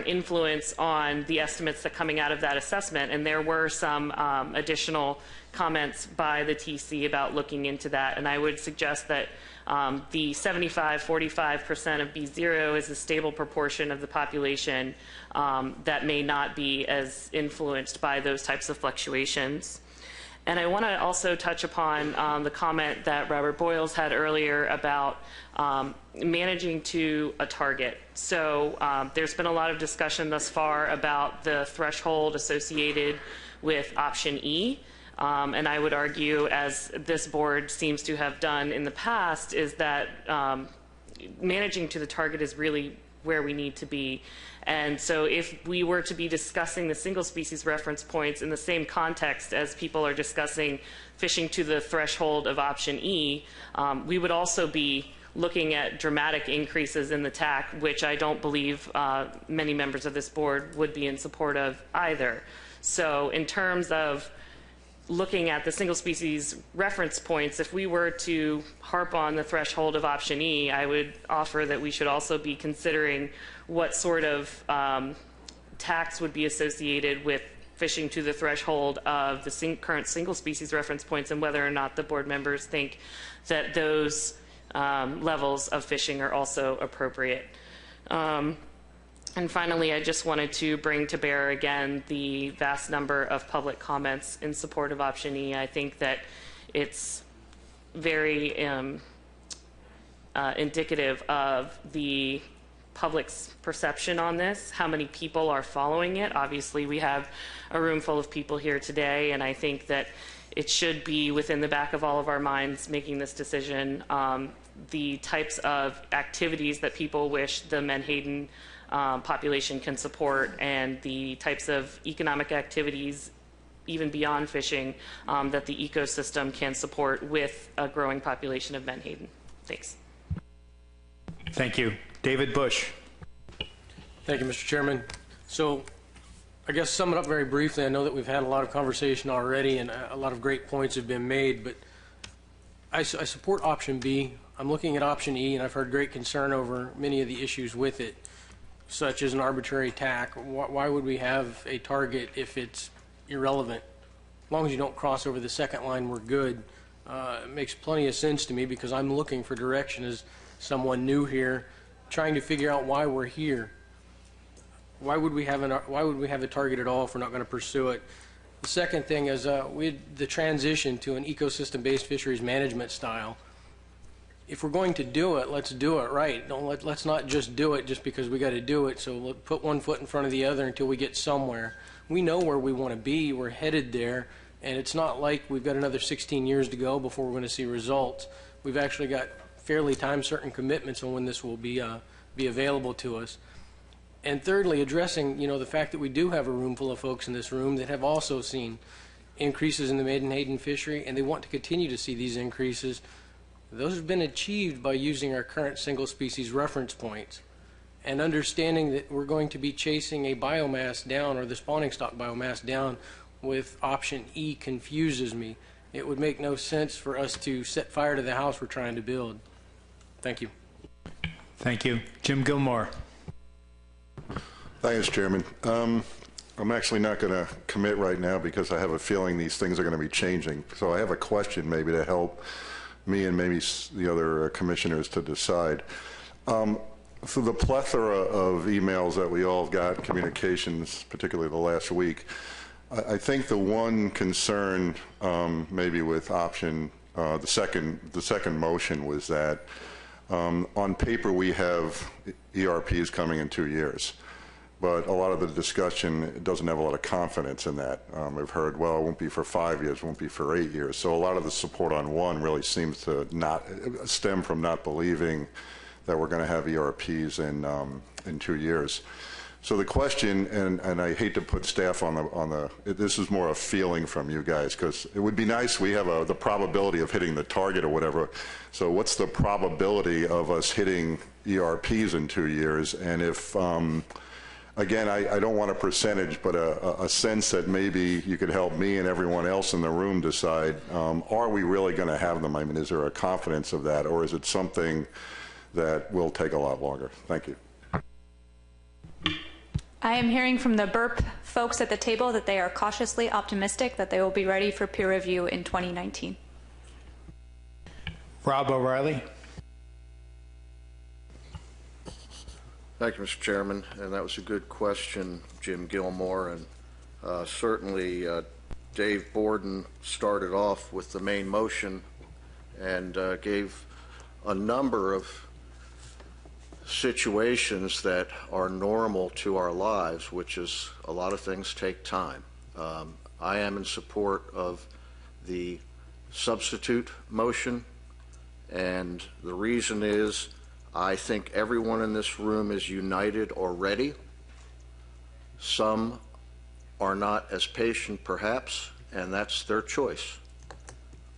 T: influence on the estimates that coming out of that assessment. And there were some additional comments by the TC about looking into that. And I would suggest that the 45% of B0 is a stable proportion of the population that may not be as influenced by those types of fluctuations. And I want to also touch upon the comment that Robert Boyles had earlier about managing to a target. So there's been a lot of discussion thus far about the threshold associated with option E. And I would argue, as this board seems to have done in the past, is that managing to the target is really where we need to be. And so if we were to be discussing the single species reference points in the same context as people are discussing fishing to the threshold of option E, we would also be looking at dramatic increases in the TAC, which I don't believe many members of this board would be in support of either. So in terms of looking at the single species reference points, if we were to harp on the threshold of option E, I would offer that we should also be considering what sort of tax would be associated with fishing to the threshold of the current single species reference points, and whether or not the board members think that those levels of fishing are also appropriate. And finally, I just wanted to bring to bear again the vast number of public comments in support of option E. I think that it's very indicative of the public's perception on this, how many people are following it. Obviously, we have a room full of people here today, and I think that it should be within the back of all of our minds making this decision. The types of activities that people wish the Menhaden population can support, and the types of economic activities, even beyond fishing, that the ecosystem can support with a growing population of Menhaden. Thanks.
Q: Thank you. David Bush.
G: Thank you, Mr. Chairman. So I guess sum it up very briefly. I know that we've had a lot of conversation already and a lot of great points have been made, but I support option B. I'm looking at option E, and I've heard great concern over many of the issues with it, such as an arbitrary TAC. Why would we have a target if it's irrelevant? As long as you don't cross over the second line, we're good. It makes plenty of sense to me because I'm looking for direction as someone new here, trying to figure out why we're here. Why would we have a target at all if we're not going to pursue it? The second thing is the transition to an ecosystem-based fisheries management style. If we're going to do it, let's do it right. Let's not just do it just because we got to do it. So let's put one foot in front of the other until we get somewhere. We know where we want to be. We're headed there, and it's not like we've got another 16 years to go before we're going to see results. We've actually got fairly time-certain commitments on when this will be available to us. And thirdly, addressing the fact that we do have a room full of folks in this room that have also seen increases in the Menhaden fishery, and they want to continue to see these increases. Those have been achieved by using our current single species reference points and understanding that we're going to be chasing a biomass down, or the spawning stock biomass down, with option E confuses me. It would make no sense for us to set fire to the house we're trying to build. Thank you.
Q: Thank you. Jim Gilmore.
P: Thanks, Chairman. I'm actually not going to commit right now because I have a feeling these things are going to be changing. So I have a question maybe to help me and maybe the other commissioners to decide. So the plethora of emails that we all have got, communications, particularly the last week, I think the one concern maybe with option, the second motion was that on paper we have ERPs coming in 2 years. But a lot of the discussion doesn't have a lot of confidence in that. We've heard, well, it won't be for 5 years, it won't be for 8 years. So a lot of the support on one really seems to not stem from not believing that we're going to have ERPs in 2 years. So the question, and I hate to put staff on the this is more a feeling from you guys, because it would be nice, we have the probability of hitting the target or whatever. So what's the probability of us hitting ERPs in 2 years? And if, again, I don't want a percentage, but a sense that maybe you could help me and everyone else in the room decide, are we really going to have them? I mean, is there a confidence of that, or is it something that will take a lot longer? Thank you.
H: I am hearing from the BURP folks at the table that they are cautiously optimistic that they will be ready for peer review in 2019.
A: Rob O'Reilly.
C: Thank you, Mr. Chairman. And that was a good question, Jim Gilmore. And certainly Dave Borden started off with the main motion and gave a number of situations that are normal to our lives, which is a lot of things take time. I am in support of the substitute motion, and the reason is I think everyone in this room is united already. Some are not as patient perhaps, and that's their choice.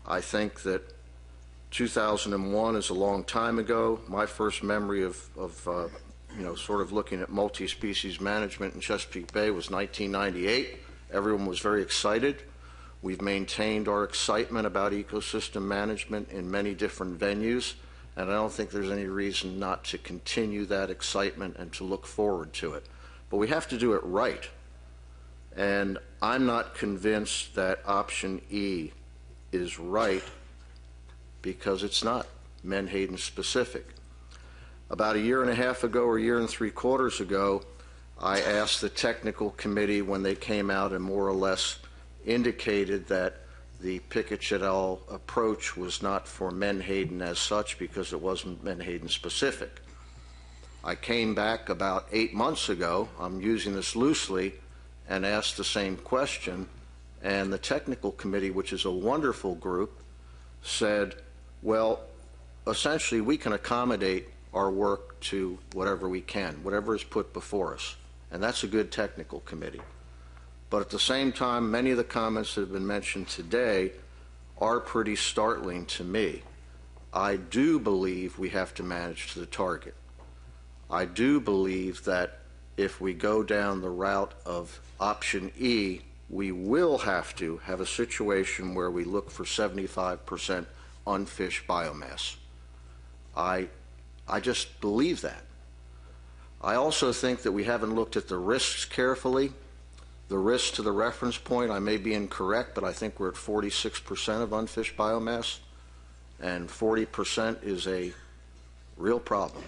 C: I think that 2001 is a long time ago. My first memory of sort of looking at multi-species management in Chesapeake Bay was 1998. Everyone was very excited. We've maintained our excitement about ecosystem management in many different venues, and I don't think there's any reason not to continue that excitement and to look forward to it. But we have to do it right. And I'm not convinced that option E is right, because it's not Menhaden specific. About a year and a half ago, or a year and 3/4 ago, I asked the technical committee when they came out and more or less indicated that the Pickett et al. Approach was not for Menhaden as such because it wasn't Menhaden specific. I came back about 8 months ago, I'm using this loosely, and asked the same question, and the technical committee, which is a wonderful group, said, well, essentially we can accommodate our work to whatever we can, whatever is put before us. And that's a good technical committee. But at the same time, many of the comments that have been mentioned today are pretty startling to me. I do believe we have to manage to the target. I do believe that if we go down the route of option E, we will have to have a situation where we look for 75% unfished biomass. I just believe that. I also think that we haven't looked at the risks carefully. The risk to the reference point, I may be incorrect, but I think we're at 46% of unfished biomass, and 40% is a real problem,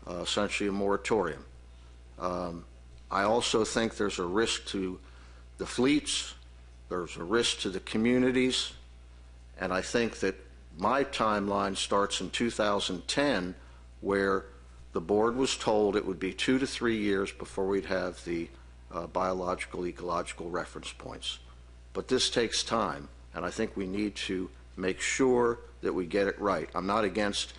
C: essentially a moratorium. I also think there's a risk to the fleets, there's a risk to the communities, and I think that my timeline starts in 2010, where the board was told it would be 2 to 3 years before we'd have the biological ecological reference points. But this takes time, and I think we need to make sure that we get it right. I'm not against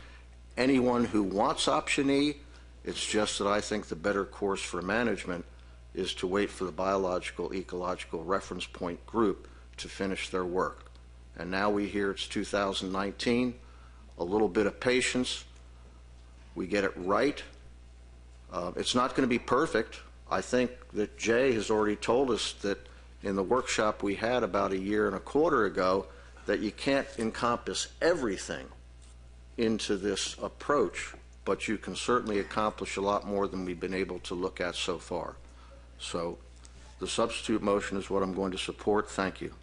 C: anyone who wants option E. It's just that I think the better course for management is to wait for the biological ecological reference point group to finish their work. And now we hear it's 2019, a little bit of patience. We get it right. It's not going to be perfect. I think that Jay has already told us that in the workshop we had about 1.25 years ago that you can't encompass everything into this approach, but you can certainly accomplish a lot more than we've been able to look at so far. So the substitute motion is what I'm going to support. Thank you.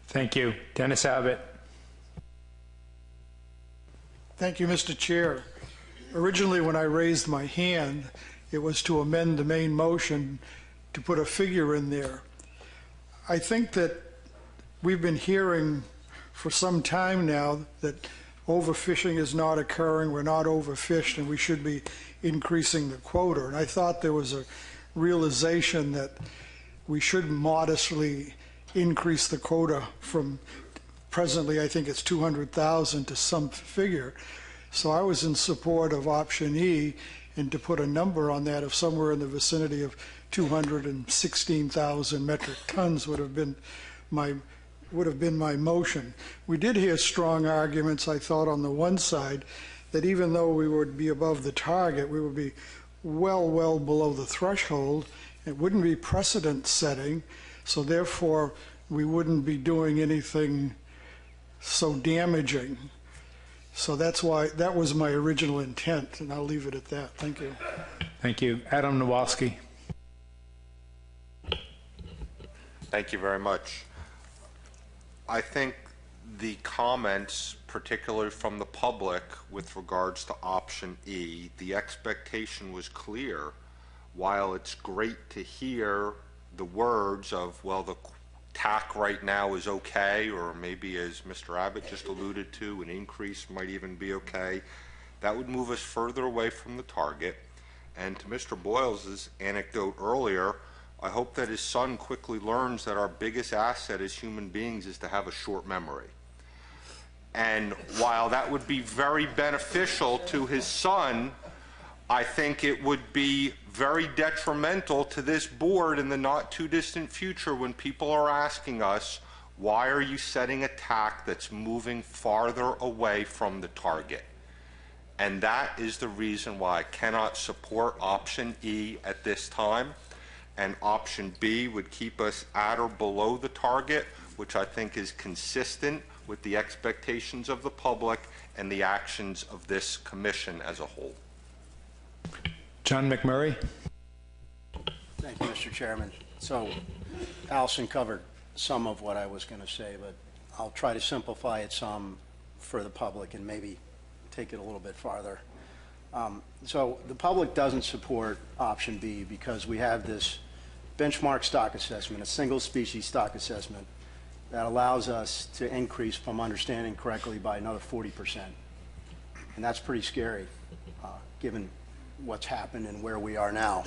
Q: Thank you. Dennis Abbott.
J: Thank you, Mr. Chair. Originally, when I raised my hand, it was to amend the main motion to put a figure in there. I think that we've been hearing for some time now that overfishing is not occurring, we're not overfished, and we should be increasing the quota. And I thought there was a realization that we should modestly increase the quota from presently, I think it's 200,000 to some figure, So I was in support of option E, and to put a number on that of somewhere in the vicinity of 216,000 metric tons would have been my motion. We did hear strong arguments, I thought, on the one side, that even though we would be above the target, we would be well below the threshold. It wouldn't be precedent setting, so therefore we wouldn't be doing anything so damaging. So that's why, that was my original intent, and I'll leave it at that. Thank you.
Q: Thank you. Adam Nowalski.
V: Thank you very much. I think the comments, particularly from the public with regards to option E, the expectation was clear. While it's great to hear the words of, well, the TAC right now is okay, or maybe as Mr. Abbott just alluded to, an increase might even be okay, that would move us further away from the target. And to Mr. Boyles' anecdote earlier, I hope that his son quickly learns that our biggest asset as human beings is to have a short memory. And while that would be very beneficial to his son, I think it would be very detrimental to this board in the not too distant future when people are asking us, why are you setting a TAC that's moving farther away from the target? And that is the reason why I cannot support option E at this time. And option B would keep us at or below the target, which I think is consistent with the expectations of the public and the actions of this commission as a whole.
Q: John McMurray.
I: Thank you, Mr. Chairman. So Allison covered some of what I was going to say, but I'll try to simplify it some for the public and maybe take it a little bit farther. So the public doesn't support option B because we have this benchmark stock assessment, a single species stock assessment that allows us to increase, if I'm understanding correctly, by another 40%. And that's pretty scary given what's happened and where we are now.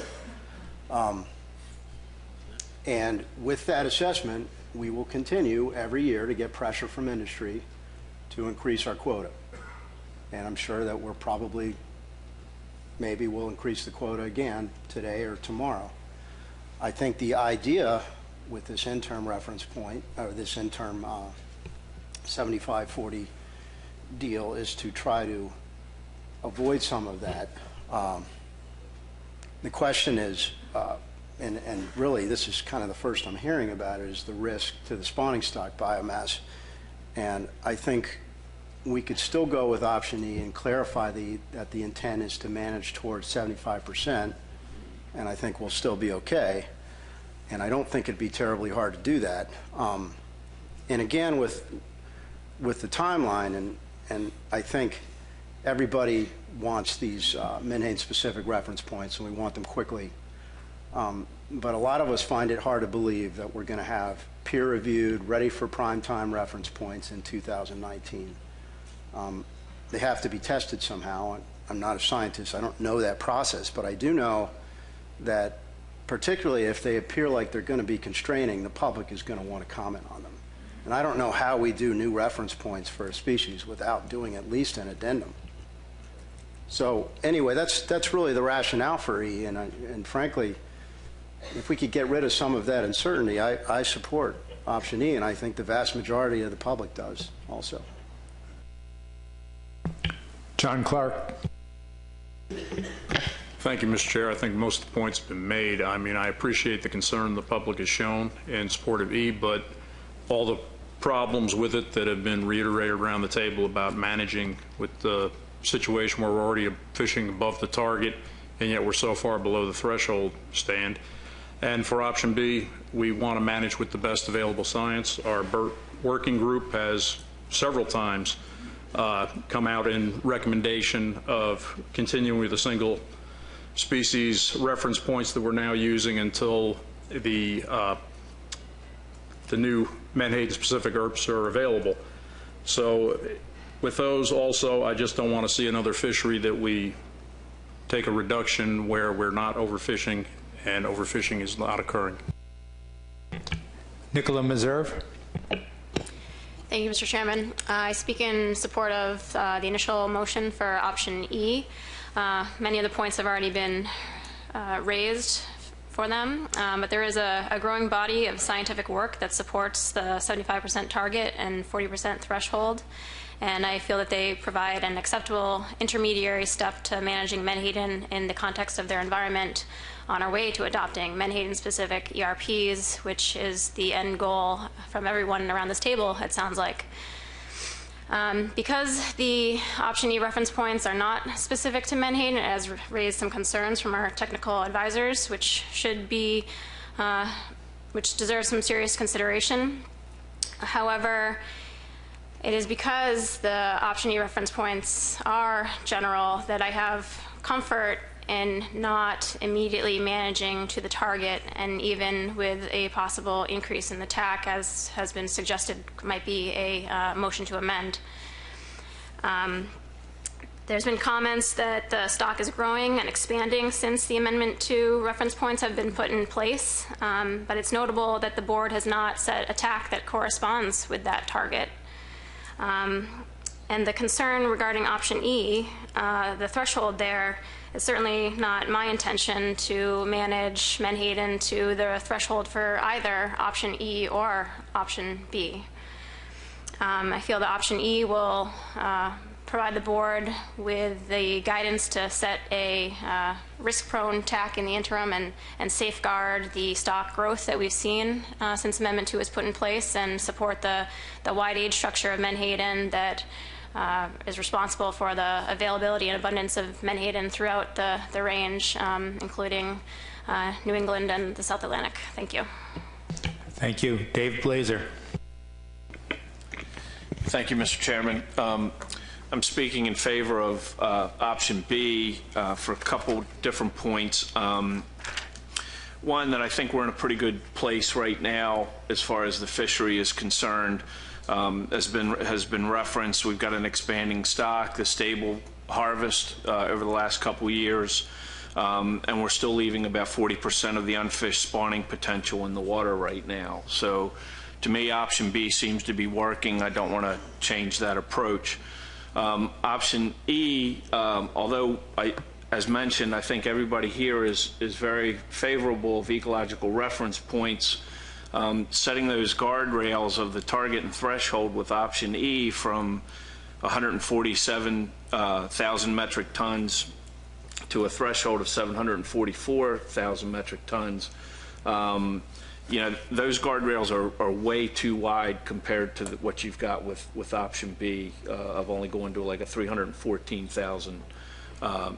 I: And with that assessment, we will continue every year to get pressure from industry to increase our quota. And I'm sure that we're probably, maybe we'll increase the quota again today or tomorrow. I think the idea with this interim reference point, or this interim 75-40 deal, is to try to avoid some of that. The question is, and really this is kind of the first I'm hearing about it, is the risk to the spawning stock biomass. And I think we could still go with option E and clarify that the intent is to manage towards 75%, and I think we'll still be okay. And I don't think it'd be terribly hard to do that. And again, with the timeline, and I think everybody wants these Menhaden specific reference points, and we want them quickly. But a lot of us find it hard to believe that we're going to have peer-reviewed, ready for prime time reference points in 2019. They have to be tested somehow. I'm not a scientist. I don't know that process, but I do know that particularly if they appear like they're going to be constraining, the public is going to want to comment on them. And I don't know how we do new reference points for a species without doing at least an addendum. So anyway, that's really the rationale for E, and frankly, if we could get rid of some of that uncertainty, I support option E, and I think the vast majority of the public does also.
Q: John Clark.
E: Thank you, Mr. Chair. I think most of the points have been made. I mean, I appreciate the concern the public has shown in support of E, but all the problems with it that have been reiterated around the table about managing with the situation where we're already fishing above the target and yet we're so far below the threshold stand. And for option B, we want to manage with the best available science. Our BERT working group has several times come out in recommendation of continuing with a single species reference points that we're now using until the new Menhaden specific ERPs are available. So with those also, I just don't want to see another fishery that we take a reduction where we're not overfishing and overfishing is not occurring.
Q: Nicola Meserve.
O: Thank you, Mr. Chairman. I speak in support of the initial motion for option E. Many of the points have already been raised for them, but there is a growing body of scientific work that supports the 75% target and 40% threshold, and I feel that they provide an acceptable intermediary step to managing menhaden in the context of their environment on our way to adopting menhaden-specific ERPs, which is the end goal from everyone around this table, it sounds like. Because the option E reference points are not specific to menhaden, it has raised some concerns from our technical advisors, which deserves some serious consideration. However, it is because the option E reference points are general that I have comfort in not immediately managing to the target, and even with a possible increase in the TAC, as has been suggested, might be a motion to amend. There's been comments that the stock is growing and expanding since the Amendment 2 reference points have been put in place, but it's notable that the board has not set a TAC that corresponds with that target. And the concern regarding option E, the threshold there, it's certainly not my intention to manage menhaden to the threshold for either option E or option B. I feel that option E will provide the board with the guidance to set a risk-prone TAC in the interim and safeguard the stock growth that we've seen since Amendment 2 was put in place, and support the wide age structure of menhaden that is responsible for the availability and abundance of menhaden throughout the range, including New England and the South Atlantic. Thank you.
Q: Thank you. Dave Blazer.
U: Thank you, Mr. Chairman. I'm speaking in favor of option B for a couple different points. One, that I think we're in a pretty good place right now as far as the fishery is concerned. Has been referenced, we've got an expanding stock, the stable harvest over the last couple years, and we're still leaving about 40% of the unfished spawning potential in the water right now. So to me, option B seems to be working. I don't want to change that approach. Option E, although as mentioned, I think everybody here is very favorable of ecological reference points. Setting those guardrails of the target and threshold with option E from 147,000 metric tons to a threshold of 744,000 metric tons, you know, those guardrails are way too wide compared to what you've got with option B of only going to like a 314,000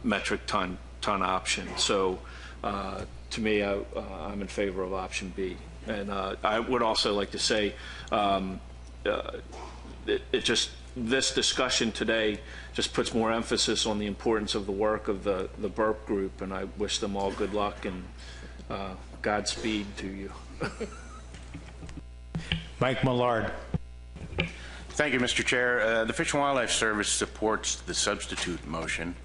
U: metric ton option. So to me, I'm in favor of option B. And I would also like to say, this discussion today just puts more emphasis on the importance of the work of the BURP group, and I wish them all good luck and Godspeed to you.
Q: Mike Millard.
W: Thank you, Mr. Chair. The Fish and Wildlife Service supports the substitute motion,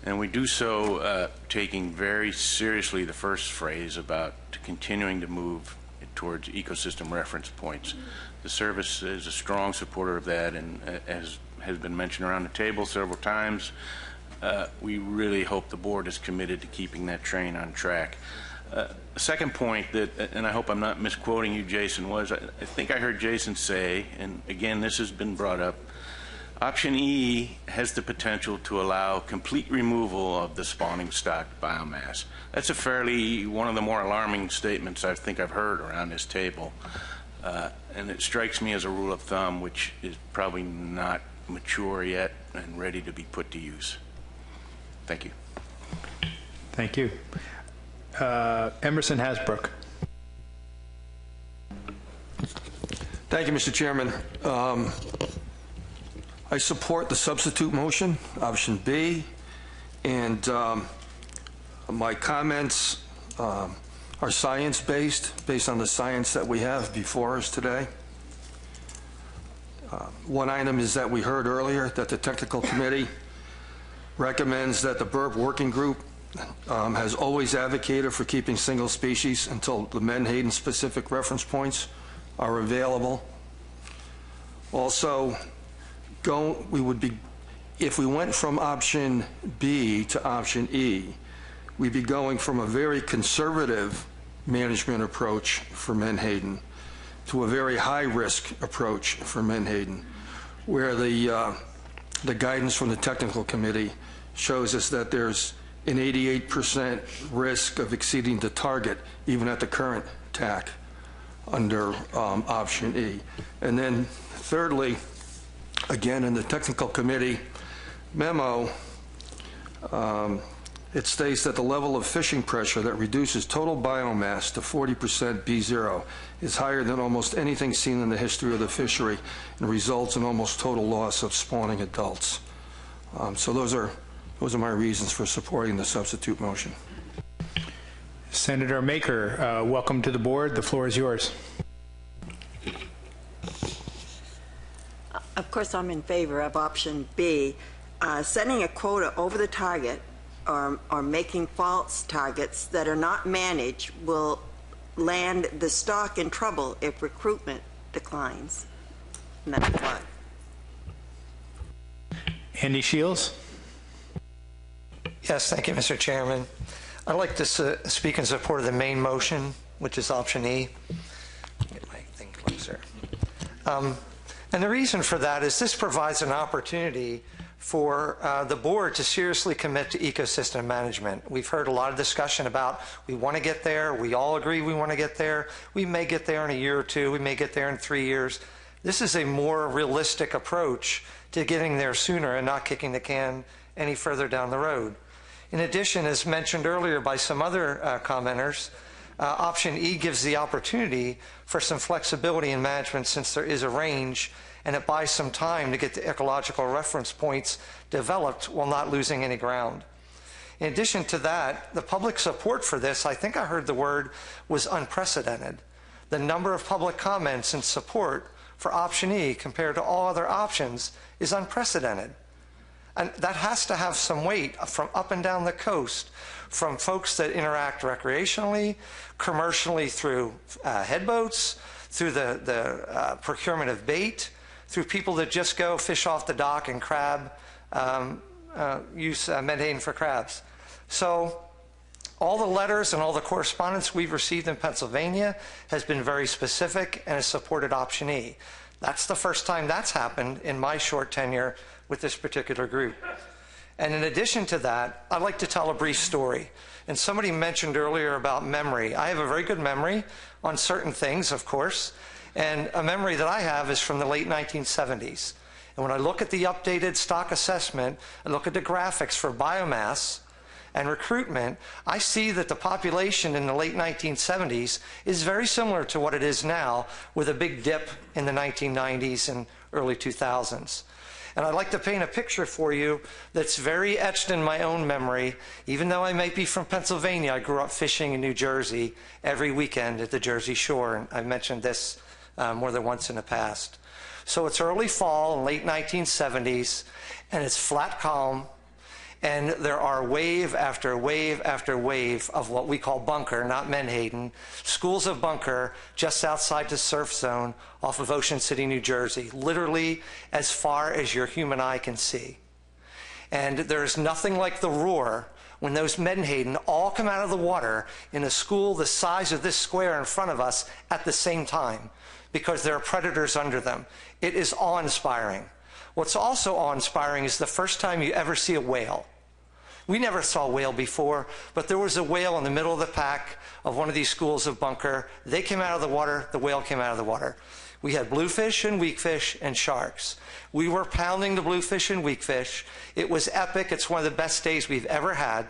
W: and we do so taking very seriously the first phrase about continuing to move towards ecosystem reference points. The service is a strong supporter of that, and as has been mentioned around the table several times, we really hope the board is committed to keeping that train on track. A second point that, and I hope I'm not misquoting you, Jason, was I think I heard Jason say, and again this has been brought up, option E has the potential to allow complete removal of the spawning stock biomass. That's one of the more alarming statements I think I've heard around this table. And it strikes me as a rule of thumb which is probably not mature yet and ready to be put to use. Thank you.
Q: Thank you. Emerson Hasbrook.
X: Thank you, Mr. Chairman. I support the substitute motion, option B, and my comments are science-based, based on the science that we have before us today. One item is that we heard earlier that the technical committee recommends that the BURP working group has always advocated for keeping single species until the menhaden specific reference points are available. Also, if we went from option B to option E, we'd be going from a very conservative management approach for Menhaden to a very high-risk approach for Menhaden, where the guidance from the technical committee shows us that there's an 88% risk of exceeding the target, even at the current TAC, under option E. And then thirdly, again, in the technical committee memo, it states that the level of fishing pressure that reduces total biomass to 40% B0 is higher than almost anything seen in the history of the fishery and results in almost total loss of spawning adults. So those are my reasons for supporting the substitute motion.
Q: Senator Maker, welcome to the board. The floor is yours.
D: Of course, I'm in favor of option B. Setting a quota over the target or making false targets that are not managed will land the stock in trouble if recruitment declines. And that's why.
Q: Andy Shields.
L: Yes, thank you, Mr. Chairman. I'd like to speak in support of the main motion, which is option E. Get my thing closer. And the reason for that is this provides an opportunity for the board to seriously commit to ecosystem management. We've heard a lot of discussion about we want to get there. We all agree we want to get there. We may get there in a year or two. We may get there in 3 years. This is a more realistic approach to getting there sooner and not kicking the can any further down the road. In addition, as mentioned earlier by some other commenters, option E gives the opportunity for some flexibility in management since there is a range, and it buys some time to get the ecological reference points developed while not losing any ground. In addition to that, the public support for this, I think I heard the word, was unprecedented. The number of public comments in support for option E compared to all other options is unprecedented. And that has to have some weight from up and down the coast, from folks that interact recreationally, commercially through headboats, through the procurement of bait, through people that just go fish off the dock and crab, use Menhaden for crabs. So all the letters and all the correspondence we've received in Pennsylvania has been very specific and has supported option E. That's the first time that's happened in my short tenure with this particular group. And in addition to that, I'd like to tell a brief story. And somebody mentioned earlier about memory. I have a very good memory on certain things, of course. And a memory that I have is from the late 1970s. And when I look at the updated stock assessment and look at the graphics for biomass and recruitment, I see that the population in the late 1970s is very similar to what it is now, with a big dip in the 1990s and early 2000s. And I'd like to paint a picture for you that's very etched in my own memory. Even though I may be from Pennsylvania, I grew up fishing in New Jersey every weekend at the Jersey Shore, and I've mentioned this more than once in the past. So it's early fall in late 1970s, and it's flat calm, and there are wave after wave after wave of what we call bunker, not Menhaden, schools of bunker just outside the surf zone off of Ocean City, New Jersey, literally as far as your human eye can see. And there's nothing like the roar when those Menhaden all come out of the water in a school the size of this square in front of us at the same time, because there are predators under them. It is awe-inspiring. What's also awe-inspiring is the first time you ever see a whale. We never saw a whale before, but there was a whale in the middle of the pack of one of these schools of bunker. They came out of the water, the whale came out of the water. We had bluefish and weakfish and sharks. We were pounding the bluefish and weakfish. It was epic. It's one of the best days we've ever had.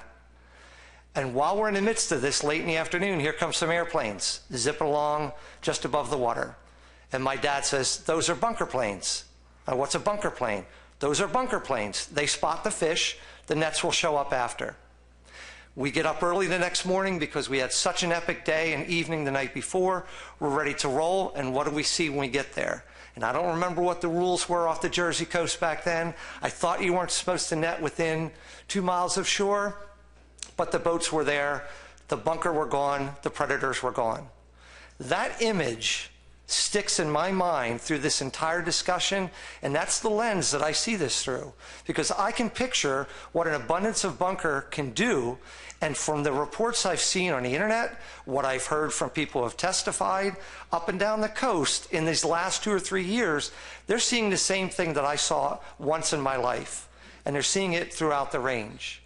L: And while we're in the midst of this, late in the afternoon, here come some airplanes zipping along just above the water. And my dad says, "Those are bunker planes." What's a bunker plane? Those are bunker planes. They spot the fish. The nets will show up after. We get up early the next morning because we had such an epic day and evening the night before. We're ready to roll, and what do we see when we get there? And I don't remember what the rules were off the Jersey coast back then. I thought you weren't supposed to net within 2 miles of shore, but the boats were there, the bunker were gone, the predators were gone. That image sticks in my mind through this entire discussion, and that's the lens that I see this through. Because I can picture what an abundance of bunker can do, and from the reports I've seen on the internet, what I've heard from people who have testified up and down the coast in these last 2 or 3 years, they're seeing the same thing that I saw once in my life, and they're seeing it throughout the range.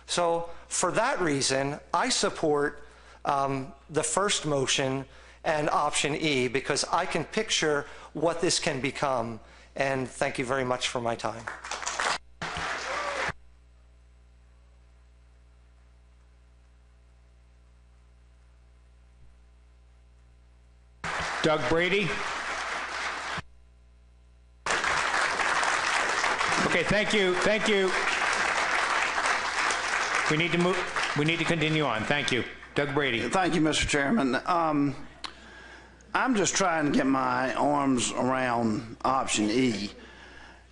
L: So for that reason, I support the first motion and option E, because I can picture what this can become. And thank you very much for my time.
Q: Doug Brady. Okay, thank you. Thank you. We need to move. We need to continue on. Thank you. Doug Brady.
K: Thank you, Mr. Chairman. I'm just trying to get my arms around option E.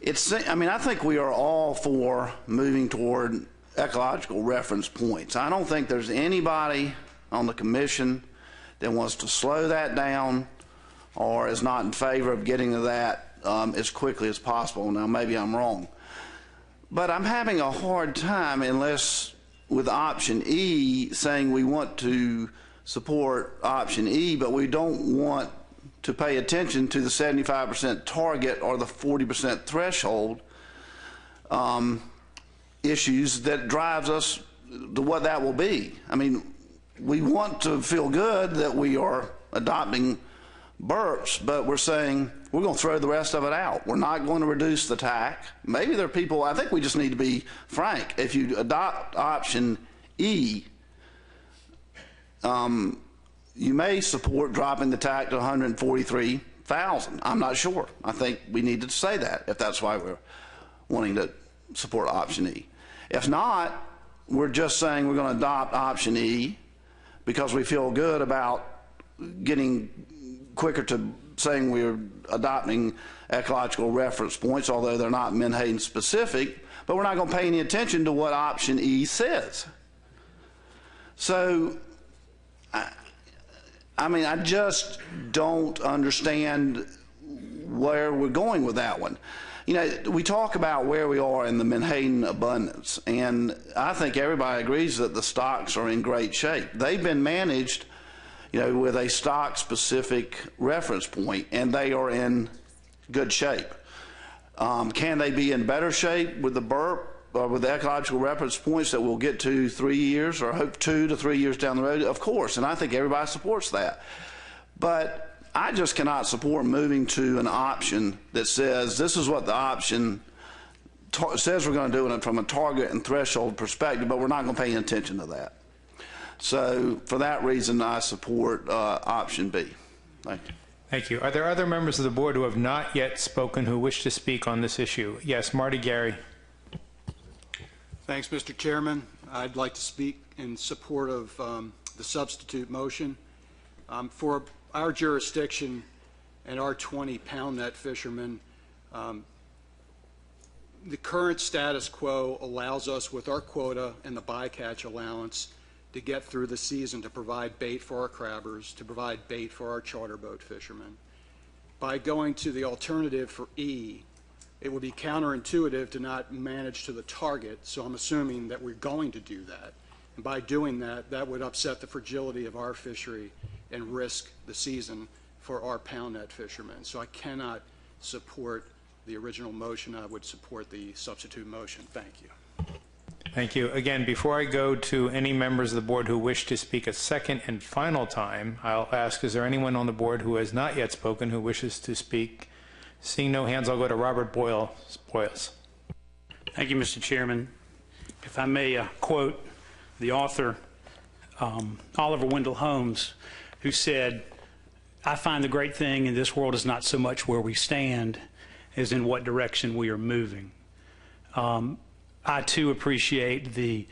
K: I mean, I think we are all for moving toward ecological reference points. I don't think there's anybody on the commission that wants to slow that down or is not in favor of getting to that as quickly as possible. Now, maybe I'm wrong. But I'm having a hard time, unless with option E, saying we want to support option E, but we don't want to pay attention to the 75% target or the 40% threshold issues that drives us to what that will be. I mean, we want to feel good that we are adopting burps, but we're saying we're going to throw the rest of it out. We're not going to reduce the TAC. Maybe there are people, I think we just need to be frank. If you adopt option E, you may support dropping the TAC to 143,000. I'm not sure. I think we need to say that if that's why we're wanting to support option E. If not, we're just saying we're going to adopt option E because we feel good about getting quicker to saying we're adopting ecological reference points, although they're not Menhaden specific, but we're not going to pay any attention to what option E says. So, I mean, I just don't understand where we're going with that one. You know, we talk about where we are in the Menhaden abundance, and I think everybody agrees that the stocks are in great shape. They've been managed, you know, with a stock-specific reference point, and they are in good shape. Can they be in better shape with the burp? With the ecological reference points that we'll get to 3 years, or hope 2 to 3 years down the road? Of course, and I think everybody supports that. But I just cannot support moving to an option that says this is what the option says we're going to do it from a target and threshold perspective, but we're not going to pay any attention to that. So for that reason, I support option B. Thank you.
Q: Thank you. Are there other members of the board who have not yet spoken who wish to speak on this issue? Yes, Marty Gary.
N: Thanks, Mr. Chairman. I'd like to speak in support of the substitute motion. For our jurisdiction and our 20 pound net fishermen, the current status quo allows us, with our quota and the bycatch allowance, to get through the season to provide bait for our crabbers, to provide bait for our charter boat fishermen. By going to the alternative for E, it would be counterintuitive to not manage to the target, so I'm assuming that we're going to do that. And by doing that, that would upset the fragility of our fishery and risk the season for our pound net fishermen. So I cannot support the original motion. I would support the substitute motion. Thank you.
Q: Thank you. Again, before I go to any members of the board who wish to speak a second and final time, I'll ask, is there anyone on the board who has not yet spoken who wishes to speak? Seeing no hands, I'll go to Robert Boyles.
R: Thank you, Mr. Chairman. If I may quote the author, Oliver Wendell Holmes, who said, "I find the great thing in this world is not so much where we stand as in what direction we are moving." I, too, appreciate the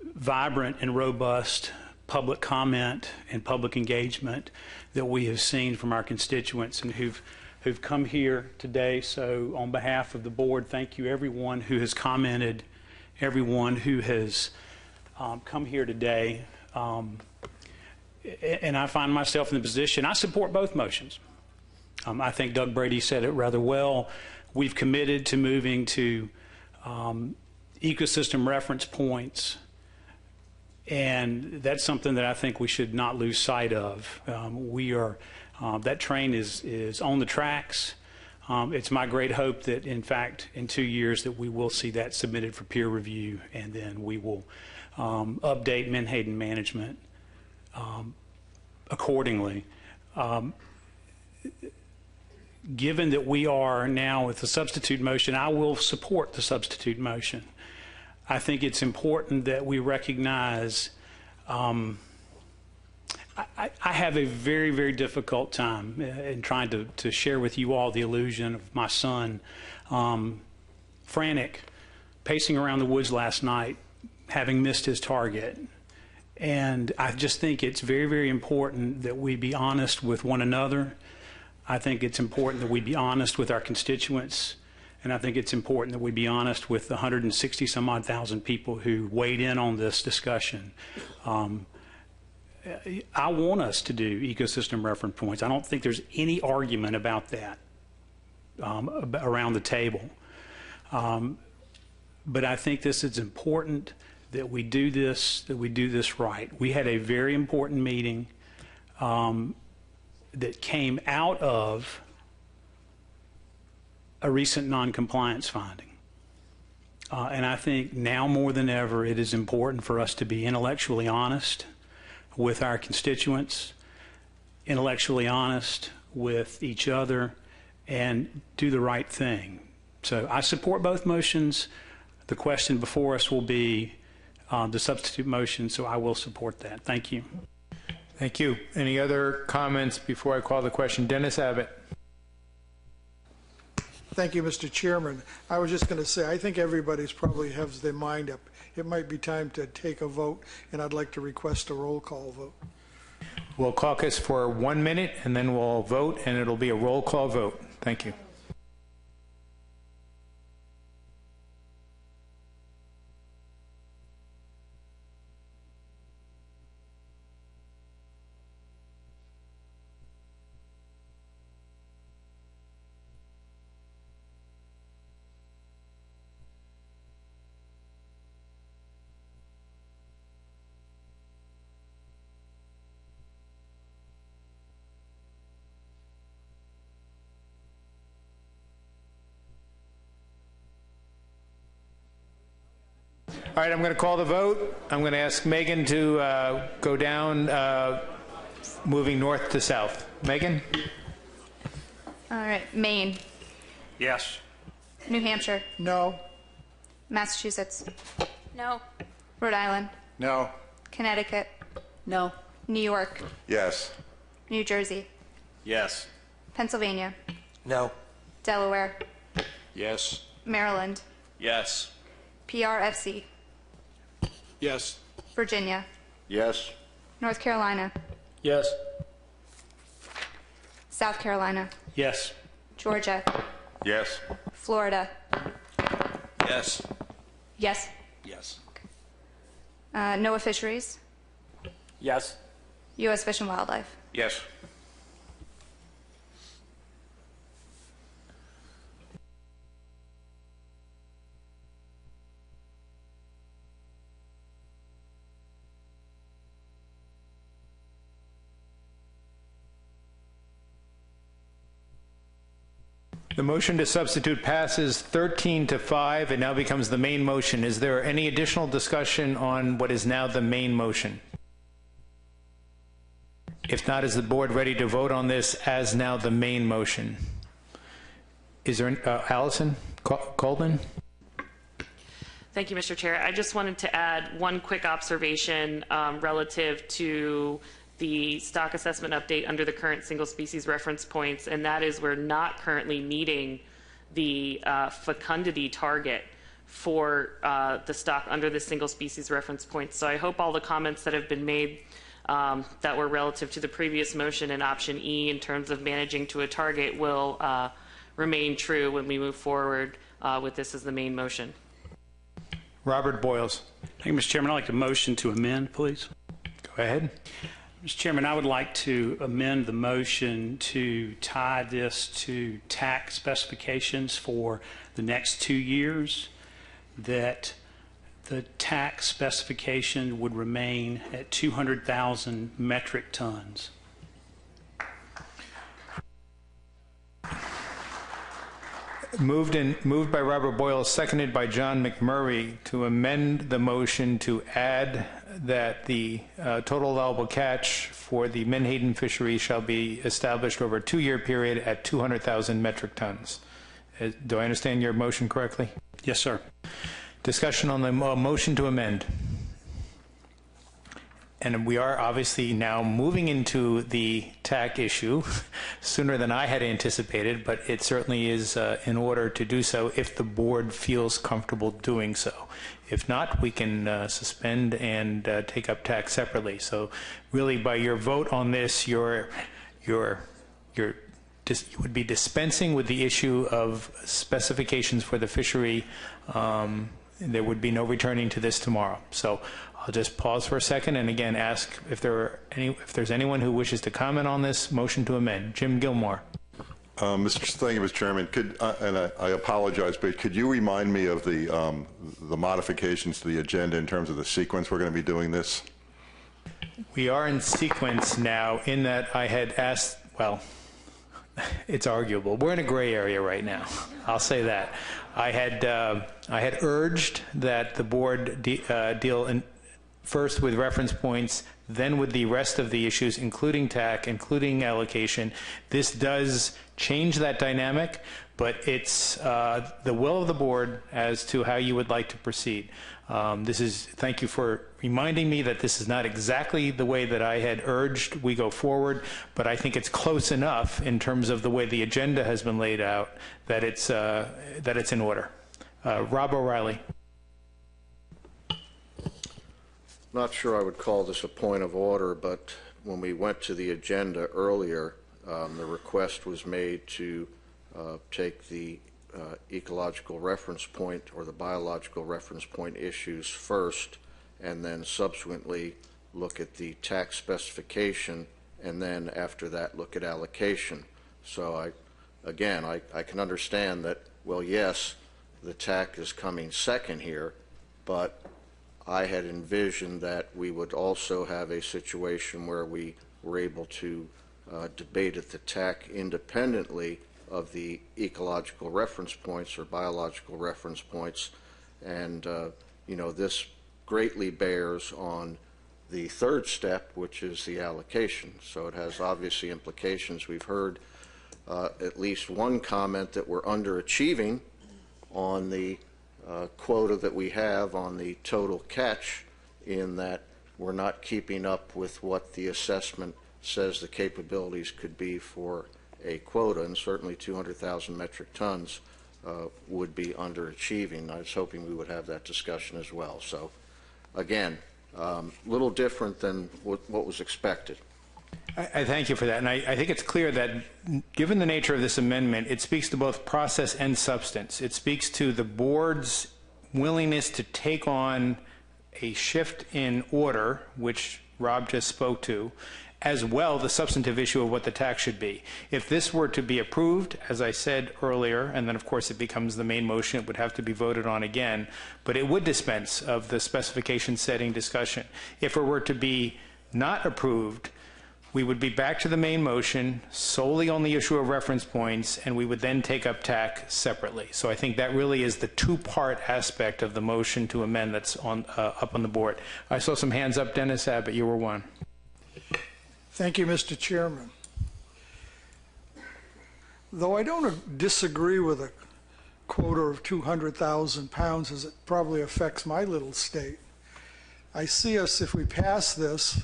R: vibrant and robust public comment and public engagement that we have seen from our constituents and who've come here today. So on behalf of the board, thank you everyone who has commented, everyone who has come here today. And I find myself in the position, I support both motions. I think Doug Brady said it rather well. We've committed to moving to ecosystem reference points, and that's something that I think we should not lose sight of. That train is on the tracks. It's my great hope that, in fact, in 2 years that we will see that submitted for peer review, and then we will update Menhaden management accordingly. Given that we are now with the substitute motion, I will support the substitute motion. I think it's important that we recognize I have a very, very difficult time in trying to share with you all the illusion of my son frantic, pacing around the woods last night, having missed his target. And I just think it's very, very important that we be honest with one another. I think it's important that we be honest with our constituents. And I think it's important that we be honest with the 160 some odd thousand people who weighed in on this discussion. I want us to do ecosystem reference points. I don't think there's any argument about that around the table. But I think this is important that we do this right. We had a very important meeting that came out of a recent noncompliance finding. And I think now more than ever, it is important for us to be intellectually honest with our constituents, intellectually honest with each other, and do the right thing. So I support both motions. The question before us will be the substitute motion, so I will support that. Thank you.
Q: Thank you. Any other comments before I call the question? Dennis Abbott.
J: Thank you, Mr. Chairman. I was just going to say, I think everybody's probably has their mind up. It might be time to take a vote, and I'd like to request a roll call vote.
Q: We'll caucus for 1 minute, and then we'll vote, and it'll be a roll call vote. Thank you. All right, I'm going to call the vote. I'm going to ask Megan to go down, moving north to south. Megan?
H: All right, Maine.
U: Yes.
H: New Hampshire.
J: No.
H: Massachusetts.
O: No.
H: Rhode Island.
P: No.
H: Connecticut.
B: No.
H: New York.
P: Yes.
H: New Jersey.
U: Yes.
H: Pennsylvania.
L: No.
H: Delaware.
U: Yes.
H: Maryland.
U: Yes.
H: PRFC.
N: Yes.
H: Virginia.
C: Yes.
H: North Carolina.
G: Yes.
H: South Carolina.
R: Yes.
H: Georgia.
P: Yes.
H: Florida.
U: Yes.
H: Yes.
U: Yes.
H: NOAA Fisheries.
G: Yes.
H: U.S. Fish and Wildlife.
U: Yes.
Q: The motion to substitute passes 13-5. It now becomes the main motion. Is there any additional discussion on what is now the main motion? If not, is the board ready to vote on this as now the main motion? Is there Allison Colvin?
T: Thank you, Mr. Chair. I just wanted to add one quick observation relative to the stock assessment update under the current single species reference points, and that is we're not currently meeting the fecundity target for the stock under the single species reference points. So I hope all the comments that have been made that were relative to the previous motion in option E in terms of managing to a target will remain true when we move forward with this as the main motion.
Q: Robert Boyles.
R: Thank you, Mr. Chairman. I'd like to motion to amend, please.
Q: Go ahead.
R: Mr. Chairman, I would like to amend the motion to tie this to TAC specifications for the next 2 years, that the TAC specification would remain at 200,000 metric tons.
Q: Moved by Robert Boyle, seconded by John McMurray, to amend the motion to add that the total allowable catch for the Menhaden fishery shall be established over a 2-year period at 200,000 metric tons. Do I understand your motion correctly?
R: Yes, sir.
Q: Discussion on the motion to amend. And we are obviously now moving into the TAC issue sooner than I had anticipated, but it certainly is in order to do so if the board feels comfortable doing so. If not, we can suspend and take up TAC separately. So really, by your vote on this, you would be dispensing with the issue of specifications for the fishery. There would be no returning to this tomorrow. So I'll just pause for a second and again ask if there's anyone who wishes to comment on this motion to amend. Jim Gilmore.
P: Thank you, Mr. Chairman. I apologize, but could you remind me of the modifications to the agenda in terms of the sequence we're going to be doing this?
Q: We are in sequence now in that I had asked, well, it's arguable. We're in a gray area right now. I'll say that. I had urged that the board deal first with reference points, then with the rest of the issues, including TAC, including allocation. This does change that dynamic, but it's the will of the board as to how you would like to proceed. Thank you for reminding me that this is not exactly the way that I had urged we go forward, but I think it's close enough in terms of the way the agenda has been laid out that it's in order. Rob O'Reilly.
C: Not sure I would call this a point of order, but when we went to the agenda earlier, the request was made to take the ecological reference point or the biological reference point issues first, and then subsequently look at the tax specification, and then after that look at allocation. So I can understand that, well, yes, the TAC is coming second here, but I had envisioned that we would also have a situation where we were able to debate at the TAC independently of the ecological reference points or biological reference points. And, this greatly bears on the third step, which is the allocation. So it has obviously implications. We've heard at least one comment that we're underachieving on the quota that we have on the total catch, in that we're not keeping up with what the assessment says the capabilities could be for a quota, and certainly 200,000 metric tons would be underachieving. I was hoping we would have that discussion as well. So again, a little different than what was expected.
Q: I thank you for that, and I think it's clear that given the nature of this amendment, it speaks to both process and substance. It speaks to the board's willingness to take on a shift in order, which Rob just spoke to, as well the substantive issue of what the tax should be. If this were to be approved, as I said earlier, and then of course it becomes the main motion, it would have to be voted on again, but it would dispense of the specification setting discussion. If it were to be not approved, we would be back to the main motion solely on the issue of reference points, and we would then take up TAC separately. So I think that really is the two-part aspect of the motion to amend that's up on the board. I saw some hands up. Dennis Abbott, you were one.
J: Thank you, Mr. Chairman. Though I don't disagree with a quota of 200,000 pounds, as it probably affects my little state, I see us, if we pass this,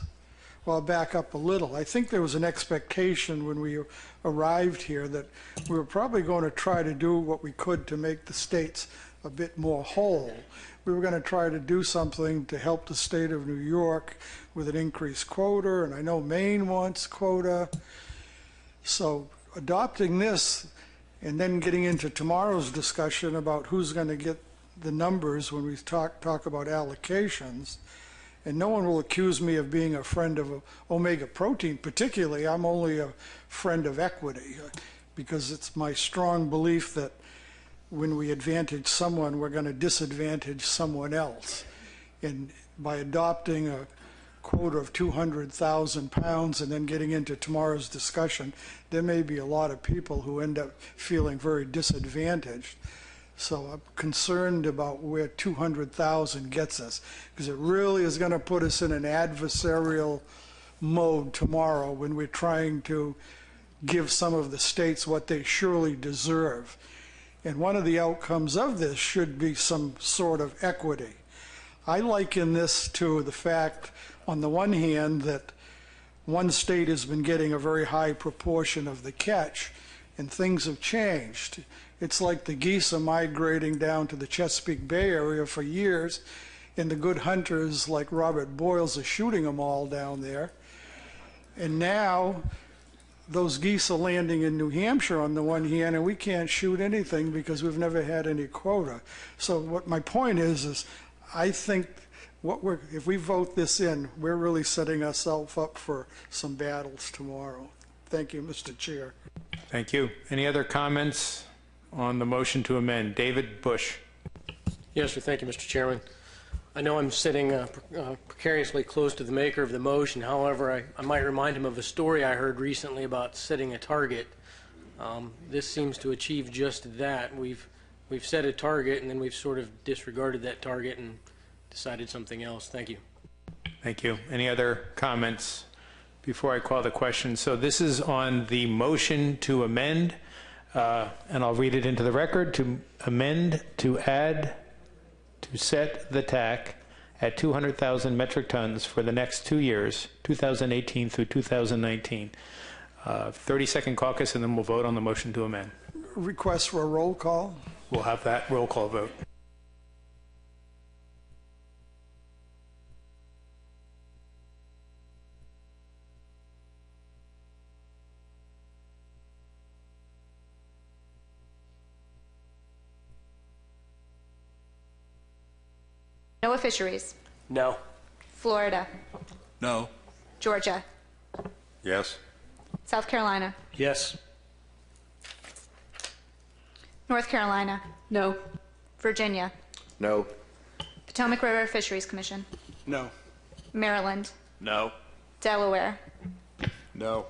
J: well, I'll back up a little. I think there was an expectation when we arrived here that we were probably going to try to do what we could to make the states a bit more whole. We were going to try to do something to help the state of New York with an increased quota, and I know Maine wants quota. So adopting this and then getting into tomorrow's discussion about who's going to get the numbers when we talk about allocations, And no one will accuse me of being a friend of omega protein. Particularly, I'm only a friend of equity, because it's my strong belief that when we advantage someone, we're going to disadvantage someone else. And by adopting a quota of 200,000 pounds and then getting into tomorrow's discussion, there may be a lot of people who end up feeling very disadvantaged. So I'm concerned about where 200,000 gets us, because it really is going to put us in an adversarial mode tomorrow when we're trying to give some of the states what they surely deserve. And one of the outcomes of this should be some sort of equity. I liken this to the fact, on the one hand, that one state has been getting a very high proportion of the catch, and things have changed. It's like the geese are migrating down to the Chesapeake Bay area for years, and the good hunters like Robert Boyles are shooting them all down there. And now those geese are landing in New Hampshire on the one hand, and we can't shoot anything because we've never had any quota. So what my point is I think if we vote this in, we're really setting ourselves up for some battles tomorrow. Thank you, Mr. Chair.
Q: Thank you. Any other comments on the motion to amend? David Bush.
G: Yes, sir. Thank you, Mr. Chairman. I know I'm sitting precariously close to the maker of the motion. However, I might remind him of a story I heard recently about setting a target. This seems to achieve just that. We've set a target, and then we've sort of disregarded that target and decided something else. Thank you.
Q: Thank you. Any other comments before I call the question? So this is on the motion to amend, and I'll read it into the record. To amend, to add, to set the TAC at 200,000 metric tons for the next 2 years, 2018 through 2019. 30-second caucus, and then we'll vote on the motion to amend.
J: Request for a roll call?
Q: We'll have that roll call vote.
H: NOAA Fisheries.
G: No.
H: Florida.
W: No.
H: Georgia.
W: Yes.
H: South Carolina.
R: Yes.
H: North Carolina.
B: No.
H: Virginia.
C: No.
H: Potomac River Fisheries Commission.
N: No.
H: Maryland.
W: No.
H: Delaware.
W: No.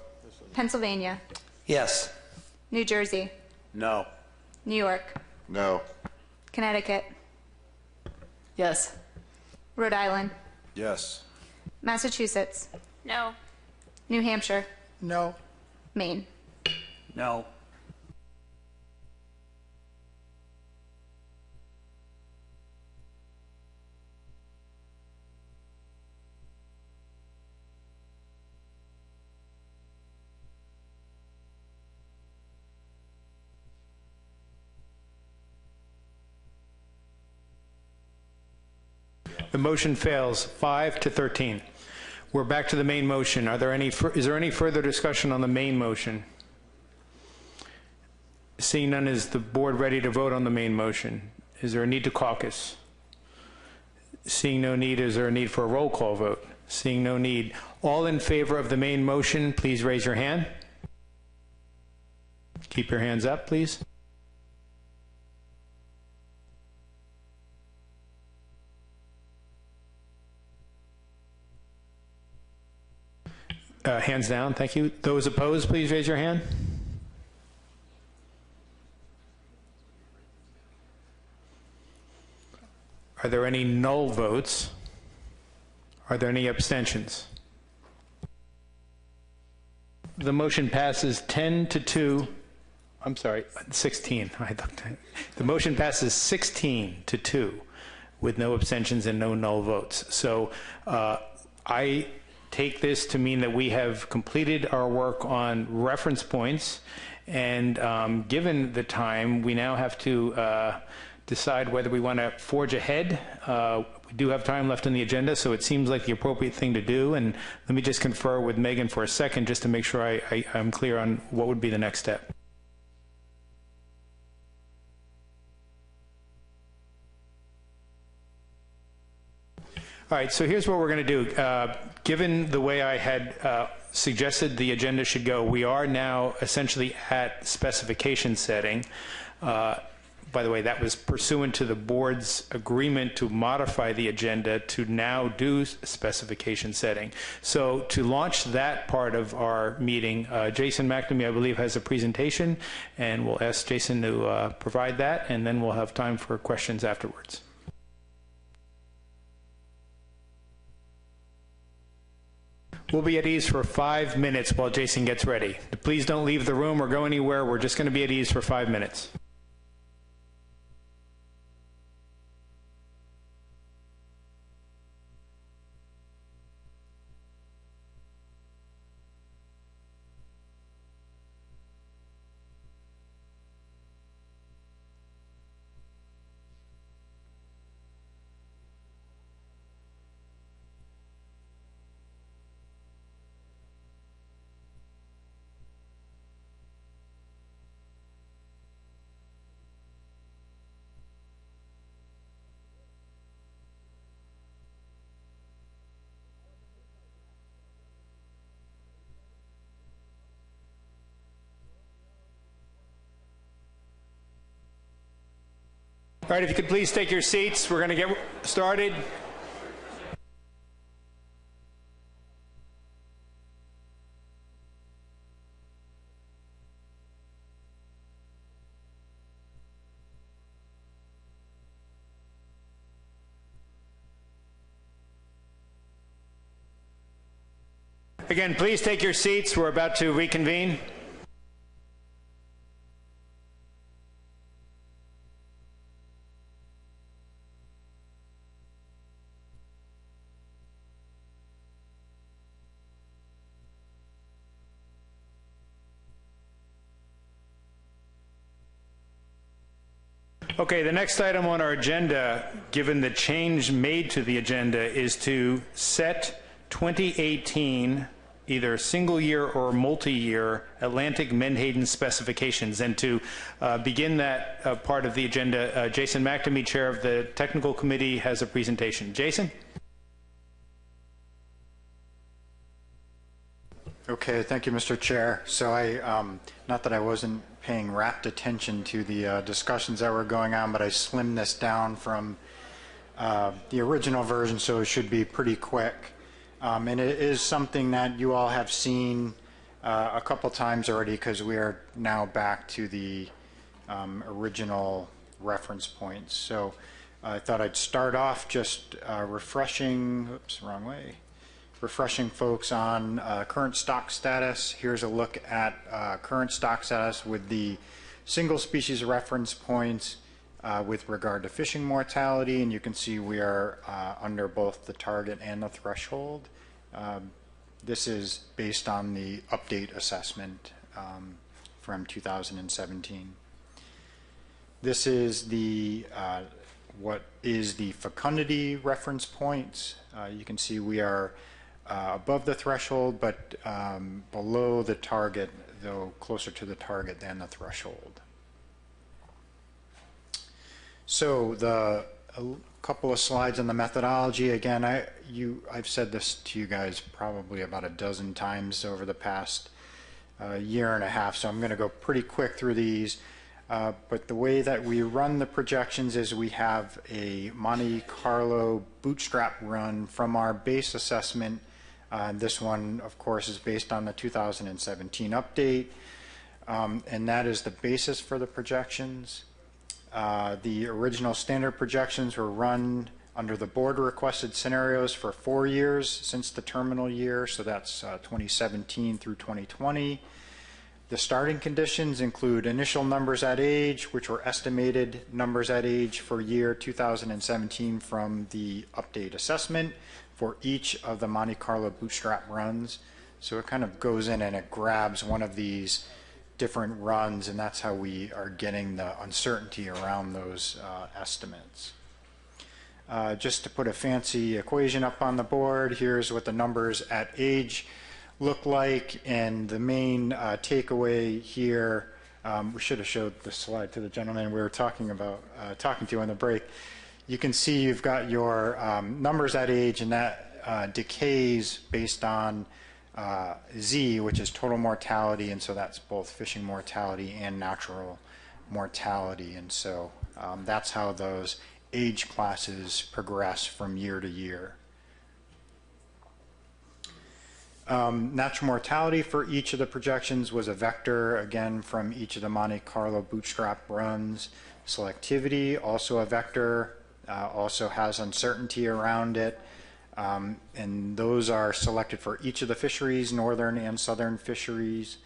H: Pennsylvania.
L: Yes.
H: New Jersey.
W: No.
H: New York.
P: No.
H: Connecticut.
B: Yes.
H: Rhode Island.
W: Yes.
H: Massachusetts.
O: No.
H: New Hampshire.
J: No.
H: Maine.
R: No.
Q: The motion fails 5-13. We're back to the main motion. Is there any further discussion on the main motion? Seeing none, is the board ready to vote on the main motion? Is there a need to caucus? Seeing no need, is there a need for a roll call vote? Seeing no need. All in favor of the main motion, please raise your hand. Keep your hands up, please. Hands down, thank you. Those opposed, please raise your hand. Are there any null votes? Are there any abstentions? The motion passes 10-2. I'm sorry, 16. The motion passes 16-2 with no abstentions and no null votes. So I take this to mean that we have completed our work on reference points, and given the time, we now have to decide whether we want to forge ahead. We do have time left on the agenda, so it seems like the appropriate thing to do. And let me just confer with Megan for a second just to make sure I'm clear on what would be the next step. All right, so here's what we're going to do. Given the way I had suggested the agenda should go, we are now essentially at specification setting. By the way, that was pursuant to the board's agreement to modify the agenda to now do specification setting. So to launch that part of our meeting, Jason McNamee, I believe, has a presentation, and we'll ask Jason to provide that, and then we'll have time for questions afterwards. We'll be at ease for 5 minutes while Jason gets ready. Please don't leave the room or go anywhere. We're just going to be at ease for 5 minutes. All right, if you could please take your seats, we're going to get started. Again, please take your seats. We're about to reconvene. Okay, the next item on our agenda, given the change made to the agenda, is to set 2018 either single year or multi-year Atlantic Menhaden specifications. And to begin that part of the agenda, Jason McNamee, chair of the technical committee, has a presentation. Jason?
A: Okay, thank you, Mr. Chair. So not that I wasn't paying rapt attention to the discussions that were going on, but I slimmed this down from the original version, so it should be pretty quick. And it is something that you all have seen a couple times already, because we are now back to the original reference points. So I thought I'd start off just refreshing folks on current stock status. Here's a look at current stock status with the single species reference points with regard to fishing mortality, and you can see we are under both the target and the threshold. This is based on the update assessment from 2017. This is the what is the fecundity reference points. You can see we are above the threshold, but below the target, though closer to the target than the threshold. So a couple of slides on the methodology. Again, I've said this to you guys probably about a dozen times over the past year and a half, so I'm going to go pretty quick through these. But the way that we run the projections is we have a Monte Carlo bootstrap run from our base assessment. This one, of course, is based on the 2017 update, and that is the basis for the projections. The original standard projections were run under the board requested scenarios for 4 years since the terminal year, so that's 2017 through 2020. The starting conditions include initial numbers at age, which were estimated numbers at age for year 2017 from the update assessment for each of the Monte Carlo bootstrap runs. So it kind of goes in and it grabs one of these different runs, and that's how we are getting the uncertainty around those estimates. Just to put a fancy equation up on the board, here's what the numbers at age look like, and the main takeaway here, we should have showed the slide to the gentleman we were talking to on the break. you can see you've got your numbers at age, and that decays based on Z, which is total mortality, and so that's both fishing mortality and natural mortality, and so that's how those age classes progress from year to year. Natural mortality for each of the projections was a vector, again, from each of the Monte Carlo bootstrap runs. Selectivity, also a vector, also has uncertainty around it. And those are selected for each of the fisheries, northern and southern fisheries.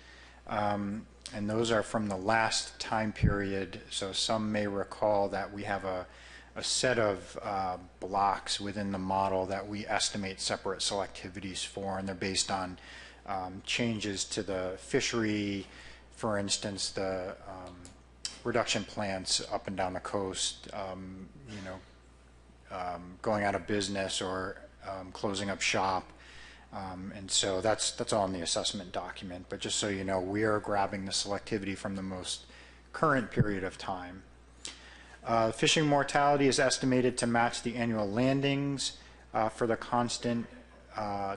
A: And those are from the last time period. So some may recall that we have a set of blocks within the model that we estimate separate selectivities for, and they're based on changes to the fishery, for instance, the reduction plants up and down the coast, going out of business or closing up shop. And so that's all in the assessment document, but just so you know, we are grabbing the selectivity from the most current period of time. Fishing mortality is estimated to match the annual landings for the constant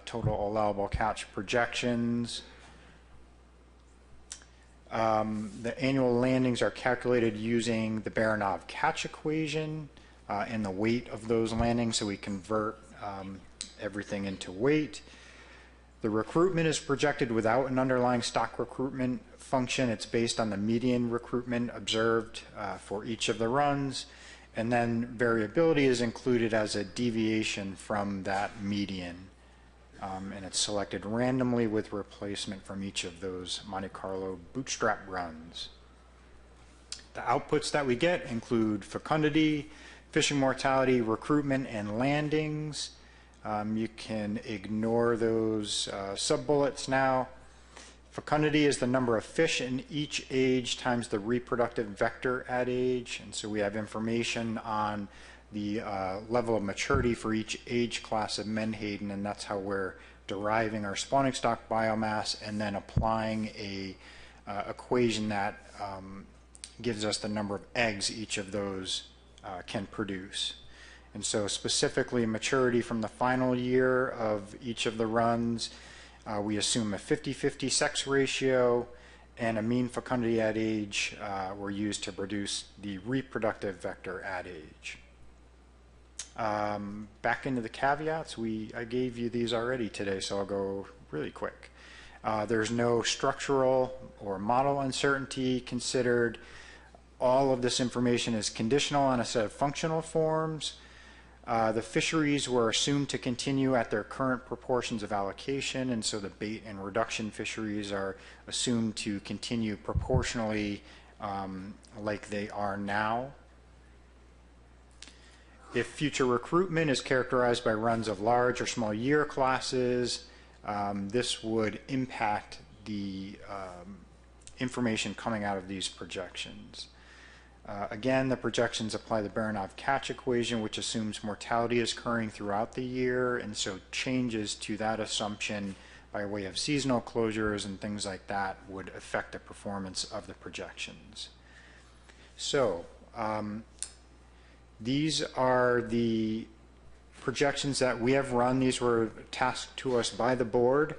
A: total allowable catch projections. The annual landings are calculated using the Baranov catch equation and the weight of those landings, so we convert everything into weight. The recruitment is projected without an underlying stock recruitment function. It's based on the median recruitment observed for each of the runs, and then variability is included as a deviation from that median, and it's selected randomly with replacement from each of those Monte Carlo bootstrap runs. The outputs that we get include fecundity, fishing mortality, recruitment, and landings. You can ignore those sub-bullets now. Fecundity is the number of fish in each age times the reproductive vector at age, and so we have information on the level of maturity for each age class of Menhaden, and that's how we're deriving our spawning stock biomass and then applying a equation that gives us the number of eggs each of those can produce. And so specifically maturity from the final year of each of the runs, we assume a 50-50 sex ratio and a mean fecundity at age were used to produce the reproductive vector at age. Back into the caveats, I gave you these already today, so I'll go really quick. There's no structural or model uncertainty considered. All of this information is conditional on a set of functional forms. The fisheries were assumed to continue at their current proportions of allocation, and so the bait and reduction fisheries are assumed to continue proportionally like they are now. If future recruitment is characterized by runs of large or small year classes, this would impact the information coming out of these projections. Again, the projections apply the Baranov catch equation, which assumes mortality is occurring throughout the year, and so changes to that assumption by way of seasonal closures and things like that would affect the performance of the projections. So these are the projections that we have run. These were tasked to us by the board.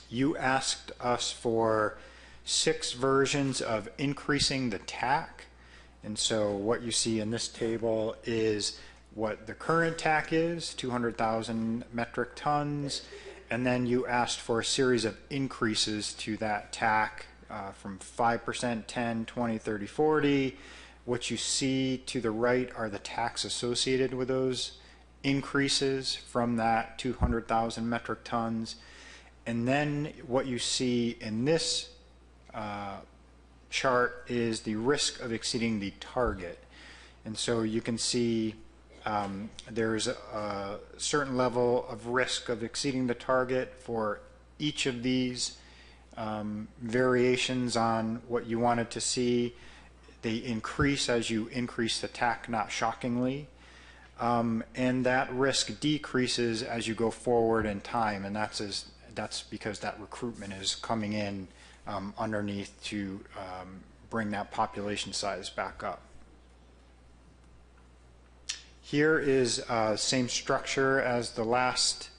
A: You asked us for 6 versions of increasing the TAC. And so what you see in this table is what the current TAC is, 200,000 metric tons. And then you asked for a series of increases to that TAC from 5%, 10, 20, 30, 40. What you see to the right are the TACs associated with those increases from that 200,000 metric tons. And then what you see in this chart is the risk of exceeding the target. And so you can see there's a certain level of risk of exceeding the target for each of these variations on what you wanted to see. They increase as you increase the TAC, not shockingly. And that risk decreases as you go forward in time, and that's because that recruitment is coming in underneath to bring that population size back up. Here is same structure as the last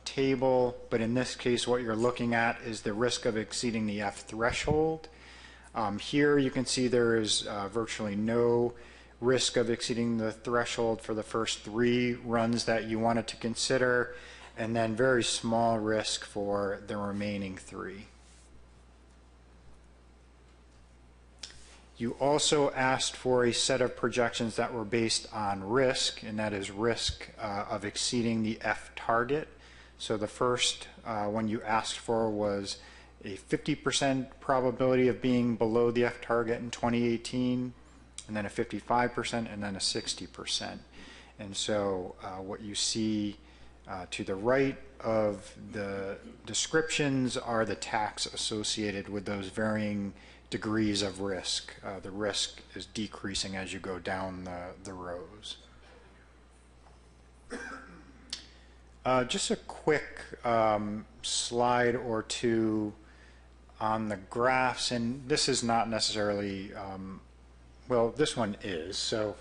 A: table, but in this case what you're looking at is the risk of exceeding the F threshold. Here you can see there is virtually no risk of exceeding the threshold for the first 3 runs that you wanted to consider, and then very small risk for the remaining 3. You also asked for a set of projections that were based on risk, and that is risk of exceeding the F target. So the first one you asked for was a 50% probability of being below the F target in 2018, and then a 55%, and then a 60%. And so what you see to the right of the descriptions are the tax associated with those varying degrees of risk. The risk is decreasing as you go down the rows. Just a quick slide or two on the graphs, and this is not necessarily, well, this one is. So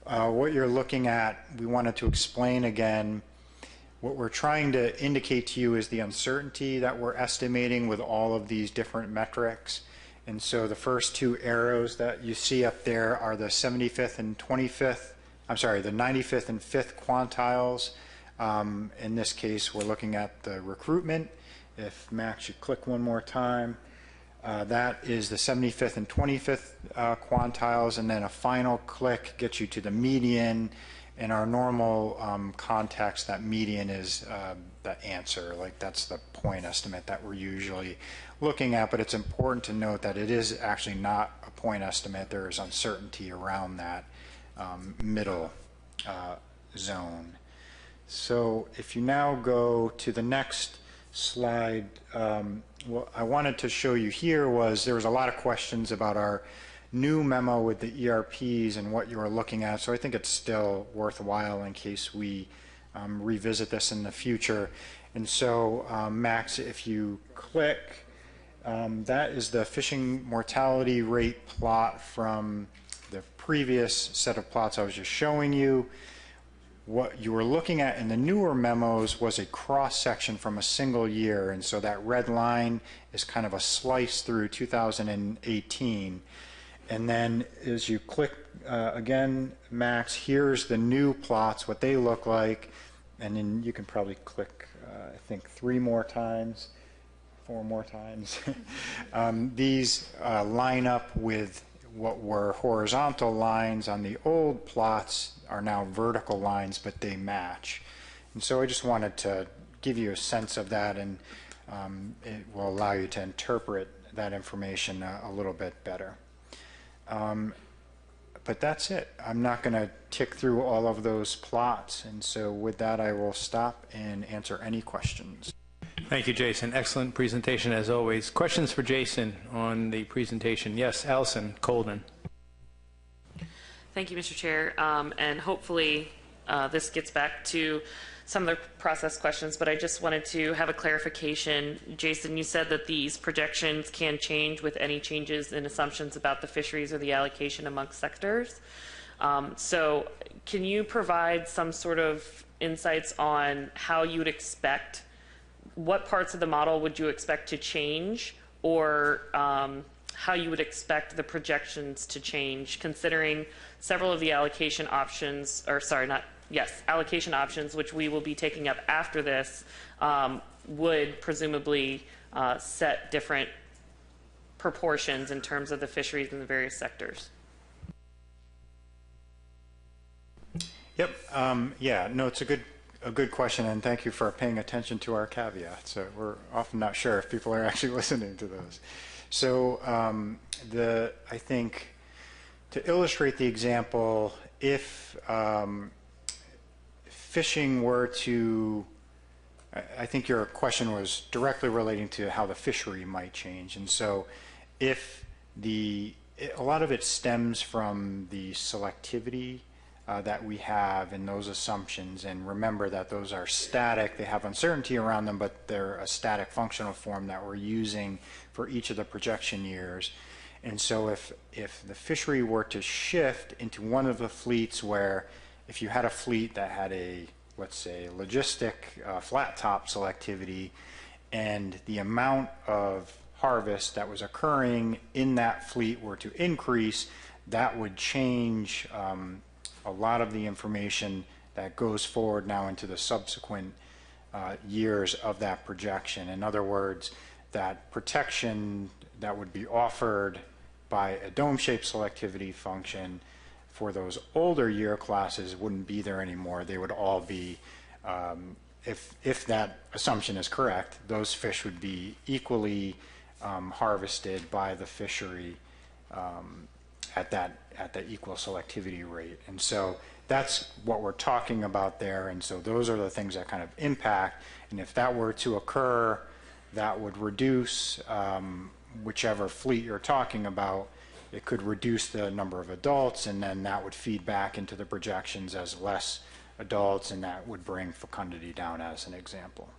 A: what you're looking at, we wanted to explain again, what we're trying to indicate to you is the uncertainty that we're estimating with all of these different metrics. And so the first 2 arrows that you see up there are the 75th and 25th, I'm sorry, the 95th and 5th quantiles. In this case, we're looking at the recruitment. If Max, you click one more time, that is the 75th and 25th quantiles, and then a final click gets you to the median. In our normal context, that median is the answer, like that's the point estimate that we're usually looking at, but it's important to note that it is actually not a point estimate. There is uncertainty around that middle zone. So if you now go to the next slide, what I wanted to show you here was there was a lot of questions about our new memo with the ERPs and what you were looking at, so I think it's still worthwhile in case we revisit this in the future. And so Max, if you click, that is the fishing mortality rate plot from the previous set of plots I was just showing you. What you were looking at in the newer memos was a cross-section from a single year, and so that red line is kind of a slice through 2018. And then as you click again, Max, here's the new plots, what they look like, and then you can probably click, I think 3 more times, 4 more times. These line up with what were horizontal lines on the old plots are now vertical lines, but they match. And so I just wanted to give you a sense of that, and it will allow you to interpret that information a little bit better. But that's it. I'm not going to tick through all of those plots, and so with that I will stop and answer any questions.
Q: Thank you, Jason. Excellent presentation as always. Questions for Jason on the presentation? Yes, Allison Colden.
T: Thank you, Mr. Chair. And hopefully this gets back to some of the process questions, but I just wanted to have a clarification. Jason, you said that these projections can change with any changes in assumptions about the fisheries or the allocation amongst sectors. So can you provide some sort of insights on how you would expect, what parts of the model would you expect to change, or how you would expect the projections to change, considering several of the allocation options, or sorry, not, yes, allocation options, which we will be taking up after this, would presumably set different proportions in terms of the fisheries in the various sectors?
A: Yep. Yeah, no, it's a good question, and thank you for paying attention to our caveats. So we're often not sure if people are actually listening to those. So I think to illustrate the example, if fishing were to, I think your question was directly relating to how the fishery might change, and so if a lot of it stems from the selectivity that we have in those assumptions, and remember that those are static. They have uncertainty around them, but they're a static functional form that we're using for each of the projection years. And so if the fishery were to shift into one of the fleets where if you had a fleet that had a, let's say, logistic flat top selectivity, and the amount of harvest that was occurring in that fleet were to increase, that would change a lot of the information that goes forward now into the subsequent years of that projection. In other words, that protection that would be offered by a dome-shaped selectivity function for those older year classes wouldn't be there anymore. They would all be, if that assumption is correct, those fish would be equally harvested by the fishery at the equal selectivity rate. And so that's what we're talking about there. And so those are the things that kind of impact. And if that were to occur, that would reduce whichever fleet you're talking about. It could reduce the number of adults, and then that would feed back into the projections as less adults, and that would bring fecundity down as an example.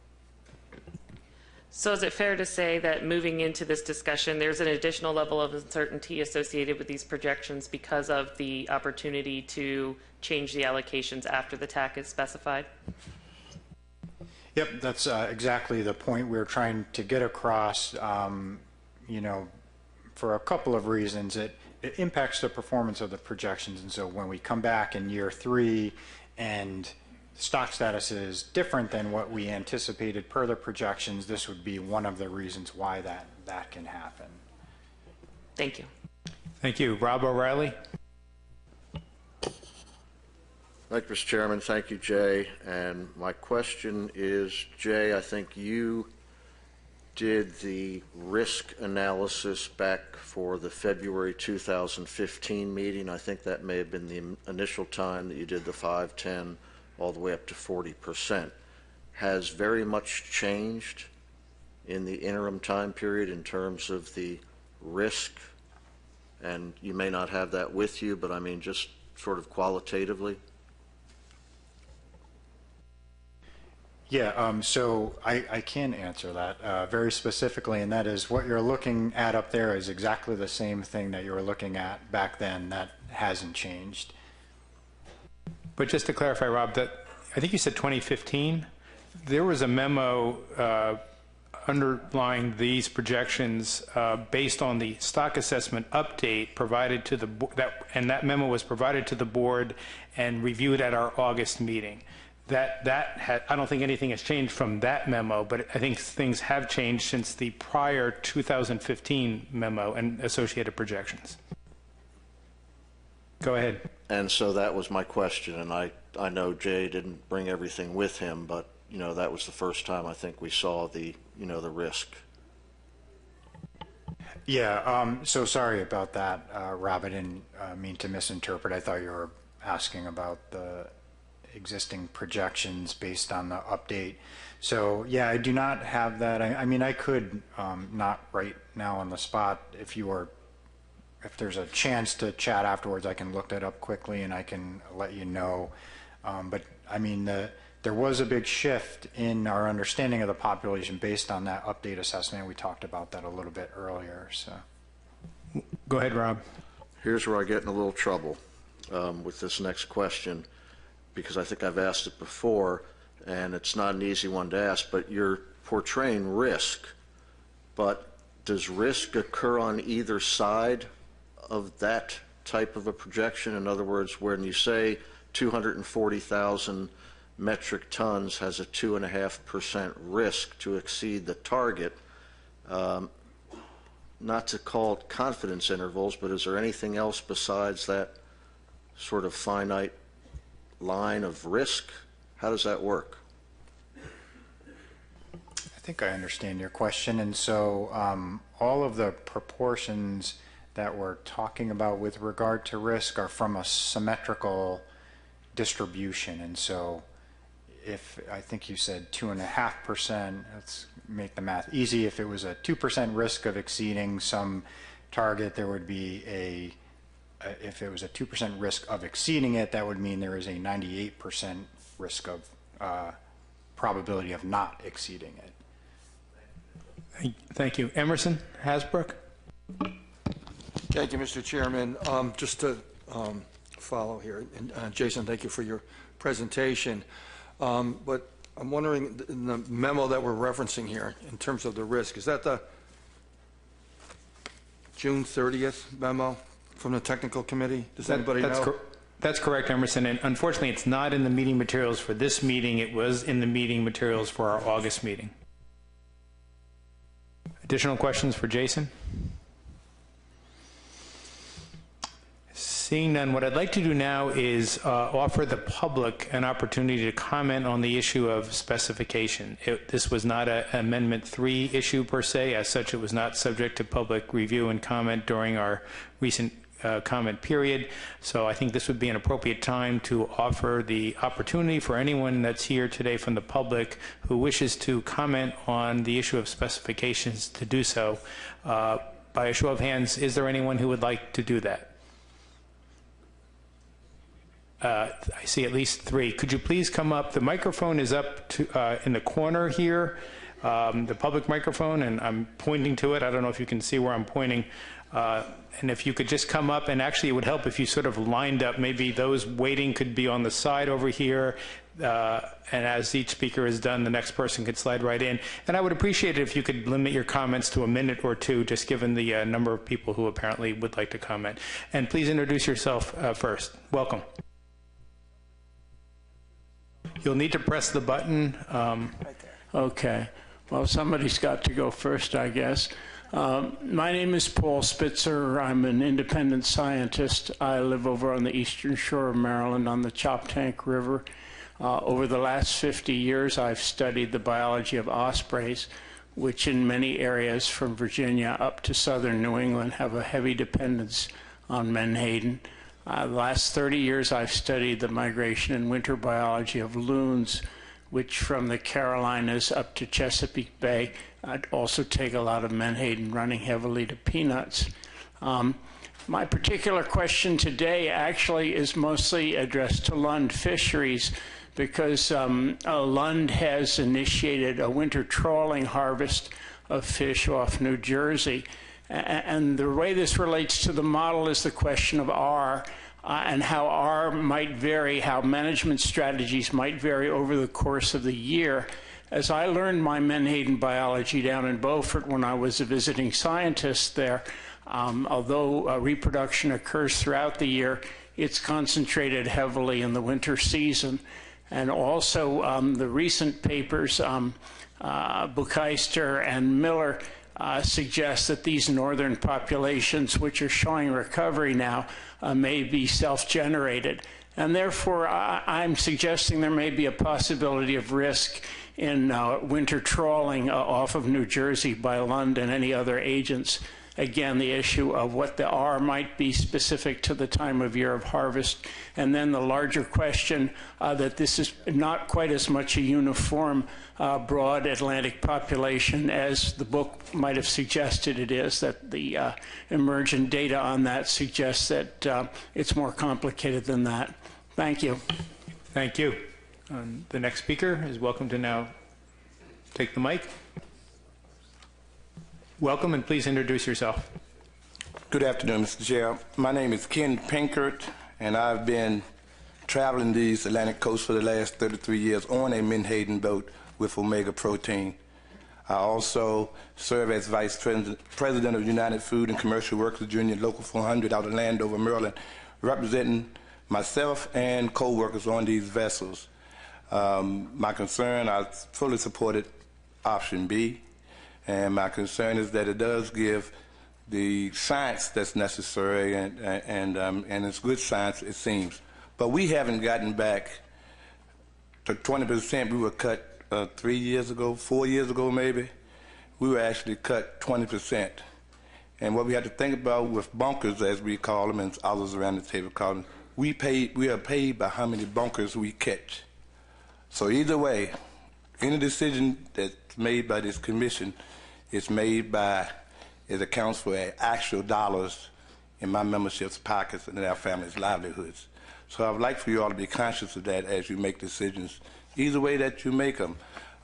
T: So is it fair to say that moving into this discussion, there's an additional level of uncertainty associated with these projections because of the opportunity to change the allocations after the TAC is specified?
A: Yep, that's exactly the point we're trying to get across. You know, for a couple of reasons, it impacts the performance of the projections. And so when we come back in year 3 and stock status is different than what we anticipated per the projections, this would be one of the reasons why that can happen.
T: Thank you.
Q: Thank you. Rob O'Reilly.
C: Thank you, Mr. Chairman. Thank you, Jay. And my question is, Jay, I think you did the risk analysis back for the February 2015 meeting. I think that may have been the initial time that you did the 5, 10, all the way up to 40%. Has very much changed in the interim time period in terms of the risk? And you may not have that with you, but I mean just sort of qualitatively.
A: Yeah, so I can answer that very specifically, and that is what you're looking at up there is exactly the same thing that you were looking at back then. That hasn't changed.
Q: But just to clarify, Rob, that I think you said 2015. There was a memo underlying these projections based on the stock assessment update provided to the and that memo was provided to the board and reviewed at our August meeting. I don't think anything has changed from that memo, but I think things have changed since the prior 2015 memo and associated projections. Go ahead.
C: And so that was my question, and I know Jay didn't bring everything with him, but you know that was the first time I think we saw the the risk.
A: Yeah, so sorry about that, Rob. I didn't mean to misinterpret. I thought you were asking about the existing projections based on the update. So yeah, I do not have that. I mean, I could not right now on the spot. If there's a chance to chat afterwards, I can look that up quickly and I can let you know. But I mean, there was a big shift in our understanding of the population based on that update assessment. We talked about that a little bit earlier. So
Q: go ahead, Rob.
C: Here's where I get in a little trouble with this next question, because I think I've asked it before, and it's not an easy one to ask, but you're portraying risk. But does risk occur on either side of that type of a projection? In other words, when you say 240,000 metric tons has a 2.5% risk to exceed the target, not to call it confidence intervals, but is there anything else besides that sort of finite line of risk? How does that work?
A: I think I understand your question. And so all of the proportions that we're talking about with regard to risk are from a symmetrical distribution. And so if I think you said 2.5%, let's make the math easy. If it was a 2% risk of exceeding some target, there would be if it was a 2% risk of exceeding it, that would mean there is a 98% risk of probability of not exceeding it.
Q: Thank you. Emerson Hasbrook.
X: Thank you, Mr. Chairman. Just to follow here. And Jason, thank you for your presentation. But I'm wondering, in the memo that we're referencing here, in terms of the risk, is that the June 30th memo from the technical committee? Does anybody know?
Q: That's correct, Emerson. And unfortunately, it's not in the meeting materials for this meeting. It was in the meeting materials for our August meeting. Additional questions for Jason? Seeing none, what I'd like to do now is offer the public an opportunity to comment on the issue of specification. This was not an Amendment 3 issue per se. As such, it was not subject to public review and comment during our recent comment period. So I think this would be an appropriate time to offer the opportunity for anyone that's here today from the public who wishes to comment on the issue of specifications to do so. By a show of hands, is there anyone who would like to do that? I see at least 3. Could you please come up? The microphone is up to, in the corner here, the public microphone, and I'm pointing to it. I don't know if you can see where I'm pointing. And if you could just come up, and actually it would help if you sort of lined up. Maybe those waiting could be on the side over here, and as each speaker is done, the next person could slide right in. And I would appreciate it if you could limit your comments to a minute or 2, just given the number of people who apparently would like to comment. And please introduce yourself first. Welcome. You'll need to press the button.
F: Right there. Okay. Well, somebody's got to go first, I guess. My name is Paul Spitzer. I'm an independent scientist. I live over on the eastern shore of Maryland on the Choptank River. Over the last 50 years, I've studied the biology of ospreys, which in many areas from Virginia up to southern New England have a heavy dependence on menhaden. The last 30 years, I've studied the migration and winter biology of loons, which from the Carolinas up to Chesapeake Bay, I'd also take a lot of menhaden running heavily to peanuts. My particular question today actually is mostly addressed to Lund Fisheries, because Lund has initiated a winter trawling harvest of fish off New Jersey. And the way this relates to the model is the question of R, and how R might vary, how management strategies might vary over the course of the year. As I learned my menhaden biology down in Beaufort when I was a visiting scientist there, although reproduction occurs throughout the year, it's concentrated heavily in the winter season. And also the recent papers, Bucheister and Miller, suggest that these northern populations, which are showing recovery now, may be self-generated. And therefore, I'm suggesting there may be a possibility of risk in winter trawling off of New Jersey by Lund and any other agents. Again, the issue of what the R might be specific to the time of year of harvest. And then the larger question that this is not quite as much a uniform broad Atlantic population as the book might have suggested it is, that the emergent data on that suggests that it's more complicated than that. Thank you.
Q: Thank you. The next speaker is welcome to now take the mic. Welcome, and please introduce yourself.
M: Good afternoon, Mr. Chair. My name is Ken Pinkert, and I've been traveling these Atlantic coasts for the last 33 years on a menhaden boat with omega protein. I also serve as Vice President of United Food and Commercial Workers Union Local 400 out of Landover, Maryland, representing myself and co-workers on these vessels. My concern, I fully supported option B. And my concern is that it does give the science that's necessary, and it's good science, it seems. But we haven't gotten back to 20%. We were cut 3 years ago, 4 years ago maybe. We were actually cut 20%. And what we have to think about with bunkers, as we call them, and others around the table call them, we are paid by how many bunkers we catch. So either way, any decision that's made by this commission is made by, it accounts for actual dollars in my membership's pockets and in our families' livelihoods. So I would like for you all to be conscious of that as you make decisions, either way that you make them.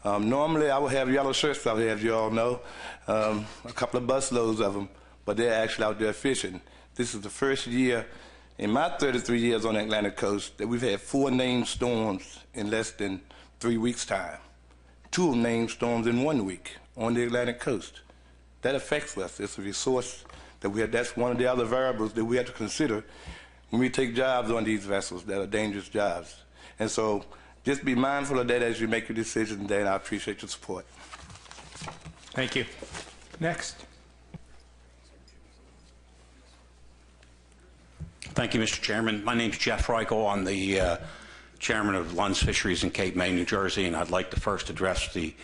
M: Normally I would have yellow shirts out here, as you all know, a couple of busloads of them, but they're actually out there fishing. This is the first year in my 33 years on the Atlantic coast that we've had 4 named storms in less than 3 weeks' time. 2 named storms in 1 week on the Atlantic coast. That affects us. It's a resource that we have. That's one of the other variables that we have to consider when we take jobs on these vessels that are dangerous jobs. And so just be mindful of that as you make your decision, Dan. I appreciate your support.
Q: Thank you. Next.
E: Thank you, Mr. Chairman. My name is Jeff Reichel. I'm the chairman of Lund's Fisheries in Cape May, New Jersey, and I'd like to first address the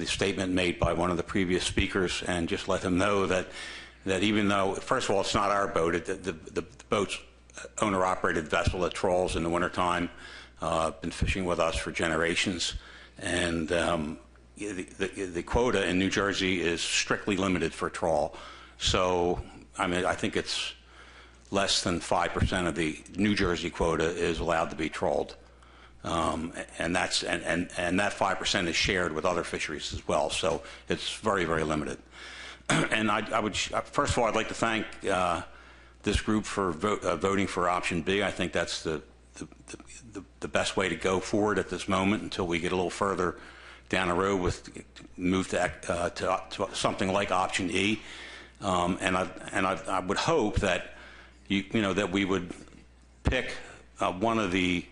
E: statement made by one of the previous speakers and just let him know that even though, first of all, it's not our boat, the boat's owner-operated vessel that trawls in the wintertime, been fishing with us for generations, and the quota in New Jersey is strictly limited for trawl. So, I mean, I think it's less than 5% of the New Jersey quota is allowed to be trawled. And that 5% is shared with other fisheries as well. So it's very, very limited. And I would, first of all, I'd like to thank this group for voting for option B. I think that's the best way to go forward at this moment until we get a little further down the road with move to something like option E. And I would hope that that we would pick one of the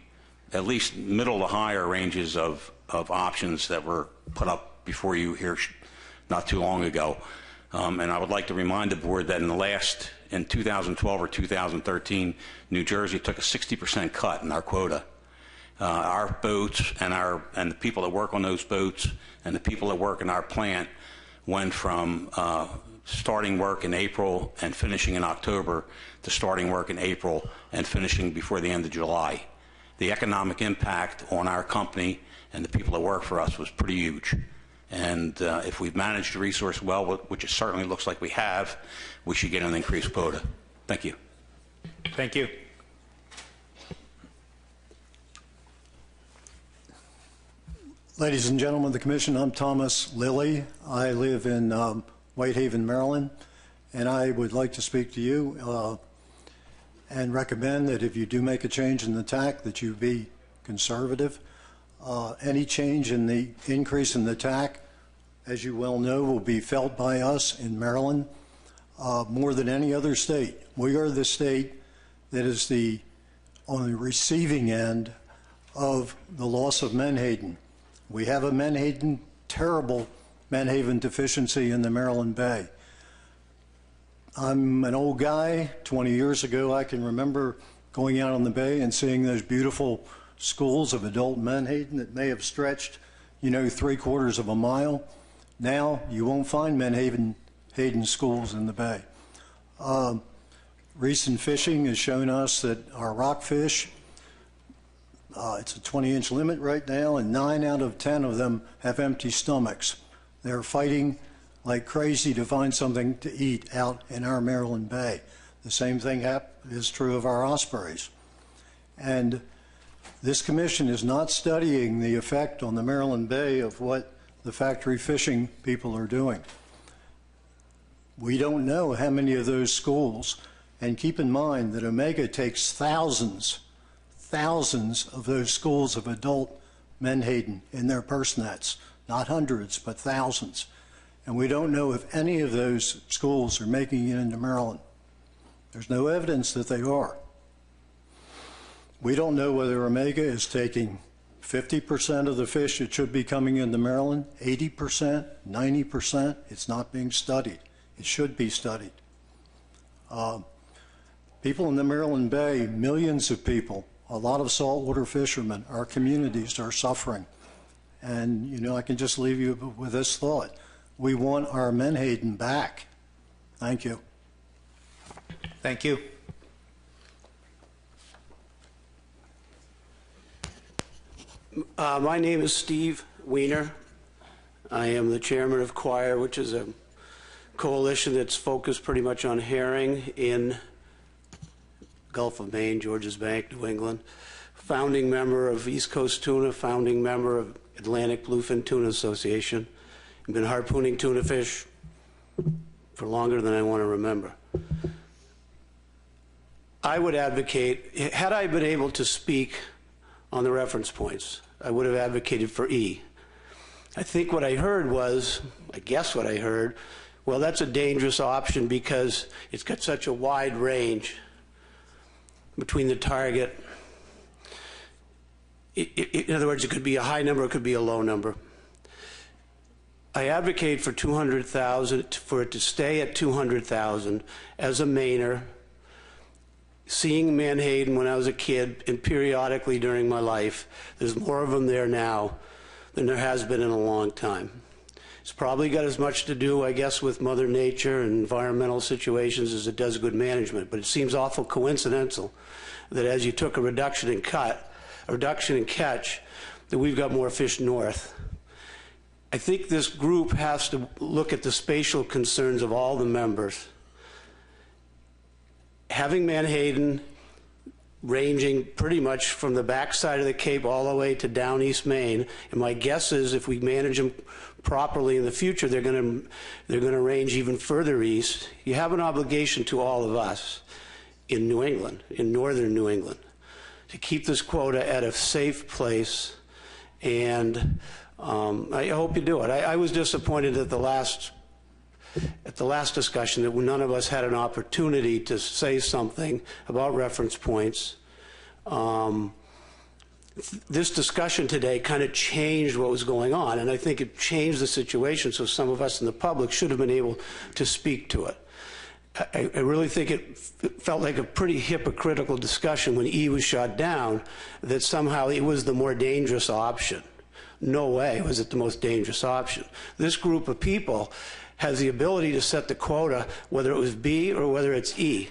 E: at least middle to higher ranges of options that were put up before you here not too long ago. And I would like to remind the board that in 2012 or 2013, New Jersey took a 60% cut in our quota. Our boats and the people that work on those boats and the people that work in our plant went from starting work in April and finishing in October to starting work in April and finishing before the end of July. The economic impact on our company and the people that work for us was pretty huge. And if we've managed the resource well, which it certainly looks like we have, we should get an increased quota. Thank you.
Q: Thank you.
I: Ladies and gentlemen of the Commission, I'm Thomas Lilly. I live in Whitehaven, Maryland, and I would like to speak to you and recommend that if you do make a change in the TAC, that you be conservative. Any change in the increase in the TAC, as you well know, will be felt by us in Maryland more than any other state. We are the state that is on the receiving end of the loss of Menhaden. We have a terrible Menhaden deficiency in the Maryland Bay. I'm an old guy. 20 years ago, I can remember going out on the bay and seeing those beautiful schools of adult Menhaden that may have stretched, 3/4 of a mile. Now, you won't find Menhaden schools in the bay. Recent fishing has shown us that our rockfish, it's a 20-inch limit right now, and 9 out of 10 of them have empty stomachs. They're fighting like crazy to find something to eat out in our Maryland Bay. The same thing is true of our ospreys. And this commission is not studying the effect on the Maryland Bay of what the factory fishing people are doing. We don't know how many of those schools, and keep in mind that Omega takes thousands of those schools of adult Menhaden in their purse nets, not hundreds, but thousands. And we don't know if any of those schools are making it into Maryland. There's no evidence that they are. We don't know whether Omega is taking 50% of the fish that should be coming into Maryland, 80%, 90%. It's not being studied. It should be studied. People in the Maryland Bay, millions of people, a lot of saltwater fishermen, our communities are suffering. And, I can just leave you with this thought. We want our Menhaden back. Thank you.
Q: Thank you.
S: My name is Steve Wiener. I am the chairman of Choir, which is a coalition that's focused pretty much on herring in Gulf of Maine, Georges Bank, New England. Founding member of East Coast Tuna, founding member of Atlantic Bluefin Tuna Association. I've been harpooning tuna fish for longer than I want to remember. I would advocate, had I been able to speak on the reference points, I would have advocated for E. I think what I heard was, I guess what I heard, well, that's a dangerous option because it's got such a wide range between the target. In other words, it could be a high number, it could be a low number. I advocate for 200,000, for it to stay at 200,000 as a Mainer, seeing Menhaden when I was a kid and periodically during my life. There's more of them there now than there has been in a long time. It's probably got as much to do, I guess, with Mother Nature and environmental situations as it does good management, but it seems awful coincidental that as you took a reduction in catch, that we've got more fish north. I think this group has to look at the spatial concerns of all the members. Having Menhaden ranging pretty much from the backside of the Cape all the way to down East Maine, and my guess is if we manage them properly in the future, they're going to range even further east. You have an obligation to all of us in New England, in northern New England, to keep this quota at a safe place, and I hope you do it. I was disappointed at the last discussion that none of us had an opportunity to say something about reference points. This discussion today kind of changed what was going on, and I think it changed the situation, so some of us in the public should have been able to speak to it. I really think it felt like a pretty hypocritical discussion when E was shot down, that somehow it was the more dangerous option. No way was it the most dangerous option. This group of people has the ability to set the quota, whether it was B or whether it's E.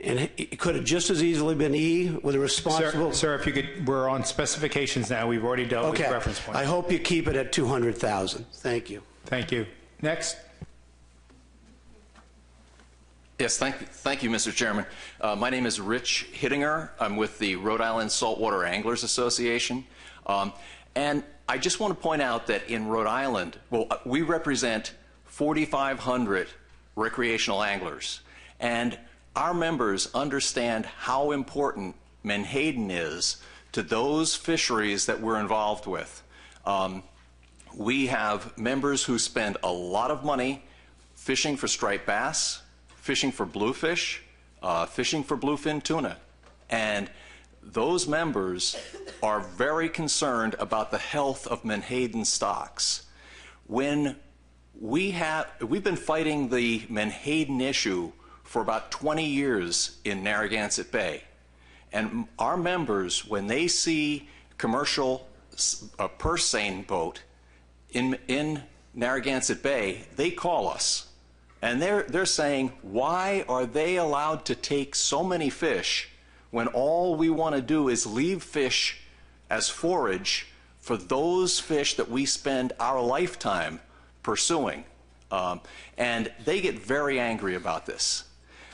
S: And it could have just as easily been E with a responsible...
Q: Sir, if you could, we're on specifications now. We've already dealt with reference points.
S: I hope you keep it at 200,000. Thank you.
Q: Thank you. Next.
D: Yes, thank you, Mr. Chairman. My name is Rich Hittinger. I'm with the Rhode Island Saltwater Anglers Association. And I just want to point out that in Rhode Island, well, we represent 4,500 recreational anglers. And our members understand how important Menhaden is to those fisheries that we're involved with. We have members who spend a lot of money fishing for striped bass, fishing for bluefish, fishing for bluefin tuna. And those members are very concerned about the health of Menhaden stocks. When we've been fighting the Menhaden issue for about 20 years in Narragansett Bay. And our members, when they see commercial purse seine boat in Narragansett Bay, they call us. And they're saying, why are they allowed to take so many fish when all we want to do is leave fish as forage for those fish that we spend our lifetime pursuing? And they get very angry about this.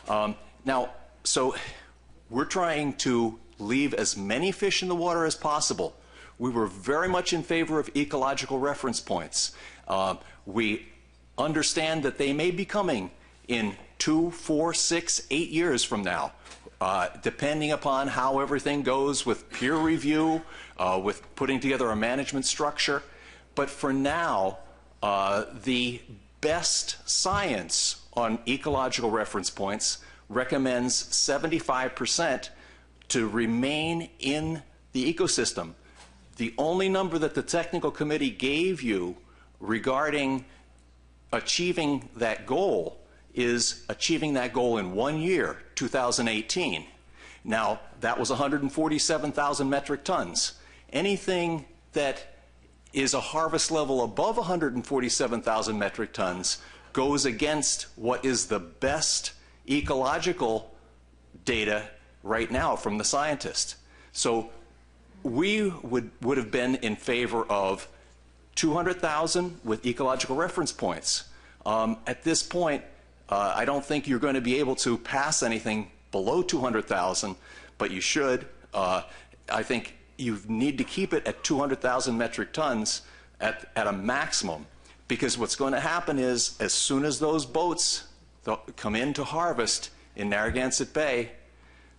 D: Now, so we're trying to leave as many fish in the water as possible. We were very much in favor of ecological reference points. We understand that they may be coming in 2, 4, 6, 8 years from now, depending upon how everything goes with peer review, with putting together a management structure. But for now, the best science on ecological reference points recommends 75% to remain in the ecosystem. The only number that the technical committee gave you regarding achieving that goal is achieving that goal in 1 year, 2018. Now, that was 147,000 metric tons. Anything that is a harvest level above 147,000 metric tons goes against what is the best ecological data right now from the scientists. So we would have been in favor of 200,000 with ecological reference points. At this point, I don't think you're going to be able to pass anything below 200,000, but you should. I think you need to keep it at 200,000 metric tons at a maximum, because what's going to happen is as soon as those boats come in to harvest in Narragansett Bay,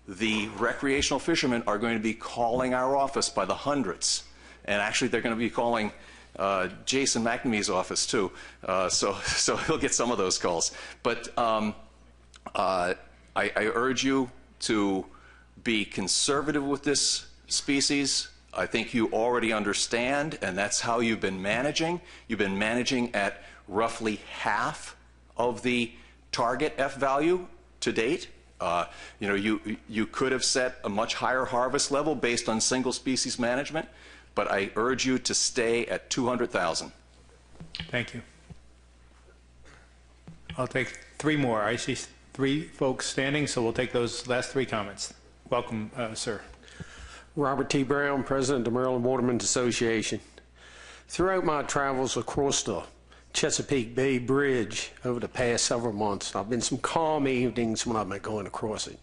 D: the recreational fishermen are going to be calling our office by the hundreds. And actually, they're going to be calling Jason McNamee's office, too. So he'll get some of those calls. But I urge you to be conservative with this species. I think you already understand, and that's how you've been managing. You've been managing at roughly half of the target F value to date. You could have set a much higher harvest level based on single species management, but I urge you to stay at 200,000.
Q: Thank you. I'll take three more. I see three folks standing, so we'll take those last three comments. Welcome, sir.
G: Robert T. Brown, President of the Maryland Watermen's Association. Throughout my travels across the Chesapeake Bay Bridge over the past several months, I've been some calm evenings when I've been going across it.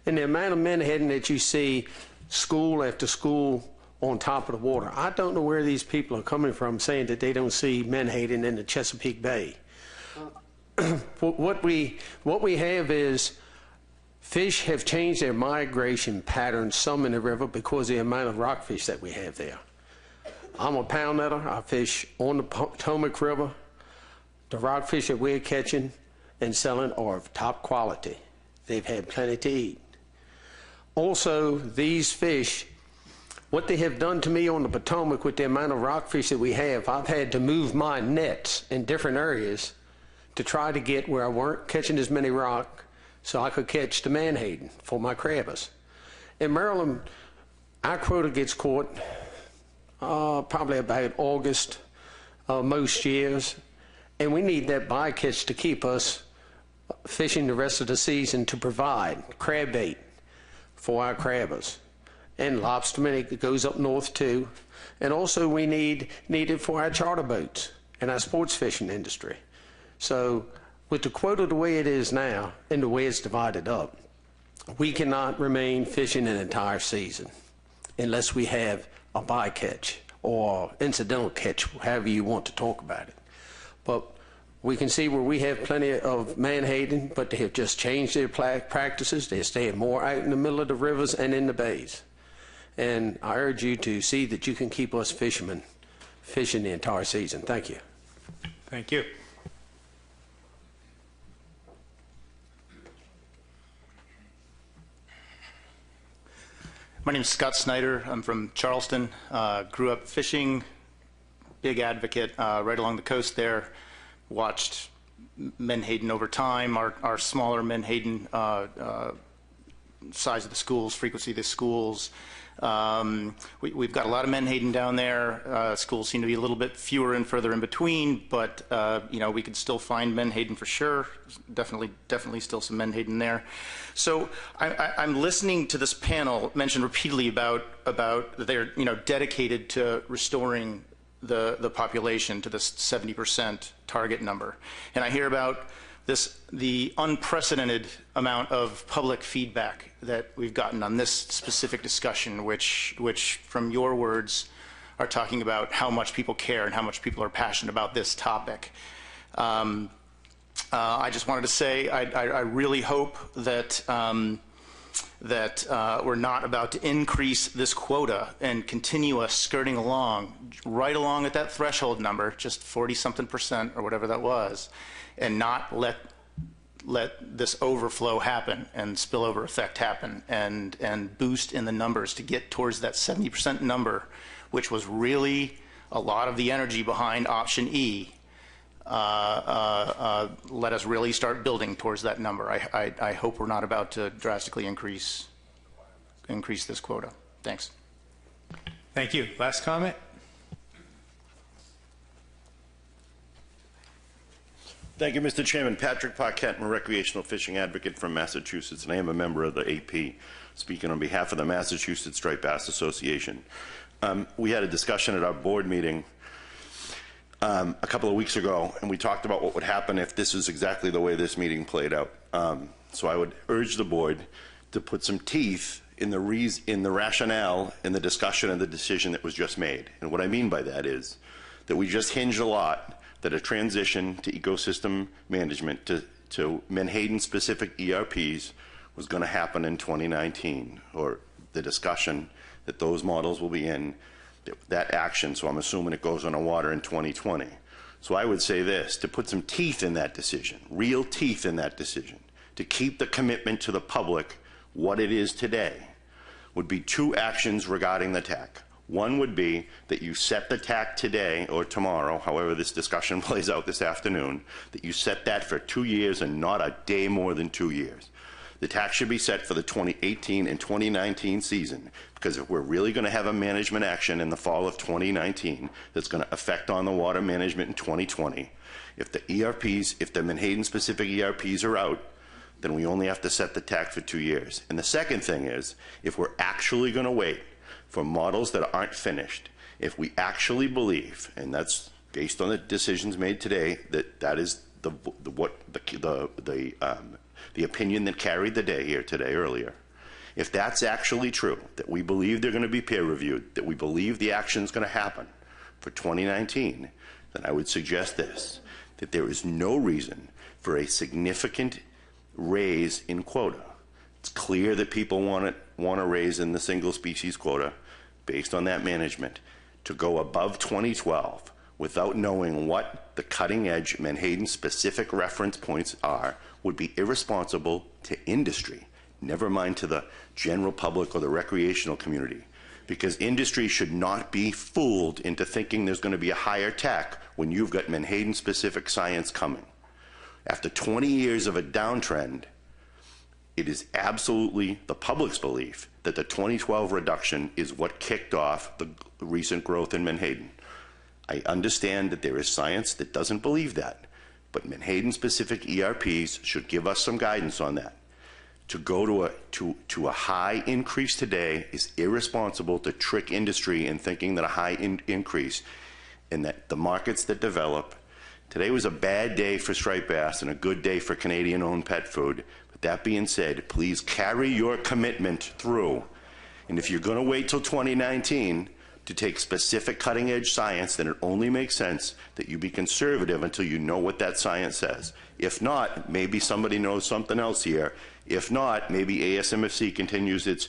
G: And the amount of menhaden that you see school after school on top of the water, I don't know where these people are coming from saying that they don't see menhaden in the Chesapeake Bay. What we have is fish have changed their migration patterns, some in the river, because of the amount of rockfish that we have there. I'm a pound netter. I fish on the Potomac River. The rockfish that we're catching and selling are of top quality. They've had plenty to eat. Also, these fish, what they have done to me on the Potomac with the amount of rockfish that we have, I've had to move my nets in different areas to try to get where I weren't catching as many rock so I could catch the menhaden for my crabbers. In Maryland, our quota gets caught probably about August most years, and we need that bycatch to keep us fishing the rest of the season to provide crab bait for our crabbers. And lobstermen, it goes up north too. And also we need it for our charter boats and our sports fishing industry. So with the quota the way it is now and the way it's divided up, we cannot remain fishing an entire season unless we have a bycatch or incidental catch, however you want to talk about it. But we can see where we have plenty of menhaden, but they have just changed their practices. They're staying more out in the middle of the rivers and in the bays. And I urge you to see that you can keep us fishermen fishing the entire season. Thank you.
Q: Thank you.
K: My name is Scott Snyder. I'm from Charleston. Grew up fishing, big advocate right along the coast there. Watched menhaden over time, our smaller menhaden size of the schools, frequency of the schools. We've got a lot of menhaden down there. Schools seem to be a little bit fewer and further in between, but we could still find menhaden for sure. Definitely still some menhaden there. So I'm listening to this panel mention repeatedly about they're dedicated to restoring the population to this 70% target number, and I hear about the unprecedented amount of public feedback that we've gotten on this specific discussion, which from your words are talking about how much people care and how much people are passionate about this topic. I just wanted to say I really hope that we're not about to increase this quota and continue us skirting along, right along at that threshold number, just 40-something% or whatever that was, and not let this overflow happen and spillover effect happen and boost in the numbers to get towards that 70% number, which was really a lot of the energy behind option E. Let us really start building towards that number. I hope we're not about to drastically increase this quota. Thanks.
Q: Thank you. Last comment?
U: Thank you, Mr. Chairman. Patrick Paquette, I'm a recreational fishing advocate from Massachusetts, and I am a member of the AP, speaking on behalf of the Massachusetts Striped Bass Association. We had a discussion at our board meeting a couple of weeks ago, and we talked about what would happen if this is exactly the way this meeting played out. So I would urge the board to put some teeth in the rationale in the discussion and the decision that was just made. And what I mean by that is that we just hinged a lot that a transition to ecosystem management, to to Menhaden-specific ERPs was going to happen in 2019, or the discussion that those models will be in, that action, so I'm assuming it goes on the water in 2020. So I would say this, to put some teeth in that decision, real teeth in that decision, to keep the commitment to the public what it is today, would be 2 actions regarding the TAC. One would be that you set the TAC today or tomorrow, however this discussion plays out this afternoon, that you set that for 2 years and not a day more than 2 years. The TAC should be set for the 2018 and 2019 season, because if we're really going to have a management action in the fall of 2019 that's going to affect on the water management in 2020, if the ERPs, if the Menhaden-specific ERPs are out, then we only have to set the TAC for 2 years. And the second thing is, if we're actually going to wait for models that aren't finished, if we actually believe, and that's based on the decisions made today, that that is the opinion that carried the day here today earlier. If that's actually true, that we believe they're going to be peer reviewed, that we believe the action is going to happen for 2019, then I would suggest this, that there is no reason for a significant raise in quota. It's clear that people want to raise in the single species quota based on that management. To go above 2012 without knowing what the cutting edge Menhaden specific reference points are would be irresponsible to industry, never mind to the general public or the recreational community, because industry should not be fooled into thinking there's going to be a higher TAC when you've got Menhaden specific science coming. After 20 years of a downtrend, it is absolutely the public's belief that the 2012 reduction is what kicked off the recent growth in Menhaden. I understand that there is science that doesn't believe that, but Menhaden-specific ERPs should give us some guidance on that. To go to a high increase today is irresponsible to trick industry in thinking that a high increase and that the markets that develop. Today was a bad day for striped bass and a good day for Canadian-owned pet food. But that being said, please carry your commitment through. And if you're going to wait till 2019 to take specific cutting-edge science, then it only makes sense that you be conservative until you know what that science says. If not, maybe somebody knows something else here. If not, maybe ASMFC continues its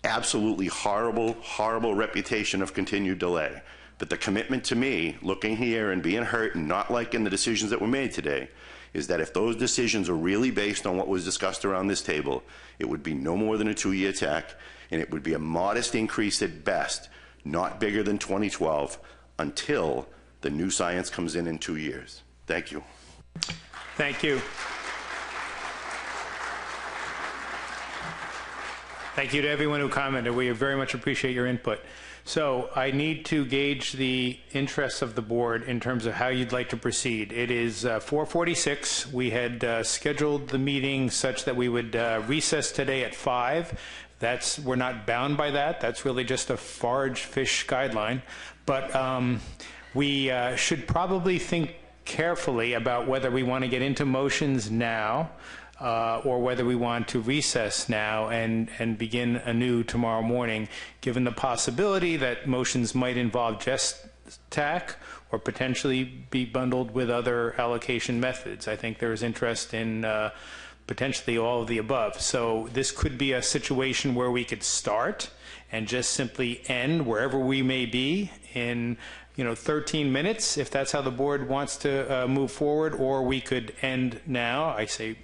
U: absolutely horrible, horrible reputation of continued delay. But the commitment to me, looking here and being hurt and not liking the decisions that were made today, is that if those decisions are really based on what was discussed around this table, it would be no more than a 2-year TAC, and it would be a modest increase at best, not bigger than 2012, until the new science comes in 2 years. Thank you.
Q: Thank you. Thank you to everyone who commented. We very much appreciate your input. So I need to gauge the interests of the board in terms of how you'd like to proceed. It is 4:46. We had scheduled the meeting such that we would recess today at 5. We're not bound by that. That's really just a forage fish guideline. But we should probably think carefully about whether we want to get into motions now or whether we want to recess now and begin anew tomorrow morning, given the possibility that motions might involve just TAC or potentially be bundled with other allocation methods. I think there is interest in potentially all of the above. So this could be a situation where we could start and just simply end wherever we may be in 13 minutes, if that's how the board wants to move forward, or we could end now. I say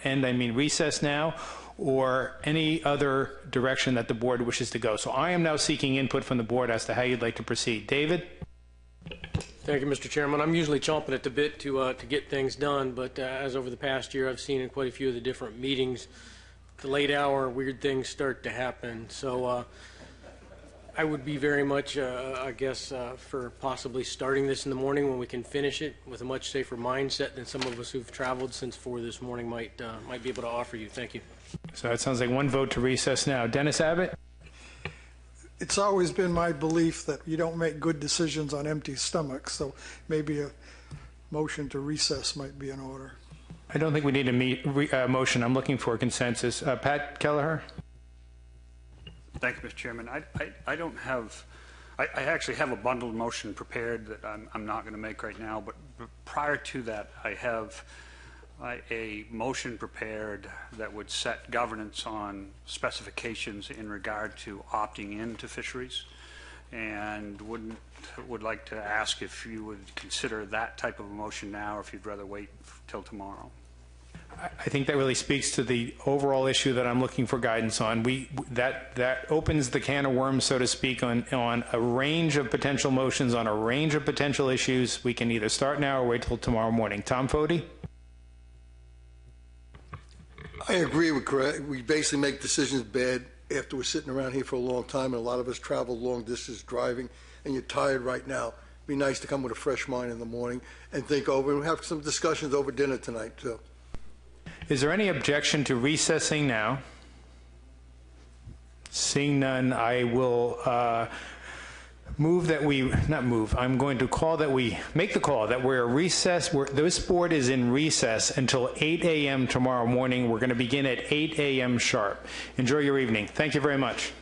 Q: end, I mean recess now, or any other direction that the board wishes to go. So I am now seeking input from the board as to how you'd like to proceed. David?
L: Thank you, Mr. Chairman. I'm usually chomping at the bit to get things done, but as over the past year I've seen in quite a few of the different meetings, the late hour, weird things start to happen. So I would be very much, I guess, for possibly starting this in the morning when we can finish it with a much safer mindset than some of us who've traveled since 4 this morning might be able to offer you. Thank you.
Q: So that sounds like one vote to recess now. Dennis Abbott?
J: It's always been my belief that you don't make good decisions on empty stomachs, so maybe a motion to recess might be in order.
Q: I don't think we need a motion. I'm looking for a consensus. Pat Kelleher?
N: Thank you, Mr. Chairman. I don't have, I actually have a bundled motion prepared that I'm not going to make right now, but prior to that, I have a motion prepared that would set governance on specifications in regard to opting into fisheries, and would like to ask if you would consider that type of a motion now, or if you'd rather wait till tomorrow.
Q: I think that really speaks to the overall issue that I'm looking for guidance on. That opens the can of worms, so to speak, on a range of potential motions on a range of potential issues. We can either start now or wait till tomorrow morning. Tom Foti?
B: I agree with Greg. We basically make decisions bad after we're sitting around here for a long time, and a lot of us travel long distance driving, and you're tired right now. It'd be nice to come with a fresh mind in the morning and think over, and have some discussions over dinner tonight, too.
Q: Is there any objection to recessing now? Seeing none, I will move that we, not move, I'm going to call that we, make the call that we're recessed, this board is in recess until 8 a.m. tomorrow morning. We're going to begin at 8 a.m. sharp. Enjoy your evening. Thank you very much.